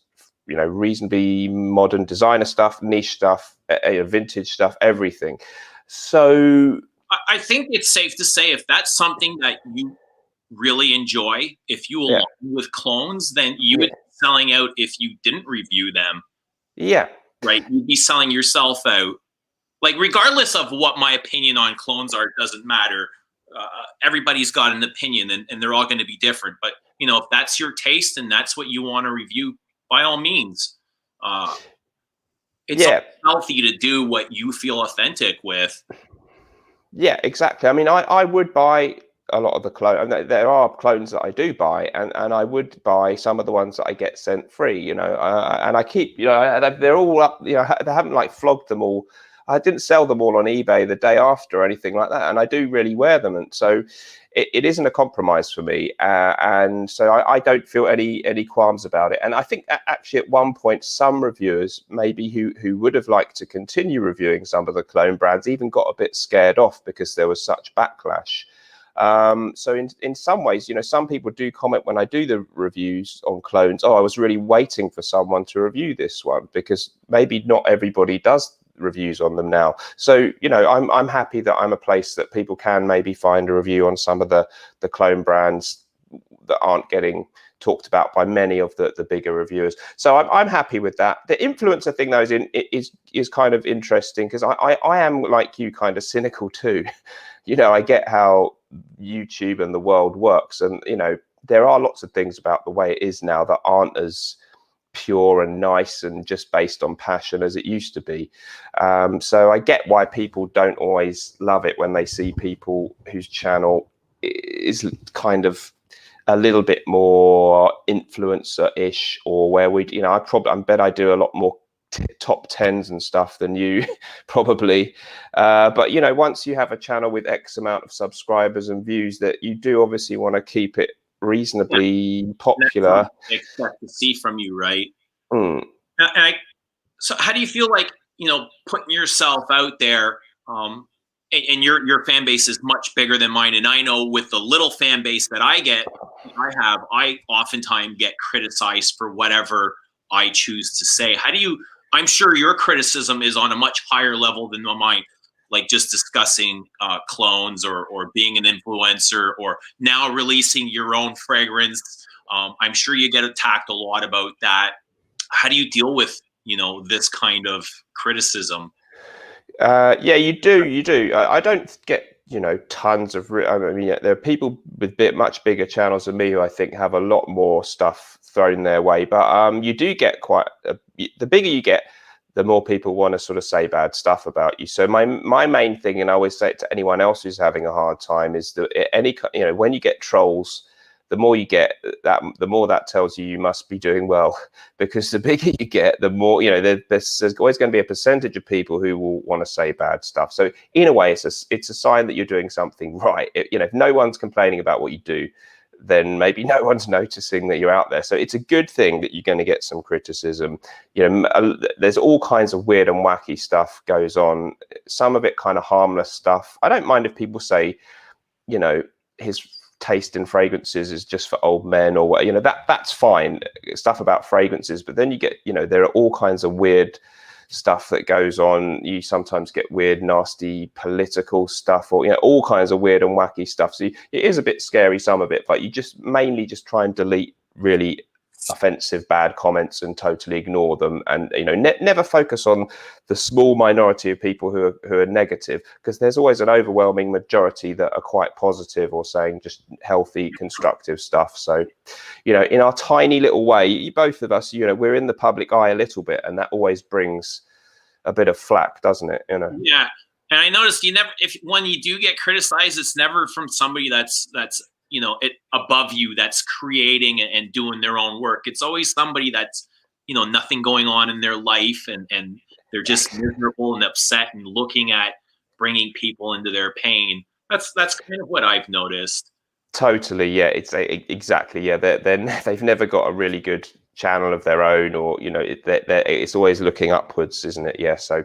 reasonably modern designer stuff, niche stuff, vintage stuff, everything. So I think it's safe to say, if that's something that you really enjoy, if you align with clones, then you would be selling out if you didn't review them. Yeah. Right? You'd be selling yourself out. Like, regardless of what my opinion on clones are, it doesn't matter. Everybody's got an opinion, and they're all going to be different. But, if that's your taste and that's what you want to review, by all means. It's healthy to do what you feel authentic with. Yeah, exactly. I mean, I would buy a lot of the clones. There are clones that I do buy, and I would buy some of the ones that I get sent free, and I keep, they're all up, they haven't like flogged them all. I didn't sell them all on eBay the day after or anything like that, and I do really wear them, and so it isn't a compromise for me, and so I don't feel any qualms about it. And I think actually at one point some reviewers maybe who would have liked to continue reviewing some of the clone brands even got a bit scared off because there was such backlash. So in some ways, some people do comment when I do the reviews on clones, oh, I was really waiting for someone to review this one, because maybe not everybody does reviews on them now. So I'm happy that I'm a place that people can maybe find a review on some of the clone brands that aren't getting talked about by many of the bigger reviewers. So I'm happy with that. The influencer thing though is kind of interesting, because I am like you, kind of cynical too. I get how YouTube and the world works, and there are lots of things about the way it is now that aren't as pure and nice and just based on passion as it used to be. So I get why people don't always love it when they see people whose channel is kind of a little bit more influencer-ish, or where I bet I do a lot more top 10s and stuff than you probably, but once you have a channel with X amount of subscribers and views, that you do obviously want to keep it reasonably popular. Expect to see from you, right? Mm. So how do you feel like putting yourself out there, and your fan base is much bigger than mine, and I know with the little fan base that I oftentimes get criticized for whatever I choose to say. I'm sure your criticism is on a much higher level than mine, like just discussing clones or being an influencer, or now releasing your own fragrance. I'm sure you get attacked a lot about that. How do you deal with, this kind of criticism? Yeah, you do. I don't get, tons of, there are people with much bigger channels than me who I think have a lot more stuff thrown their way, but you do get the bigger you get, the more people want to sort of say bad stuff about you. So my main thing, and I always say it to anyone else who's having a hard time, is that when you get trolls, the more you get, the more that tells you must be doing well, because the bigger you get, the more, there's always going to be a percentage of people who will want to say bad stuff. So in a way, it's a sign that you're doing something right. If no one's complaining about what you do, then maybe no one's noticing that you're out there. So it's a good thing that you're going to get some criticism. There's all kinds of weird and wacky stuff goes on. Some of it kind of harmless stuff. I don't mind if people say, his taste in fragrances is just for old men, or what, that's fine, stuff about fragrances. But then you get, there are all kinds of weird stuff that goes on. You sometimes get weird, nasty political stuff, or all kinds of weird and wacky stuff. So it is a bit scary, some of it, but you just mainly just try and delete really offensive bad comments and totally ignore them, and never focus on the small minority of people who are negative, because there's always an overwhelming majority that are quite positive or saying just healthy, constructive stuff. So in our tiny little way, both of us, we're in the public eye a little bit, and that always brings a bit of flack, doesn't it? Yeah. And I noticed when you do get criticized, it's never from somebody that's above you, that's creating and doing their own work. It's always somebody that's, nothing going on in their life, and they're just miserable and upset and looking at bringing people into their pain. That's kind of what I've noticed. Totally. Yeah, exactly. Yeah. They've never got a really good channel of their own, or, it's always looking upwards, isn't it? Yeah. So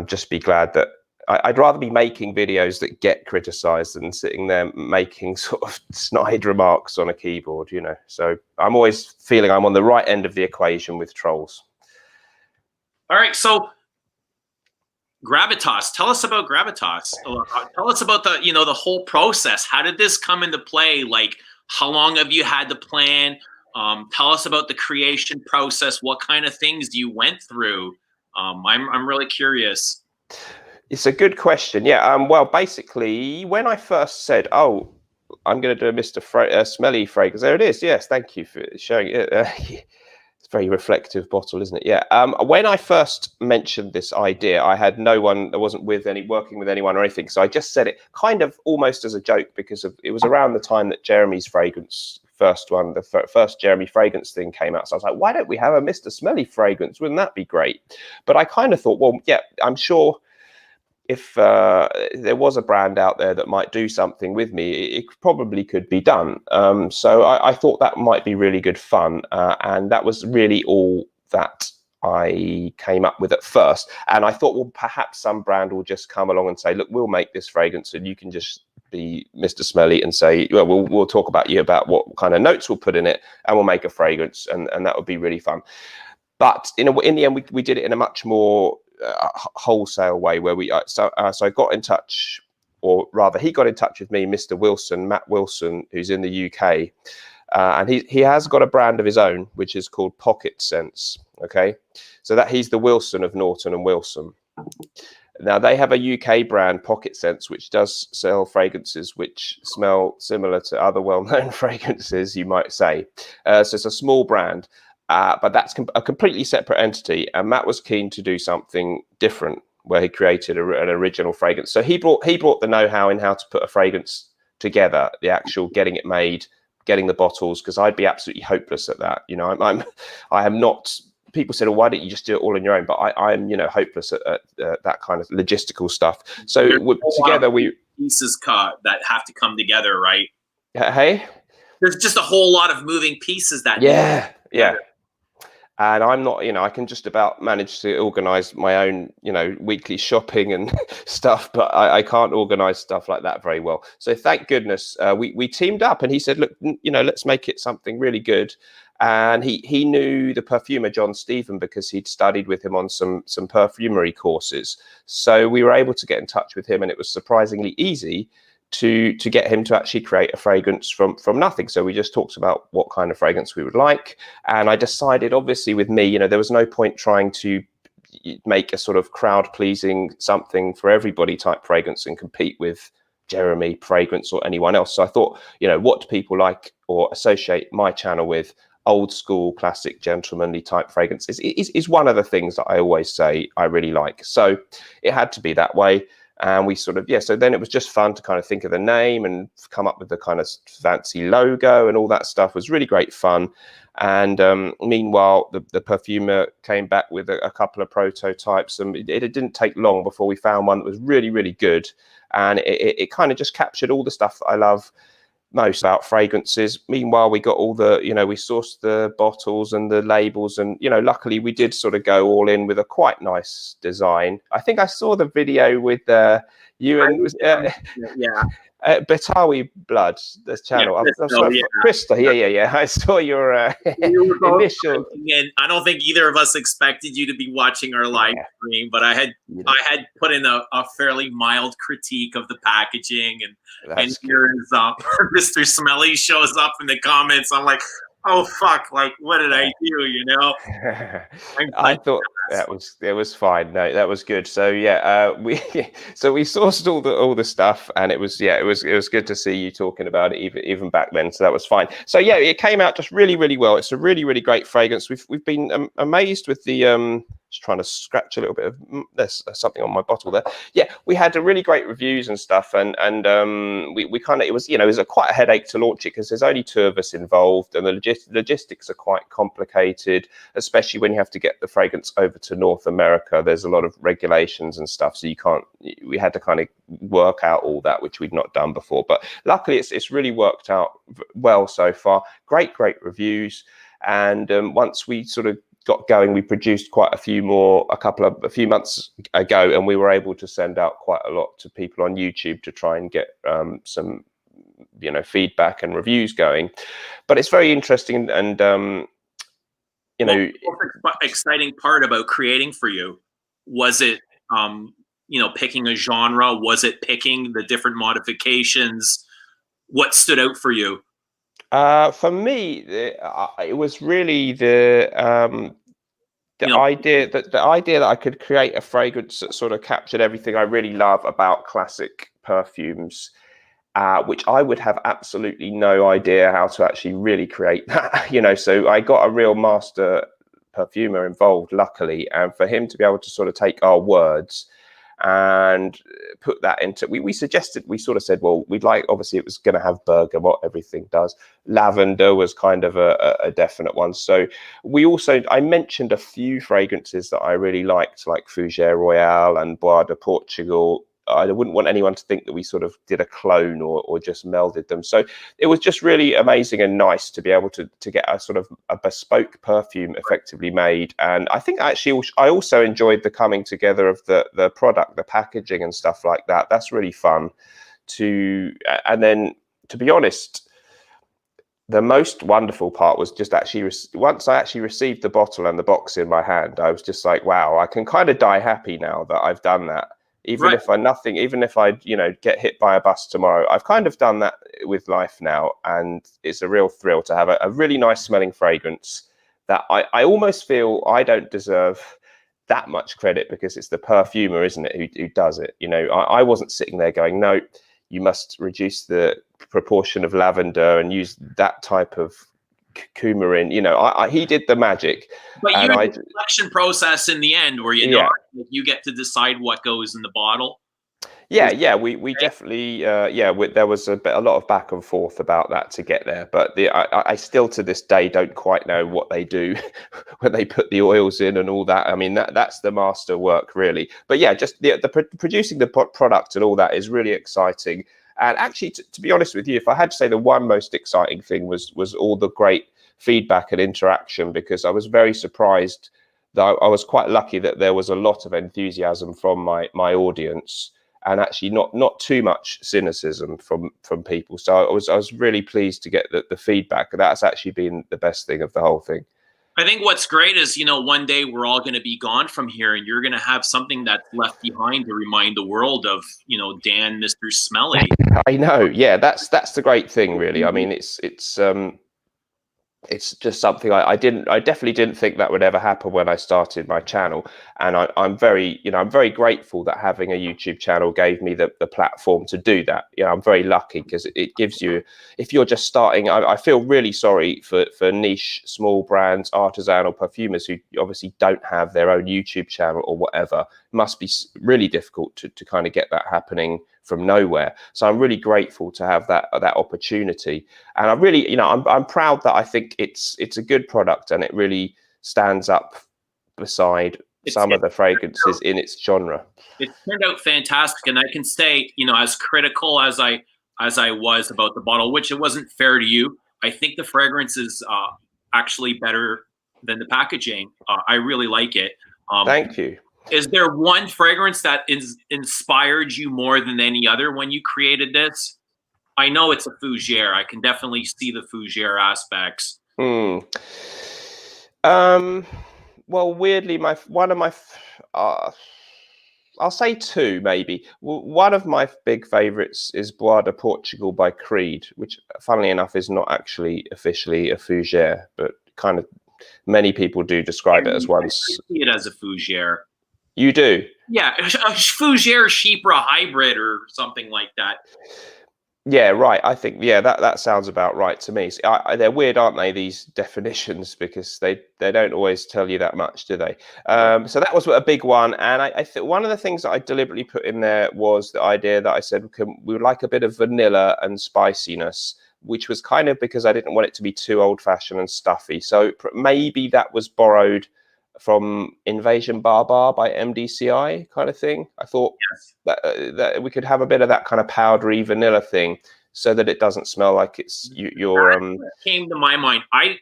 just be glad that I'd rather be making videos that get criticized than sitting there making sort of snide remarks on a keyboard, So I'm always feeling I'm on the right end of the equation with trolls. All right. So gravitas, tell us about gravitas. Tell us about the whole process. How did this come into play? Like, how long have you had the plan? Tell us about the creation process. What kind of things you went through? I'm really curious. It's a good question. Yeah. Well, basically, when I first said, "Oh, I'm going to do a Mr. Smelly fragrance," there it is. Yes, thank you for showing it. It's a very reflective bottle, isn't it? Yeah. When I first mentioned this idea, I had no one. I wasn't working with anyone or anything. So I just said it kind of almost as a joke, because it was around the time that Jeremy's fragrance, the first Jeremy fragrance thing came out. So I was like, why don't we have a Mr. Smelly fragrance? Wouldn't that be great? But I kind of thought, well, yeah, I'm sure if there was a brand out there that might do something with me, it probably could be done. So I thought that might be really good fun. And that was really all that I came up with at first. And I thought, well, perhaps some brand will just come along and say, look, we'll make this fragrance and you can just be Mr. Smelly and say, well, we'll talk about you, about what kind of notes we'll put in it, and we'll make a fragrance. And that would be really fun. But in the end, we did it in a much more wholesale way, where so I got in touch, or rather he got in touch with me, Mr. Wilson, Matt Wilson, who's in the UK, and he has got a brand of his own which is called Pocket Sense. Okay, so that he's the Wilson of Norton and Wilson. Now they have a UK brand, Pocket Sense, which does sell fragrances which smell similar to other well-known fragrances, you might say. So it's a small brand. But that's a completely separate entity, and Matt was keen to do something different, where he created an original fragrance. So he brought the know-how in how to put a fragrance together, the actual getting it made, getting the bottles, because I'd be absolutely hopeless at that. I am not. People said, "Well, why don't you just do it all on your own?" But I'm hopeless at that kind of logistical stuff. So together pieces that have to come together, right? Hey, there's just a whole lot of moving pieces that. Yeah. And I'm not, I can just about manage to organize my own, weekly shopping and stuff, but I can't organize stuff like that very well. So thank goodness we teamed up, and he said, look, let's make it something really good. And he knew the perfumer John Stephen, because he'd studied with him on some perfumery courses. So we were able to get in touch with him, and it was surprisingly easy to get him to actually create a fragrance from nothing. So we just talked about what kind of fragrance we would like, and I decided, obviously with me, there was no point trying to make a sort of crowd pleasing something for everybody type fragrance and compete with Jeremy fragrance or anyone else. So I thought, what do people like or associate my channel with? old school, classic, gentlemanly type fragrance is one of the things that I always say I really like. So it had to be that way. And we sort of, so then it was just fun to kind of think of the name and come up with the kind of fancy logo and all that stuff. It was really great fun. And meanwhile, the perfumer came back with a couple of prototypes, and it didn't take long before we found one that was really, really good. And it kind of just captured all the stuff that I love most about fragrances. Meanwhile, we got all the, we sourced the bottles and the labels, and luckily we did sort of go all in with a quite nice design. I think I saw the video with you and Betawi Blood, this channel. I'm sorry, Krista. Yeah. I saw your initial. And I don't think either of us expected you to be watching our live stream, but I had put in a fairly mild critique of the packaging, and here is Mr. Smelly shows up in the comments. I'm like, oh fuck! Like, what did I do? I thought it was fine. No, that was good. So we sourced all the stuff, and it was good to see you talking about it even back then. So that was fine. So it came out just really, really well. It's a really, really great fragrance. We've been amazed with the just trying to scratch a little bit of there's something on my bottle there. We had a really great reviews and stuff, and we kind of, it was quite a headache to launch it because there's only 2 of us involved, and the logistics are quite complicated, especially when you have to get the fragrance over to North America. There's a lot of regulations and stuff, so we had to kind of work out all that, which we'd not done before. But luckily it's really worked out well so far. Great reviews. And once we sort of got going, we produced quite a few months ago, and we were able to send out quite a lot to people on YouTube to try and get some feedback and reviews going. But it's very interesting, and what's the exciting part about creating for you? Was it picking a genre? Was it picking the different modifications? What stood out for you? For me, it was really the idea that I could create a fragrance that sort of captured everything I really love about classic perfumes, which I would have absolutely no idea how to actually really create that. So I got a real master perfumer involved, luckily, and for him to be able to sort of take our words and put that into, we sort of said, well, we'd like, obviously it was going to have bergamot, everything does. Lavender was kind of a definite one. So I mentioned a few fragrances that I really liked, like Fougère Royale and Bois de Portugal. I wouldn't want anyone to think that we sort of did a clone or just melded them. So it was just really amazing and nice to be able to get a sort of a bespoke perfume effectively made. And I think actually I also enjoyed the coming together of the product, the packaging and stuff like that. That's really fun and then, to be honest, the most wonderful part was just actually once I actually received the bottle and the box in my hand, I was just like, wow, I can kind of die happy now that I've done that. Even if I get hit by a bus tomorrow, I've kind of done that with life now. And it's a real thrill to have a really nice smelling fragrance that I almost feel I don't deserve that much credit, because it's the perfumer, isn't it, who does it? I wasn't sitting there going, no, you must reduce the proportion of lavender and use that type of coumarin. He did the magic. But you had the selection process in the end where you get to decide what goes in the bottle. We definitely there was a lot of back and forth about that to get there, but I still to this day don't quite know what they do when they put the oils in and all that. I mean, that's the master work, really. But just the producing the product and all that is really exciting. And actually, to be honest with you, if I had to say the one most exciting thing was all the great feedback and interaction, because I was very surprised that I was quite lucky that there was a lot of enthusiasm from my audience, and actually not too much cynicism from people. So I was really pleased to get the feedback. That's actually been the best thing of the whole thing. I think what's great is, one day we're all going to be gone from here, and you're going to have something that's left behind to remind the world of, Dan, Mr. Smelly. I know. Yeah, that's the great thing, really. I mean, it's it's just something I definitely didn't think that would ever happen when I started my channel. And I'm very, I'm very grateful that having a YouTube channel gave me the platform to do that. I'm very lucky because it gives you, if you're just starting, I feel really sorry for niche, small brands, artisanal perfumers who obviously don't have their own YouTube channel or whatever. It must be really difficult to kind of get that happening from nowhere. So I'm really grateful to have that opportunity. And I really, I'm proud that I think it's a good product and it really stands up beside some of the fragrances in its genre. It turned out fantastic, and I can say, as critical as I was about the bottle, which it wasn't fair to you, I think the fragrance is actually better than the packaging. I really like it. Thank you. Is there one fragrance that inspired you more than any other when you created this? I know it's a fougere. I can definitely see the fougere aspects. Well, weirdly, I'll say two, maybe. One of my big favorites is Bois de Portugal by Creed, which, funnily enough, is not actually officially a fougere, but kind of many people do describe it as one. I see it as a fougere. You do? Yeah, a fougere chypre hybrid or something like that. Yeah, right. I think, that sounds about right to me. So, they're weird, aren't they, these definitions, because they don't always tell you that much, do they? So that was a big one. And I think one of the things that I deliberately put in there was the idea that I said we would like a bit of vanilla and spiciness, which was kind of because I didn't want it to be too old-fashioned and stuffy. So maybe that was borrowed from Invasion Barbar by MDCI kind of thing. I thought that we could have a bit of that kind of powdery vanilla thing so that it doesn't smell like it's your came to my mind. I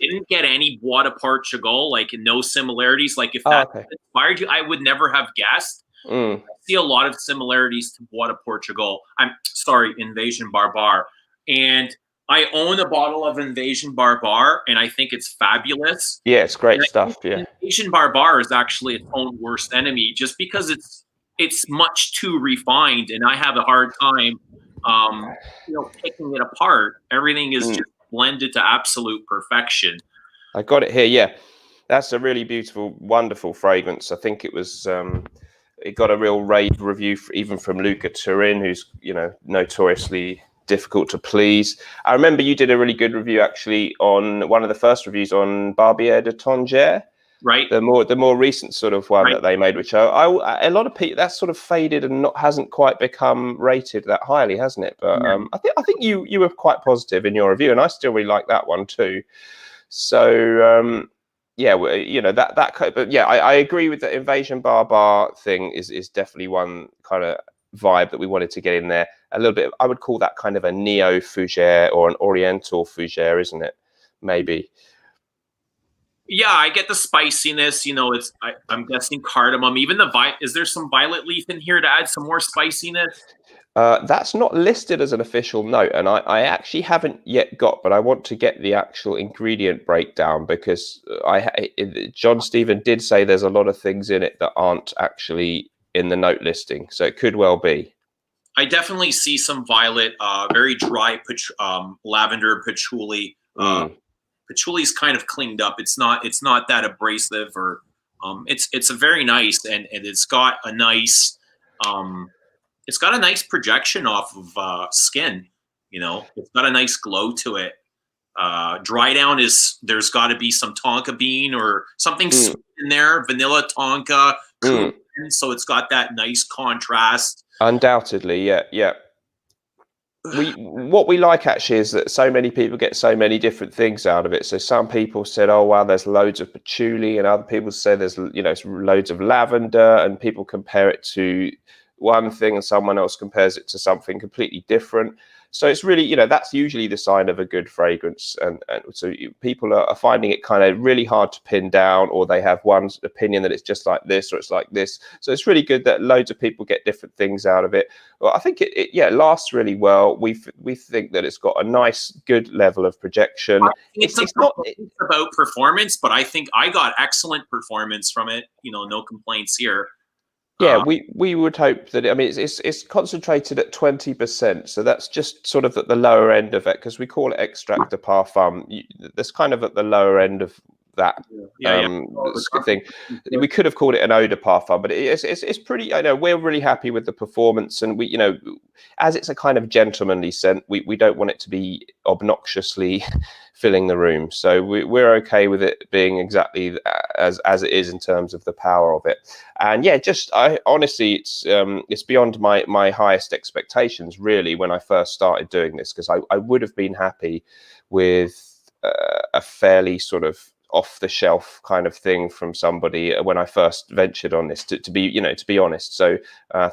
didn't get any Bois de Portugal, like no similarities. Like if that inspired you, I would never have guessed. I see a lot of similarities to Bois de Portugal. I'm sorry, Invasion Barbar. And I own a bottle of Invasion Barbar, and I think it's fabulous. Yeah, it's great stuff. Yeah, Invasion Barbar is actually its own worst enemy, just because it's much too refined, and I have a hard time, picking it apart. Everything is just blended to absolute perfection. I got it here. Yeah, that's a really beautiful, wonderful fragrance. I think it was. It got a real rave review even from Luca Turin, who's notoriously difficult to please. I remember you did a really good review actually on one of the first reviews on Barbier de Tongere, right? The more recent sort of one that they made, which a lot of people that's sort of faded and hasn't quite become rated that highly, hasn't it? But I think you were quite positive in your review, and I still really like that one too. So but yeah, I agree with the Invasion Barbar thing is definitely one kind of vibe that we wanted to get in there a little bit. I would call that kind of a neo fougere or an oriental fougere, isn't it? Maybe. Yeah, I get the spiciness. I'm guessing cardamom. Even is there some violet leaf in here to add some more spiciness? That's not listed as an official note, and I actually haven't yet got, but I want to get the actual ingredient breakdown because John Stephen did say there's a lot of things in it that aren't actually in the note listing, so it could well be. I definitely see some violet, very dry lavender patchouli. Patchouli's kind of cleaned up. It's not that abrasive, or it's a very nice, and it's got a nice projection off of skin. It's got a nice glow to it. Dry down there's got to be some tonka bean or something sweet in there, vanilla tonka. So it's got that nice contrast. Undoubtedly, yeah. What we like actually is that so many people get so many different things out of it. So some people said, "Oh wow, there's loads of patchouli," and other people say there's loads of lavender, and people compare it to one thing, and someone else compares it to something completely different. So it's really, that's usually the sign of a good fragrance. And so people are finding it kind of really hard to pin down, or they have one opinion that it's just like this or it's like this. So it's really good that loads of people get different things out of it. Well, I think it lasts really well. We think that it's got a nice, good level of projection. It's not about performance, but I think I got excellent performance from it. No complaints here. Yeah, we would hope that. I mean, it's concentrated at 20%, so that's just sort of at the lower end of it, because we call it extract de parfum. That's kind of at the lower end of that thing. We could have called it an eau de parfum, but it's pretty. I know we're really happy with the performance, and we, you know, as it's a kind of gentlemanly scent, we don't want it to be obnoxiously filling the room. So we're okay with it being exactly as it is in terms of the power of it. And yeah, I honestly, it's beyond my highest expectations really when I first started doing this, because I would have been happy with a fairly sort of off the shelf kind of thing from somebody when I first ventured on this, to be honest. So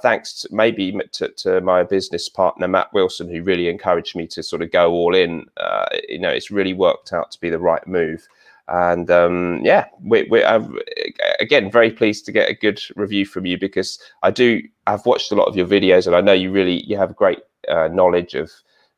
thanks maybe to my business partner Matt Wilson, who really encouraged me to sort of go all in. You know, it's really worked out to be the right move. And yeah, we're again very pleased to get a good review from you, because I've watched a lot of your videos, and I know you have great knowledge of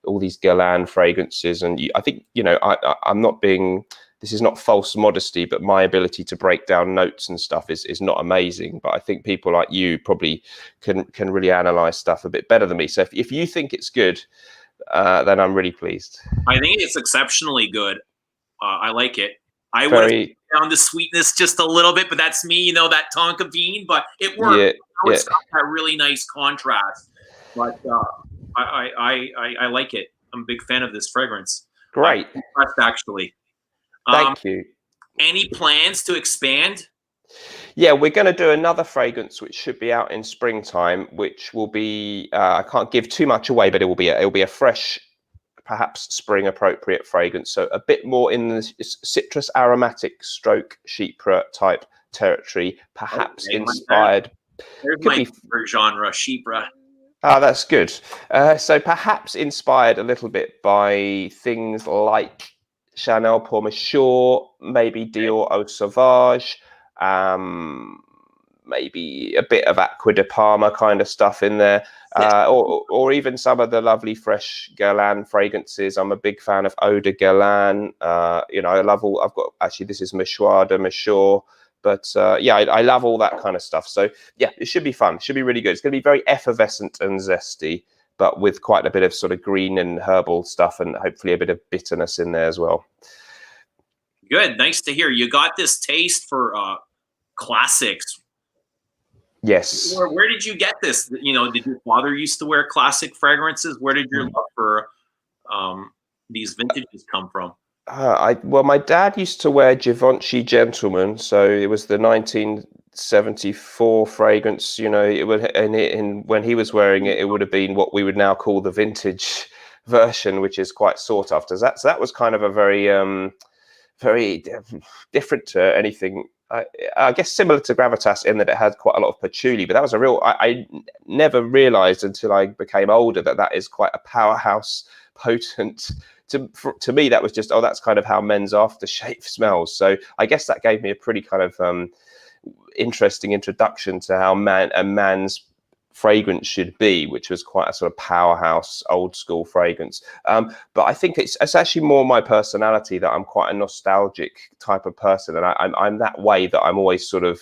all these GALEN fragrances. And I think, you know, I'm not being, this is not false modesty, but my ability to break down notes and stuff is not amazing. But I think people like you probably can really analyze stuff a bit better than me. So if you think it's good, then I'm really pleased. I think it's exceptionally good. I like it. I would have down the sweetness just a little bit, but that's me, you know, that Tonka bean, but it worked. Yeah, it's got that really nice contrast. But I like it. I'm a big fan of this fragrance. Great. I'm impressed, actually. Thank you. Any plans to expand? Yeah, we're going to do another fragrance which should be out in springtime, which will be I can't give too much away, but it will be a fresh, perhaps spring appropriate fragrance. So a bit more in the citrus aromatic stroke chypre type territory, perhaps inspired. There's my favorite genre, chypre. Ah, that's good. So perhaps inspired a little bit by things like Chanel Pour Monsieur, maybe Dior Eau Sauvage, maybe a bit of Acqua di Parma kind of stuff in there, or even some of the lovely fresh GALEN fragrances. I'm a big fan of Eau de GALEN. You know, I've got, actually, this is Mouchoir de Monsieur. But yeah, I love all that kind of stuff. So yeah, it should be fun. It should be really good. It's going to be very effervescent and zesty, but with quite a bit of sort of green and herbal stuff, and hopefully a bit of bitterness in there as well. Good. Nice to hear. You got this taste for classics. Yes. Where did you get this? You know, did your father used to wear classic fragrances? Where did your love for these vintages come from? Well, my dad used to wear Givenchy Gentleman, so it was the 1974 fragrance. You know, it would, and when he was wearing it, it would have been what we would now call the vintage version, which is quite sought after. So that was kind of a very, very different to anything. I guess similar to Gravitas in that it had quite a lot of patchouli, but that was a real. I never realised until I became older that is quite a powerhouse, potent. To me, that was just, oh, that's kind of how men's aftershave smells. So I guess that gave me a pretty kind of interesting introduction to how a man's fragrance should be, which was quite a sort of powerhouse, old school fragrance. But I think it's actually more my personality that I'm quite a nostalgic type of person, and I'm that way that I'm always sort of,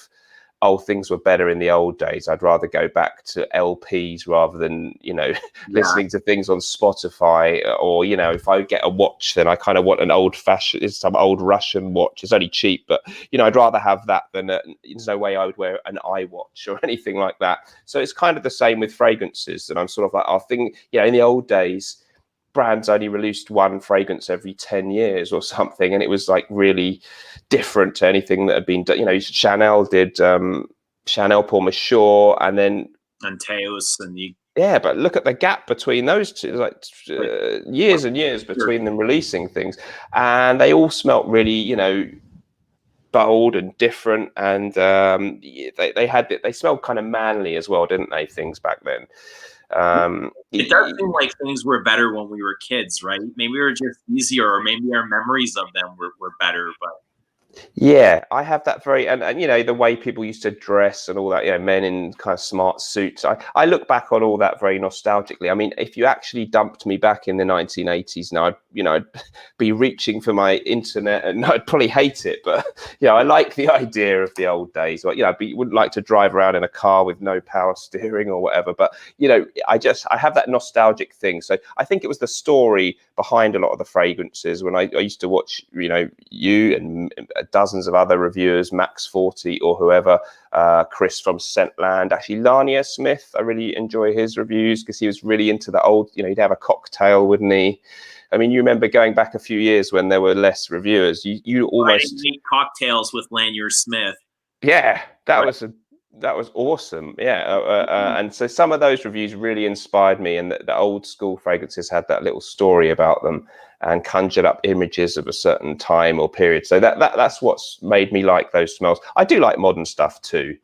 oh, things were better in the old days. I'd rather go back to LPs rather than, you know, listening to things on Spotify, or, you know, if I get a watch, then I kind of want an old fashioned, some old Russian watch. It's only cheap, but, you know, I'd rather have that than there's no way I would wear an iWatch or anything like that. So it's kind of the same with fragrances, that I'm sort of like, I think, you know, in the old days, brands only released one fragrance every 10 years or something, and it was like really different to anything that had been done. You know, Chanel did Chanel Pour Monsieur, and then Teos, and yeah, but look at the gap between those two, like years and years between them releasing things, and they all smelt really, you know, bold and different, and they smelled kind of manly as well, didn't they? Things back then. It does seem like things were better when we were kids, right? Maybe we were just easier, or maybe our memories of them were better. But Yeah, I have that very, and you know, the way people used to dress and all that, you know, men in kind of smart suits. I look back on all that very nostalgically. I mean, if you actually dumped me back in the 1980s now, I'd be reaching for my internet and I'd probably hate it. But, you know, I like the idea of the old days. Well, you know, wouldn't like to drive around in a car with no power steering or whatever. But, you know, I have that nostalgic thing. So I think it was the story behind a lot of the fragrances when I used to watch, you know, you and dozens of other reviewers, Max 40 or whoever, Chris from Scentland, actually Lania Smith. I really enjoy his reviews because he was really into the old, you know, he'd have a cocktail, wouldn't he? I mean, you remember going back a few years when there were less reviewers, you almost make cocktails with Lanier Smith. Yeah, that was awesome. Yeah, and so some of those reviews really inspired me, and the old school fragrances had that little story about them and conjured up images of a certain time or period. So that's what's made me like those smells. I do like modern stuff too,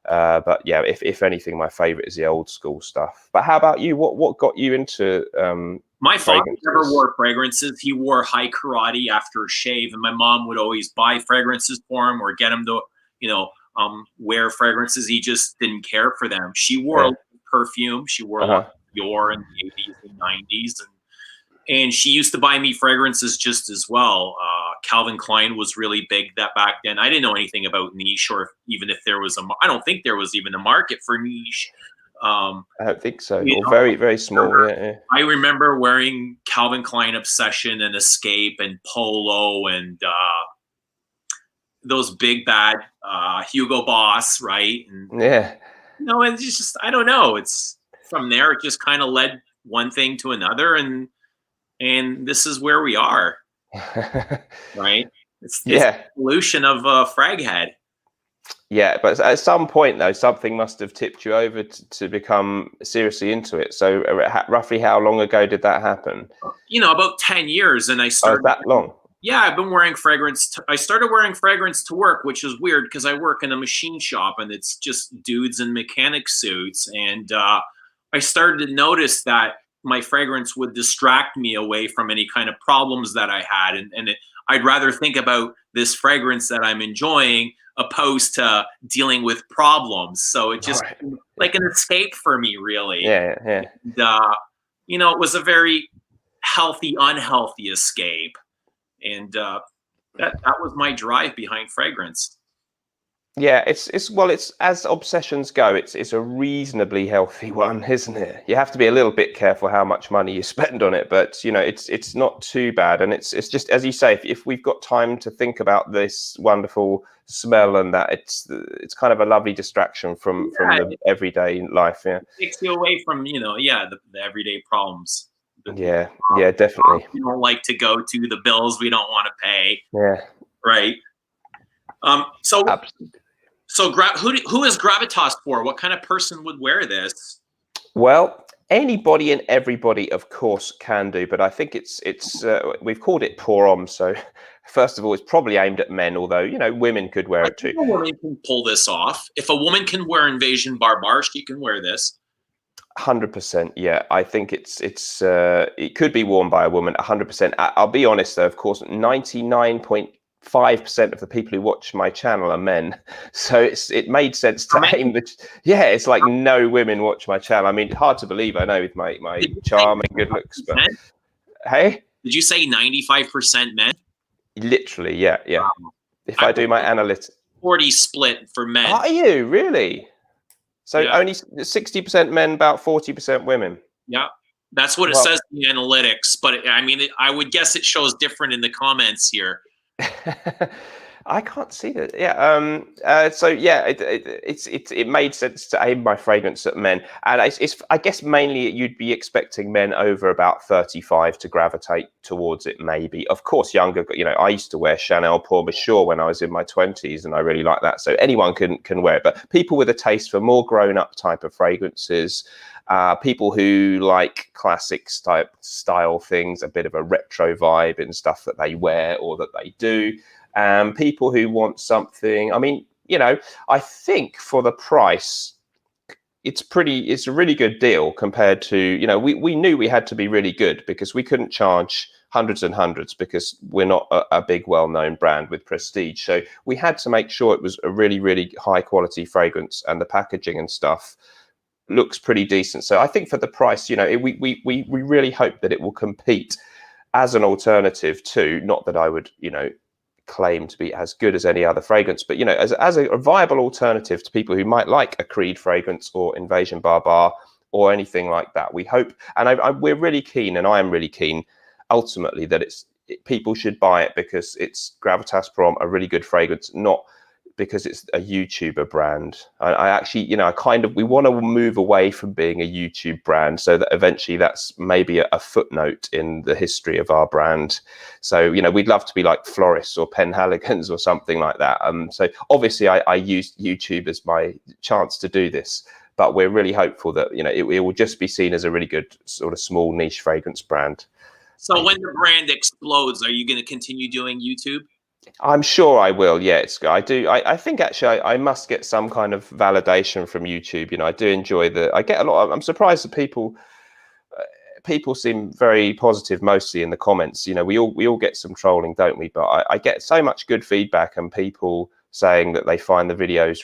but yeah, if anything, my favorite is the old school stuff. But how about you? What got you into my father never wore fragrances. He wore high karate after a shave, and my mom would always buy fragrances for him or get him to, wear fragrances. He just didn't care for them. She wore perfume. She wore a lot of Dior in the 80s and 90s. And she used to buy me fragrances just as well. Calvin Klein was really big back then. I didn't know anything about niche, or even if there was I don't think there was even a market for niche. I don't think so. Or very, very small. Yeah. I remember wearing Calvin Klein Obsession and Escape and Polo and those big bad Hugo Boss, right? And, and it's just, I don't know. It's from there, it just kind of led one thing to another, and this is where we are, right? It's the evolution of Fraghead. Yeah, but at some point though, something must have tipped you over to become seriously into it. So roughly how long ago did that happen? About 10 years, and I started. That long? Yeah, I've been wearing fragrance. I started wearing fragrance to work, which is weird because I work in a machine shop and it's just dudes in mechanic suits. And I started to notice that my fragrance would distract me away from any kind of problems that I had. And I'd rather think about this fragrance that I'm enjoying opposed to dealing with problems. So it just like an escape for me, really. Yeah. And, it was a very healthy, unhealthy escape. And that was my drive behind fragrance. Yeah, it's as obsessions go, it's a reasonably healthy one, isn't it? You have to be a little bit careful how much money you spend on it, but it's not too bad, and it's just, as you say, if we've got time to think about this wonderful smell and that, it's kind of a lovely distraction from the everyday life. Yeah, it takes you away from the everyday problems. Yeah, definitely. We don't like to go to the bills we don't want to pay. Yeah, right. So who is gravitas for? What kind of person would wear this? Well, anybody and everybody, of course, can do, but I think it's we've called it pour homme. So first of all, it's probably aimed at men, although women could wear it too. A woman can pull this off. If a woman can wear Invasion Barbar, she can wear this. 100%. Yeah, I think it could be worn by a woman. 100%. I'll be honest though, of course, 99.5% of the people who watch my channel are men, so it made sense to aim the. Yeah, it's like no women watch my channel. I mean, hard to believe, I know, with my charm and good looks, but hey, did you say 95% men? Literally, yeah. If I do my analytics, 40 split for men. Are you really? So only 60% men, about 40% women. Yeah, that's what it says in the analytics. But I would guess it shows different in the comments here. I can't see that. Yeah. It made sense to aim my fragrance at men, and it's I guess mainly you'd be expecting men over about 35 to gravitate towards it. Maybe, of course, younger. I used to wear Chanel Pour Monsieur when I was in my 20s, and I really like that. So anyone can wear it, but people with a taste for more grown-up type of fragrances. People who like classic style things, a bit of a retro vibe in stuff that they wear or that they do. People who want something. I mean, I think for the price, it's a really good deal compared to, we knew we had to be really good because we couldn't charge hundreds and hundreds, because we're not a big well-known brand with prestige. So we had to make sure it was a really, really high quality fragrance, and the packaging and stuff looks pretty decent. So I think for the price, you know, we really hope that it will compete as an alternative to, not that I would, you know, claim to be as good as any other fragrance, but, you know, as a viable alternative to people who might like a Creed fragrance or Invasion Barbar or anything like that. We hope, and we're really keen, and I am really keen ultimately, that people should buy it because it's Gravitas Prom, a really good fragrance, not because it's a YouTuber brand. I actually, you know, we want to move away from being a YouTube brand, so that eventually that's maybe a footnote in the history of our brand. So, you know, we'd love to be like Floris or Penhaligon's or something like that. So obviously I use YouTube as my chance to do this, but we're really hopeful that, you know, it will just be seen as a really good sort of small niche fragrance brand. So when the brand explodes, are you going to continue doing YouTube? I'm sure I will. Yeah, I think actually I must get some kind of validation from YouTube. You know, I do enjoy I get a lot of, I'm surprised that people seem very positive, mostly in the comments. You know, we all get some trolling, don't we? But I get so much good feedback, and people saying that they find the videos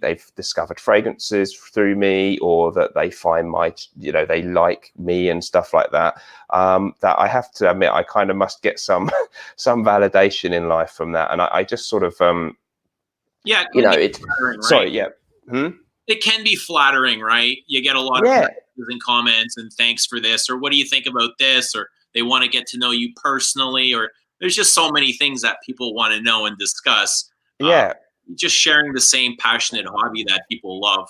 they've discovered fragrances through me, or that they find you know, they like me and stuff like that. That I have to admit, I kind of must get some validation in life from that. And I just sort of, yeah, you know, right? Sorry, yeah. It can be flattering, right? You get a lot of messages and comments and thanks for this, or what do you think about this, or they want to get to know you personally, or there's just so many things that people want to know and discuss. Yeah, just sharing the same passionate hobby that people love.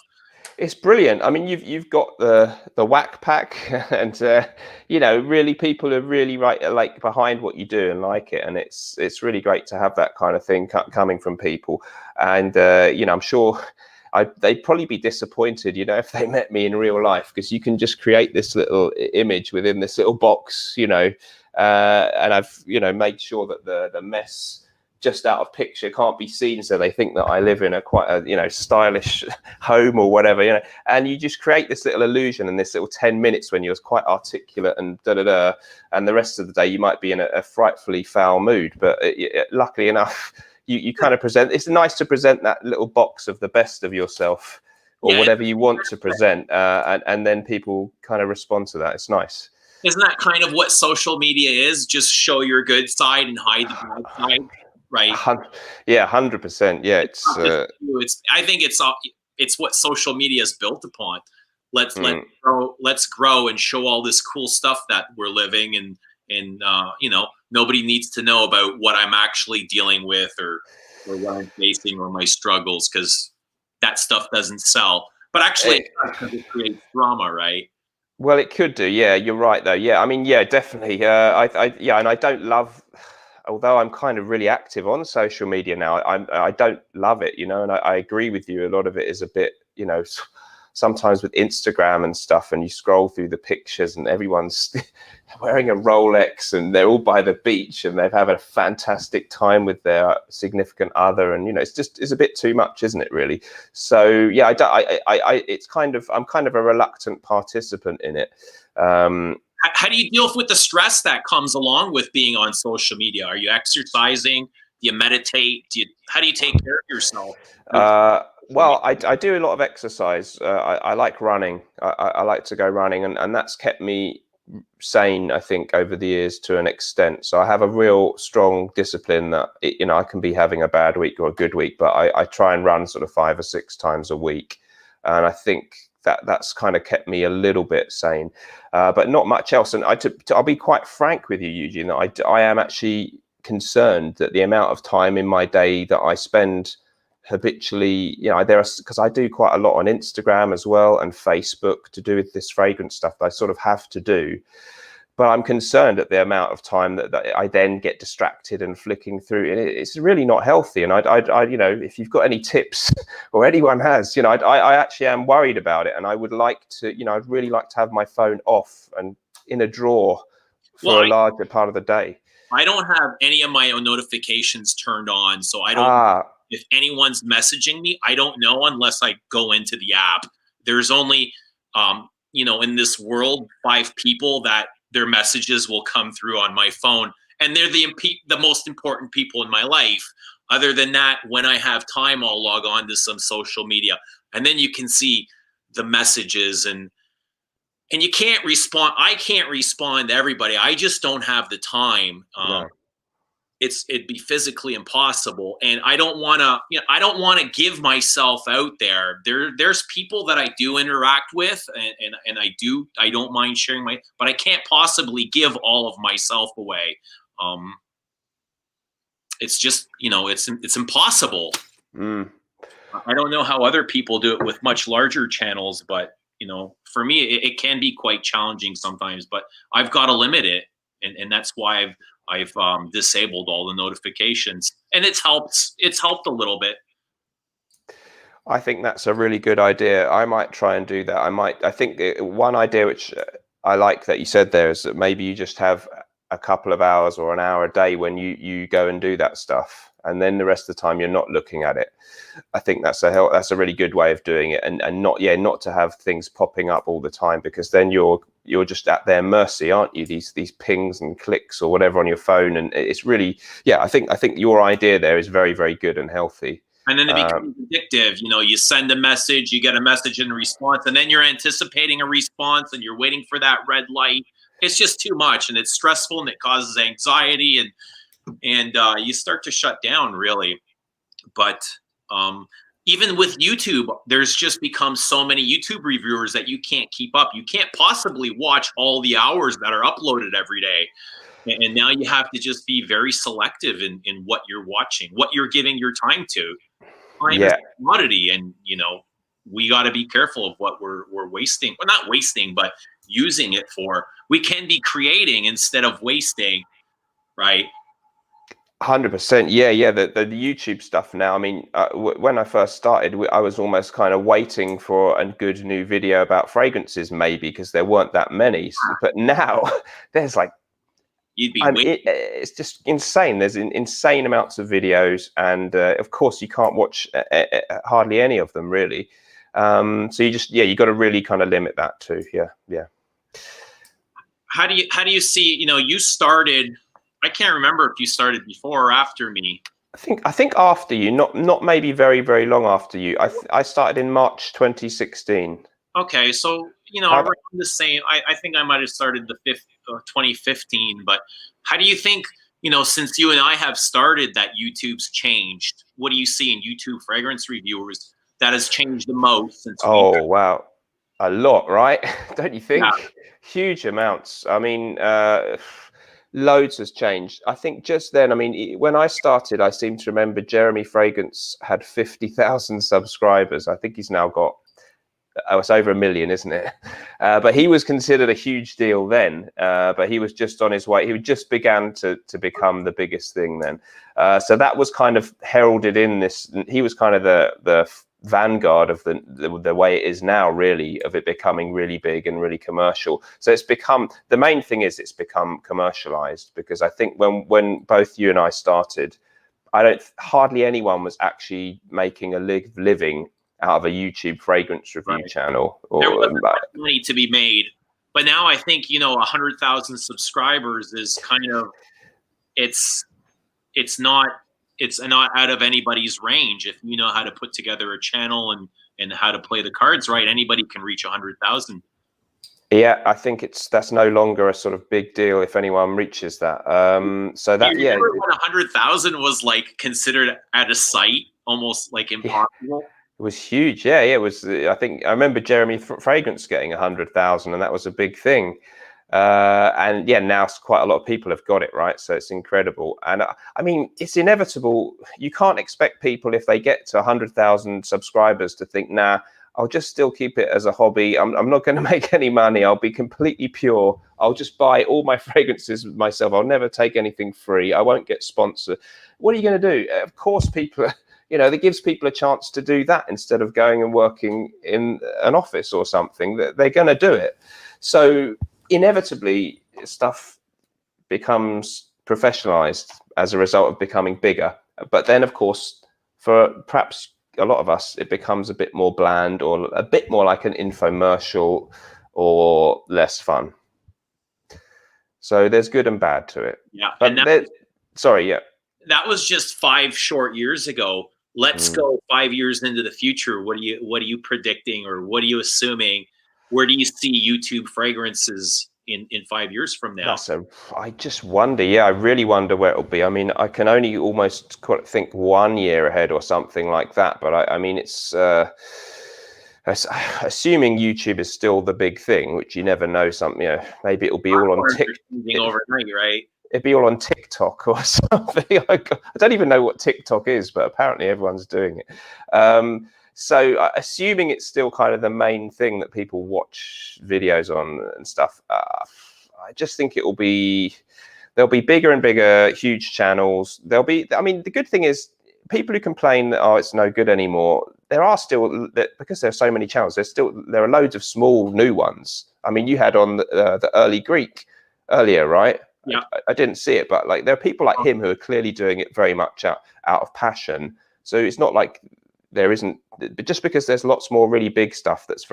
It's brilliant. I mean, you've got the whack pack, and you know, really people are really like behind what you do and like it, and it's really great to have that kind of thing coming from people. And you know, I'm sure they'd probably be disappointed, you know, if they met me in real life, because you can just create this little image within this little box, you know, and I've, you know, made sure that the mess just out of picture can't be seen, so they think that I live in quite a, you know, stylish home or whatever, you know. And you just create this little illusion in this little 10 minutes when you're quite articulate and and the rest of the day you might be in a frightfully foul mood. But luckily enough, you kind of present. It's nice to present that little box of the best of yourself, or whatever you want to present, and then people kind of respond to that. It's nice. Isn't that kind of what social media is? Just show your good side and hide the bad side. Right. Yeah, 100%. Yeah, I think it's what social media is built upon. Let's grow and show all this cool stuff that we're living, and you know, nobody needs to know about what I'm actually dealing with, or what I'm facing, or my struggles, because that stuff doesn't sell. But actually, it creates drama, right? Well, it could do. Yeah, you're right though. Yeah, I mean, yeah, definitely. Yeah, and I don't love. Although I'm kind of really active on social media now, I don't love it, you know, and I agree with you. A lot of it is a bit, you know, sometimes with Instagram and stuff, and you scroll through the pictures and everyone's wearing a Rolex and they're all by the beach and they've had a fantastic time with their significant other, and, you know, it's a bit too much, isn't it, really? So yeah, I'm kind of a reluctant participant in it. How do you deal with the stress that comes along with being on social media? Are you exercising? Do you meditate? How do you take care of yourself? Well, I do a lot of exercise. I like running. I like to go running, and that's kept me sane, I think, over the years to an extent. So I have a real strong discipline that, you know, I can be having a bad week or a good week, but I try and run sort of 5 or 6 times a week. And I think that's kind of kept me a little bit sane, but not much else. And I'll be quite frank with you, Eugene, that I am actually concerned that the amount of time in my day that I spend habitually, you know, because I do quite a lot on Instagram as well, and Facebook, to do with this fragrance stuff that I sort of have to do. But I'm concerned at the amount of time that I then get distracted and flicking through, and it's really not healthy. And I you know, if you've got any tips, or anyone has, you know, I actually am worried about it, and I would like to, you know, I'd really like to have my phone off and in a drawer for a larger part of the day. I don't have any of my own notifications turned on, so I don't. If anyone's messaging me, I don't know unless I go into the app. There's only, you know, in this world, 5 people that their messages will come through on my phone, and they're the most important people in my life. Other than that, when I have time, I'll log on to some social media, and then you can see the messages, and you can't respond. I can't respond to everybody. I just don't have the time. No. It'd be physically impossible, and I don't want to. I don't want to give myself out there. There's people that I do interact with, and I don't mind sharing but I can't possibly give all of myself away. It's just, it's impossible. I don't know how other people do it with much larger channels, but for me, it can be quite challenging sometimes. But I've got to limit it, and that's why I've disabled all the notifications, and it's helped a little bit. I think that's a really good idea. I might try and do that. I think one idea which I like that you said there is that maybe you just have a couple of hours or an hour a day when you go and do that stuff, and then the rest of the time you're not looking at it. I think that's a really good way of doing it, and not to have things popping up all the time, because then you're just at their mercy, aren't you? These pings and clicks or whatever on your phone, and it's really, I think your idea there is very, very good and healthy. And then it becomes addictive. You send a message, you get a message and a response, and then you're anticipating a response, and you're waiting for that red light. It's just too much, and it's stressful, and it causes anxiety, and you start to shut down, really. But even with YouTube, there's just become so many YouTube reviewers that you can't keep up. You can't possibly watch all the hours that are uploaded every day. And now you have to just be very selective in what you're watching, what you're giving your time to. Time is a commodity, and we got to be careful of what we're wasting. Well, not wasting, but using it for. We can be creating instead of wasting, right? 100%. Yeah. The YouTube stuff now. I mean, when I first started, I was almost kind of waiting for a good new video about fragrances, maybe, because there weren't that many. But now there's like, it's just insane. There's insane amounts of videos, and of course you can't watch hardly any of them, really. So you got to really kind of limit that too. Yeah. How do you see? You started. I can't remember if you started before or after me. I think after you, not maybe very, very long after you. I started in March 2016. Okay, so around the same. I think I might have started 2015. But how do you think since you and I have started that YouTube's changed? What do you see in YouTube fragrance reviewers that has changed the most since? Oh wow, a lot, right? Don't you think? Yeah. Huge amounts. I mean, loads has changed. I think just then, I mean, when I started, I seem to remember Jeremy Fragrance had 50,000 subscribers. I think he's now got, it's over 1 million, isn't it? But he was considered a huge deal then. But he was just on his way. He just began to become the biggest thing then. So that was kind of heralded in this. He was kind of the vanguard of the way it is now, really, of it becoming really big and really commercial. So it's become, the main thing is it's become commercialized, because I think when both you and I started, hardly anyone was actually making a living out of a YouTube fragrance review channel. There wasn't much money to be made, but now I think 100,000 subscribers is kind of it's not out of anybody's range. If you know how to put together a channel and how to play the cards right, anybody can reach 100,000. Yeah, I think that's no longer a sort of big deal if anyone reaches that. So that, you remember when 100,000 was like considered at a site almost like impossible. It was huge. Yeah, it was. I think I remember Jeremy Fragrance getting 100,000, and that was a big thing. And yeah, now quite a lot of people have got it, right? So it's incredible. And I mean, it's inevitable. You can't expect people, if they get to 100,000 subscribers, to think, nah, I'll just still keep it as a hobby. I'm not going to make any money. I'll be completely pure. I'll just buy all my fragrances myself. I'll never take anything free. I won't get sponsored. What are you going to do? Of course, people, that gives people a chance to do that instead of going and working in an office or something. They're going to do it. So inevitably, stuff becomes professionalized as a result of becoming bigger. But then, of course, for perhaps a lot of us, it becomes a bit more bland or a bit more like an infomercial or less fun. So there's good and bad to it. Yeah. But And sorry, yeah. that was just 5 short years ago. Let's go 5 years into the future. What are you predicting, or what are you assuming? Where do you see YouTube fragrances in 5 years from now? I just wonder. Yeah, I really wonder where it'll be. I mean, I can only almost think 1 year ahead or something like that. But I mean, it's assuming YouTube is still the big thing, which you never know. Something, maybe it'll be all on TikTok overnight, right? It'd be all on TikTok or something. I don't even know what TikTok is, but apparently everyone's doing it. So assuming it's still kind of the main thing that people watch videos on and stuff, I just think there'll be bigger and bigger, huge channels. I mean, the good thing is people who complain that, it's no good anymore, there are still, because there's so many channels, there are loads of small new ones. I mean, you had on the early Greek earlier, right? Yeah. I didn't see it, but like there are people like him who are clearly doing it very much out of passion. So it's not like there isn't, but just because there's lots more really big stuff that's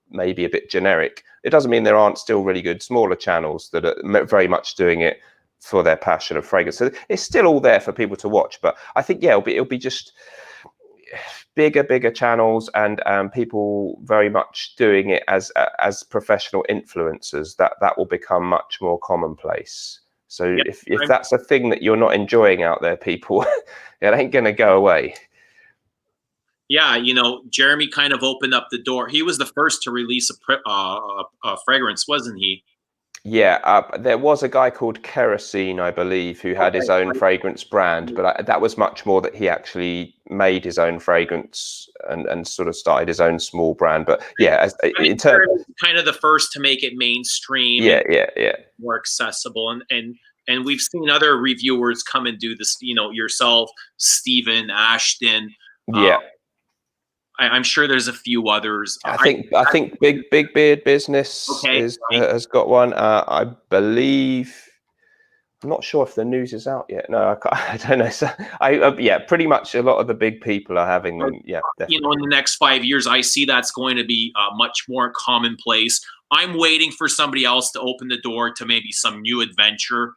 maybe a bit generic, it doesn't mean there aren't still really good smaller channels that are very much doing it for their passion of fragrance. So it's still all there for people to watch. But I think, yeah, it'll be just bigger channels and people very much doing it as professional influencers. That will become much more commonplace. So yeah, if that's a thing that you're not enjoying out there, people, it ain't gonna go away. Yeah, Jeremy kind of opened up the door. He was the first to release a fragrance, wasn't he? Yeah, there was a guy called Kerosene, I believe, who had his own fragrance brand, but that was much more that he actually made his own fragrance and sort of started his own small brand. But yeah, in terms, kind of the first to make it mainstream. Yeah, more accessible, and we've seen other reviewers come and do this. Yourself, Stephen, Ashton. Yeah. I'm sure there's a few others. I think Big Beard Business has got one. I believe. I'm not sure if the news is out yet. No, I don't know. So yeah, pretty much a lot of the big people are having them. Yeah, definitely. In the next 5 years, I see that's going to be much more commonplace. I'm waiting for somebody else to open the door to maybe some new adventure.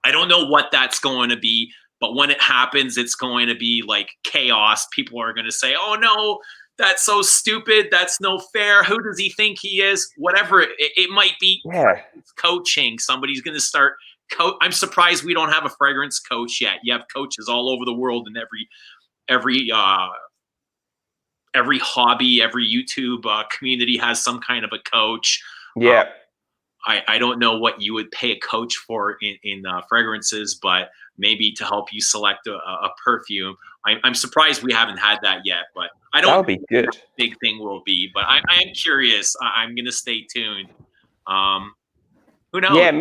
I don't know what that's going to be, but when it happens, it's going to be like chaos. People are going to say, "Oh no, that's so stupid. That's no fair. Who does he think he is?" Whatever it might be. Yeah. Coaching. Somebody's going to start. I'm surprised we don't have a fragrance coach yet. You have coaches all over the world, and every hobby, every YouTube community has some kind of a coach. Yeah. I don't know what you would pay a coach for in fragrances, but maybe to help you select a perfume. I'm surprised we haven't had that yet, but I don't. That'll be good. What the big thing will be, but I am curious. I'm going to stay tuned. Who knows? Yeah,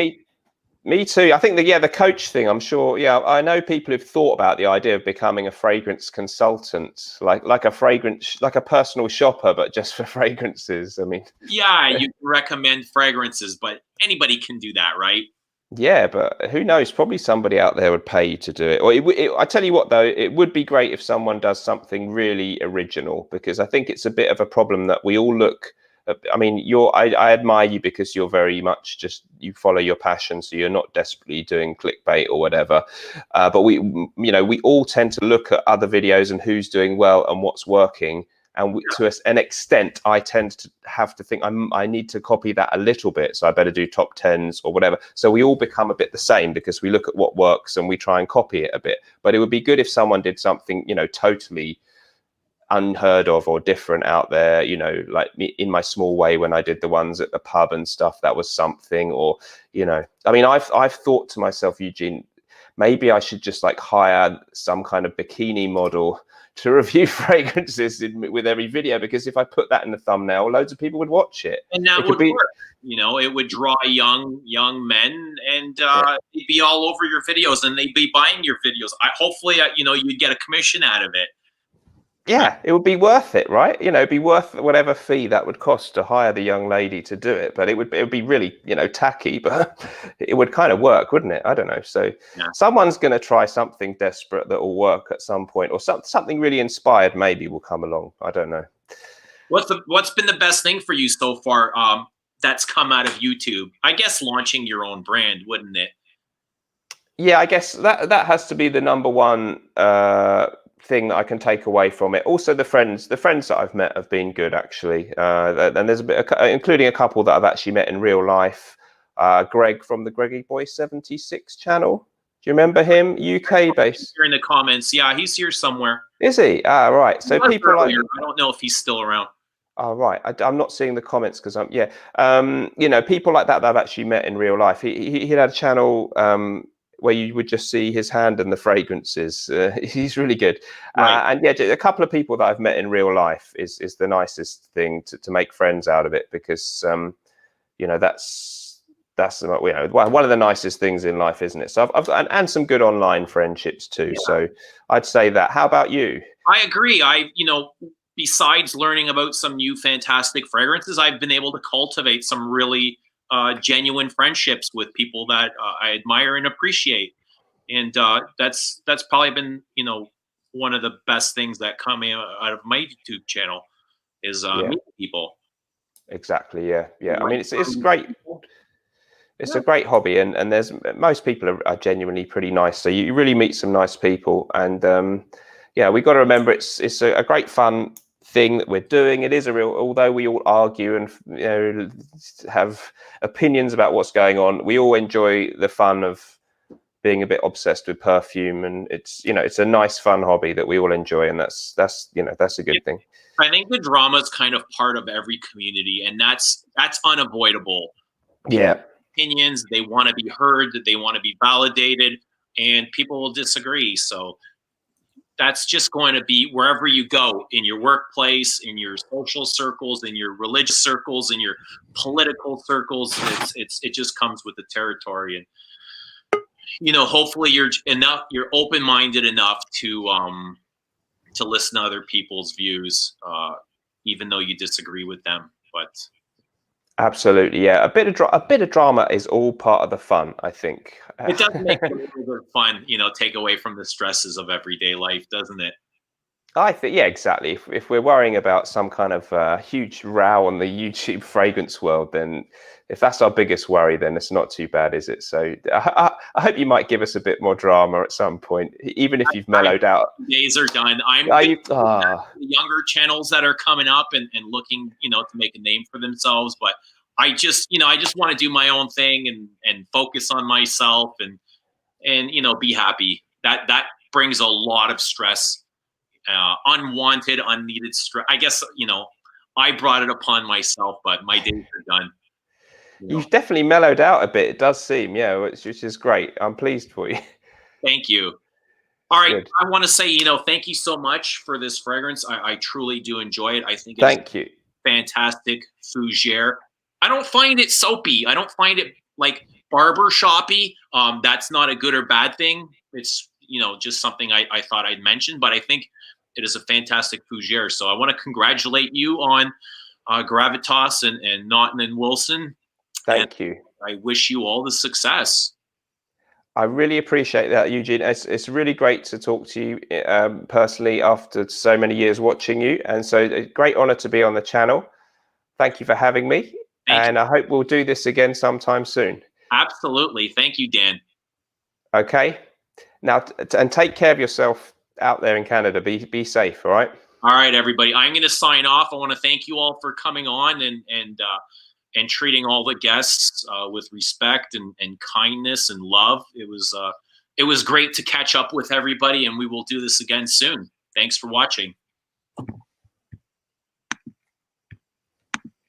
me too. I think the coach thing, I'm sure. Yeah, I know people who've thought about the idea of becoming a fragrance consultant, like a personal shopper, but just for fragrances. I mean, yeah, you can recommend fragrances, but anybody can do that, right? Yeah, but who knows? Probably somebody out there would pay you to do it. Or I tell you what, though, it would be great if someone does something really original, because I think it's a bit of a problem that we all look. I mean, I admire you because you're very much you follow your passion, so you're not desperately doing clickbait or whatever. But we all tend to look at other videos and who's doing well and what's working. And to an extent, I tend to have to think I need to copy that a little bit. So I better do top 10s or whatever. So we all become a bit the same because we look at what works and we try and copy it a bit. But it would be good if someone did something, totally unheard of or different out there, like me in my small way when I did the ones at the pub and stuff. That was something. Or, I mean, I've thought to myself, Eugene, maybe I should just like hire some kind of bikini model to review fragrances with every video, because if I put that in the thumbnail, loads of people would watch it. And that would work. It would draw young men, and it'd be all over your videos, and they'd be buying your videos. Hopefully, you'd get a commission out of it. Yeah, it would be worth it, right? It'd be worth whatever fee that would cost to hire the young lady to do it. But it would be really, tacky, but it would kind of work, wouldn't it? I don't know. So someone's going to try something desperate that will work at some point, or something really inspired maybe will come along. I don't know. What's been the best thing for you so far? that's come out of YouTube? I guess launching your own brand, wouldn't it? Yeah, I guess that has to be the number one thing that I can take away from it. Also, the friends that I've met have been good, actually. And there's a bit, including a couple that I've actually met in real life. Greg from the Greggy Boy 76 channel. Do you remember him? UK based. Here in the comments, yeah, he's here somewhere. Is he? Ah, right. So people like, I don't know if he's still around. oh, right. I'm not seeing the comments because you know, people like that I've actually met in real life. He had a channel where you would just see his hand and the fragrances. He's really good. Right. And yeah, a couple of people that I've met in real life is the nicest thing to make friends out of it, because you know, that's you know, one of the nicest things in life, isn't it? So I've and some good online friendships too. Yeah. So I'd say that. How about you? I agree. You know, besides learning about some new fantastic fragrances, I've been able to cultivate some really genuine friendships with people that I admire and appreciate. And that's probably been, you know, one of the best things that come out of my YouTube channel is meeting people. Exactly. Yeah. Yeah. I mean, it's great. It's a great hobby, and there's most people are genuinely pretty nice. So you really meet some nice people, and yeah, we got to remember it's a great fun thing that we're doing. It is a real, although we all argue and, you know, have opinions about what's going on, we all enjoy the fun of being a bit obsessed with perfume, and it's, you know, it's a nice fun hobby that we all enjoy, and that's you know, that's a good thing. I think the drama is kind of part of every community, and that's unavoidable. Yeah. Opinions, they want to be heard, they want to be validated, and people will disagree. So that's just going to be wherever you go, in your workplace, in your social circles, in your religious circles, in your political circles. It just comes with the territory. And, you know, hopefully you're open-minded enough to listen to other people's views, even though you disagree with them. But absolutely, yeah. A bit of drama is all part of the fun, I think. It does make it a little bit fun, you know, take away from the stresses of everyday life, doesn't it? I think, yeah, exactly. If we're worrying about some kind of huge row on the YouTube fragrance world, then if that's our biggest worry, then it's not too bad, is it? So I hope you might give us a bit more drama at some point, even if you've mellowed out. Days are done. I'm the younger channels that are coming up and looking, you know, to make a name for themselves. But I just want to do my own thing and focus on myself and you know, be happy. That brings a lot of stress. Unwanted, unneeded stress. I guess, you know, I brought it upon myself, but my days are done. You've definitely mellowed out a bit. It does seem, yeah, which is great. I'm pleased for you. Thank you. All right. Good. I want to say, you know, thank you so much for this fragrance. I truly do enjoy it. I think it's thank you. Fantastic fougere. I don't find it soapy. I don't find it like barber shoppy. That's not a good or bad thing. It's, you know, just something I thought I'd mention, but I think it is a fantastic fougere. So I want to congratulate you on Gravitas and Naughton and Wilson. Thank you. I wish you all the success. I really appreciate that, Eugene. It's really great to talk to you personally after so many years watching you. And so a great honor to be on the channel. Thank you for having me. And I hope we'll do this again sometime soon. Absolutely. Thank you, Dan. Okay. Now, and take care of yourself out there in Canada. Be safe, all right? All right, everybody. I'm going to sign off. I want to thank you all for coming on and treating all the guests with respect and kindness and love. It was great to catch up with everybody, and we will do this again soon. Thanks for watching.